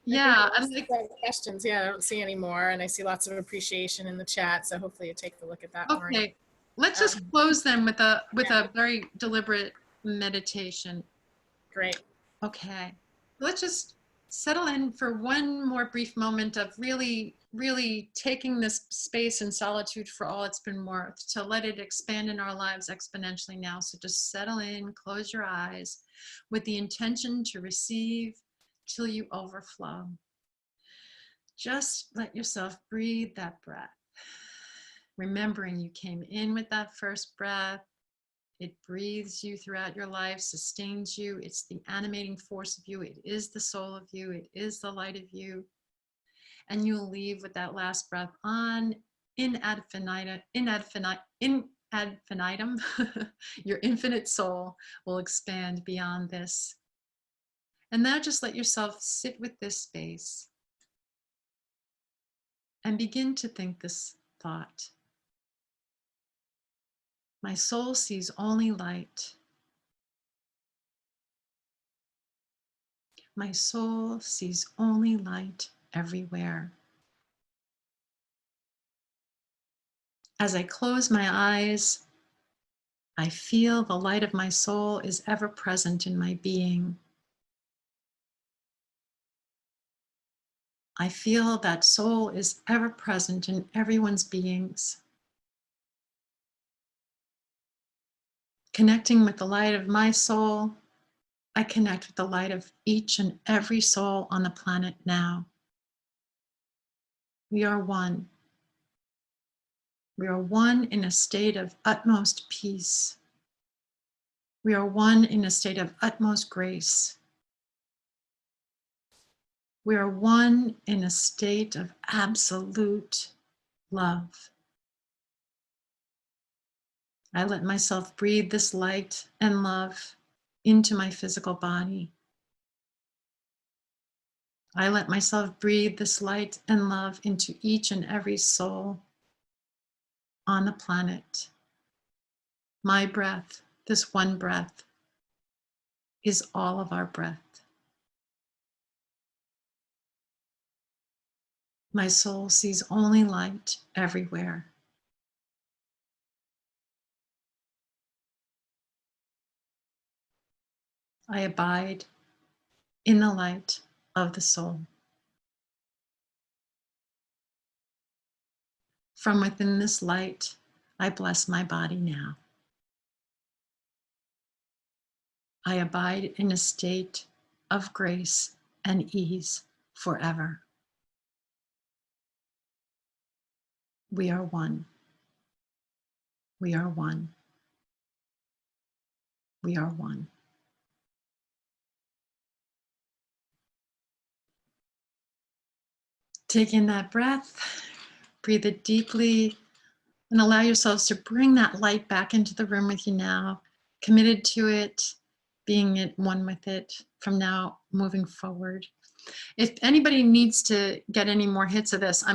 yeah. I'm like, questions. Yeah, I don't see any more, and I see lots of appreciation in the chat. So hopefully you take a look at that. Okay, Maureen. let's just close them with a very deliberate meditation. Great. Okay, let's just settle in for one more brief moment of really, really taking this space in solitude for all it's been worth, to let it expand in our lives exponentially now. So just settle in, close your eyes with the intention to receive till you overflow. Just let yourself breathe that breath. Remembering you came in with that first breath. It breathes you throughout your life, sustains you. It's the animating force of you. It is the soul of you. It is the light of you. And you'll leave with that last breath on in ad infinitum. Your infinite soul will expand beyond this. And now just let yourself sit with this space and begin to think this thought. My soul sees only light. My soul sees only light everywhere. As I close my eyes, I feel the light of my soul is ever present in my being. I feel that soul is ever present in everyone's beings. Connecting with the light of my soul, I connect with the light of each and every soul on the planet now. We are one. We are one in a state of utmost peace. We are one in a state of utmost grace. We are one in a state of absolute love. I let myself breathe this light and love into my physical body. I let myself breathe this light and love into each and every soul on the planet. My breath, this one breath, is all of our breath. My soul sees only light everywhere. I abide in the light of the soul. From within this light, I bless my body now. I abide in a state of grace and ease forever. We are one. We are one. We are one. Take in that breath, breathe it deeply, and allow yourselves to bring that light back into the room with you now, committed to it, being at one with it from now moving forward. If anybody needs to get any more hits of this,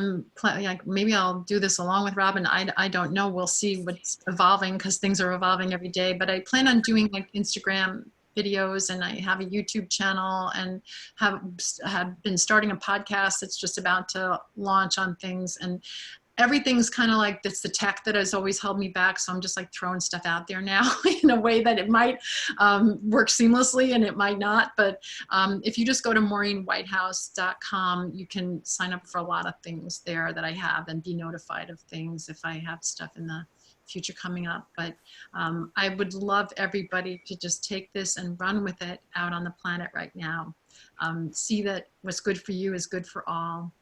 like maybe I'll do this along with Robin. I don't know. We'll see what's evolving because things are evolving every day. But I plan on doing like Instagram videos, and I have a YouTube channel, and have been starting a podcast that's just about to launch on things. And everything's kind of like, that's the tech that has always held me back. So I'm just like throwing stuff out there now in a way that it might work seamlessly and it might not. But if you just go to maureenwhitehouse.com, you can sign up for a lot of things there that I have and be notified of things if I have stuff in the future coming up. But I would love everybody to just take this and run with it out on the planet right now. See that what's good for you is good for all.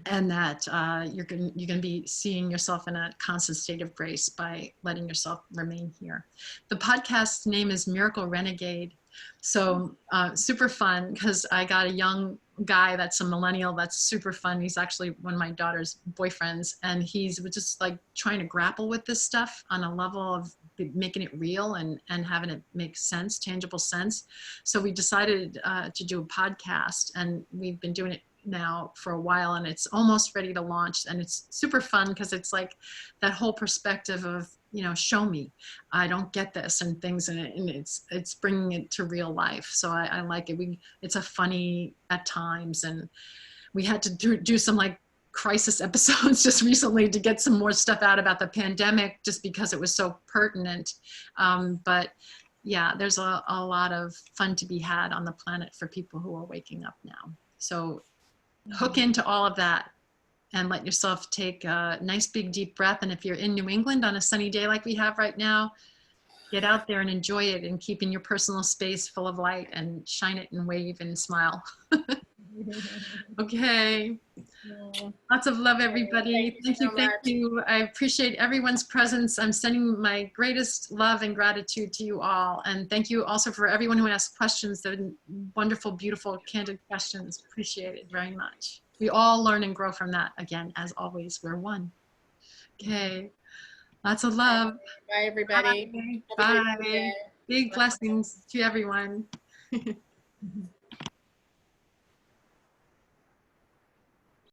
And that you're going to be seeing yourself in a constant state of grace by letting yourself remain here. The podcast name is Miracle Renegade. So super fun, because I got a young guy that's a millennial that's super fun. He's actually one of my daughter's boyfriends, and he's just like trying to grapple with this stuff on a level of making it real and having it make sense, tangible sense. So we decided to do a podcast, and we've been doing it now for a while, and it's almost ready to launch. And it's super fun because it's like that whole perspective of, you know, show me, I don't get this, and things, and it's bringing it to real life. So I like it. It's a funny at times, and we had to do some like crisis episodes just recently to get some more stuff out about the pandemic, just because it was so pertinent. But yeah, there's a lot of fun to be had on the planet for people who are waking up now. So hook into all of that and let yourself take a nice big deep breath. And if you're in New England on a sunny day like we have right now, get out there and enjoy it, and keep in your personal space full of light, and shine it and wave and smile. Okay. Lots of love, everybody. Thank you. I appreciate everyone's presence. I'm sending my greatest love and gratitude to you all. And thank you also for everyone who asked questions. They're wonderful, beautiful, candid questions. Appreciate it very much. We all learn and grow from that. Again, as always, we're one. Okay. Lots of love. Bye, everybody. Bye. Bye. Big blessings to everyone.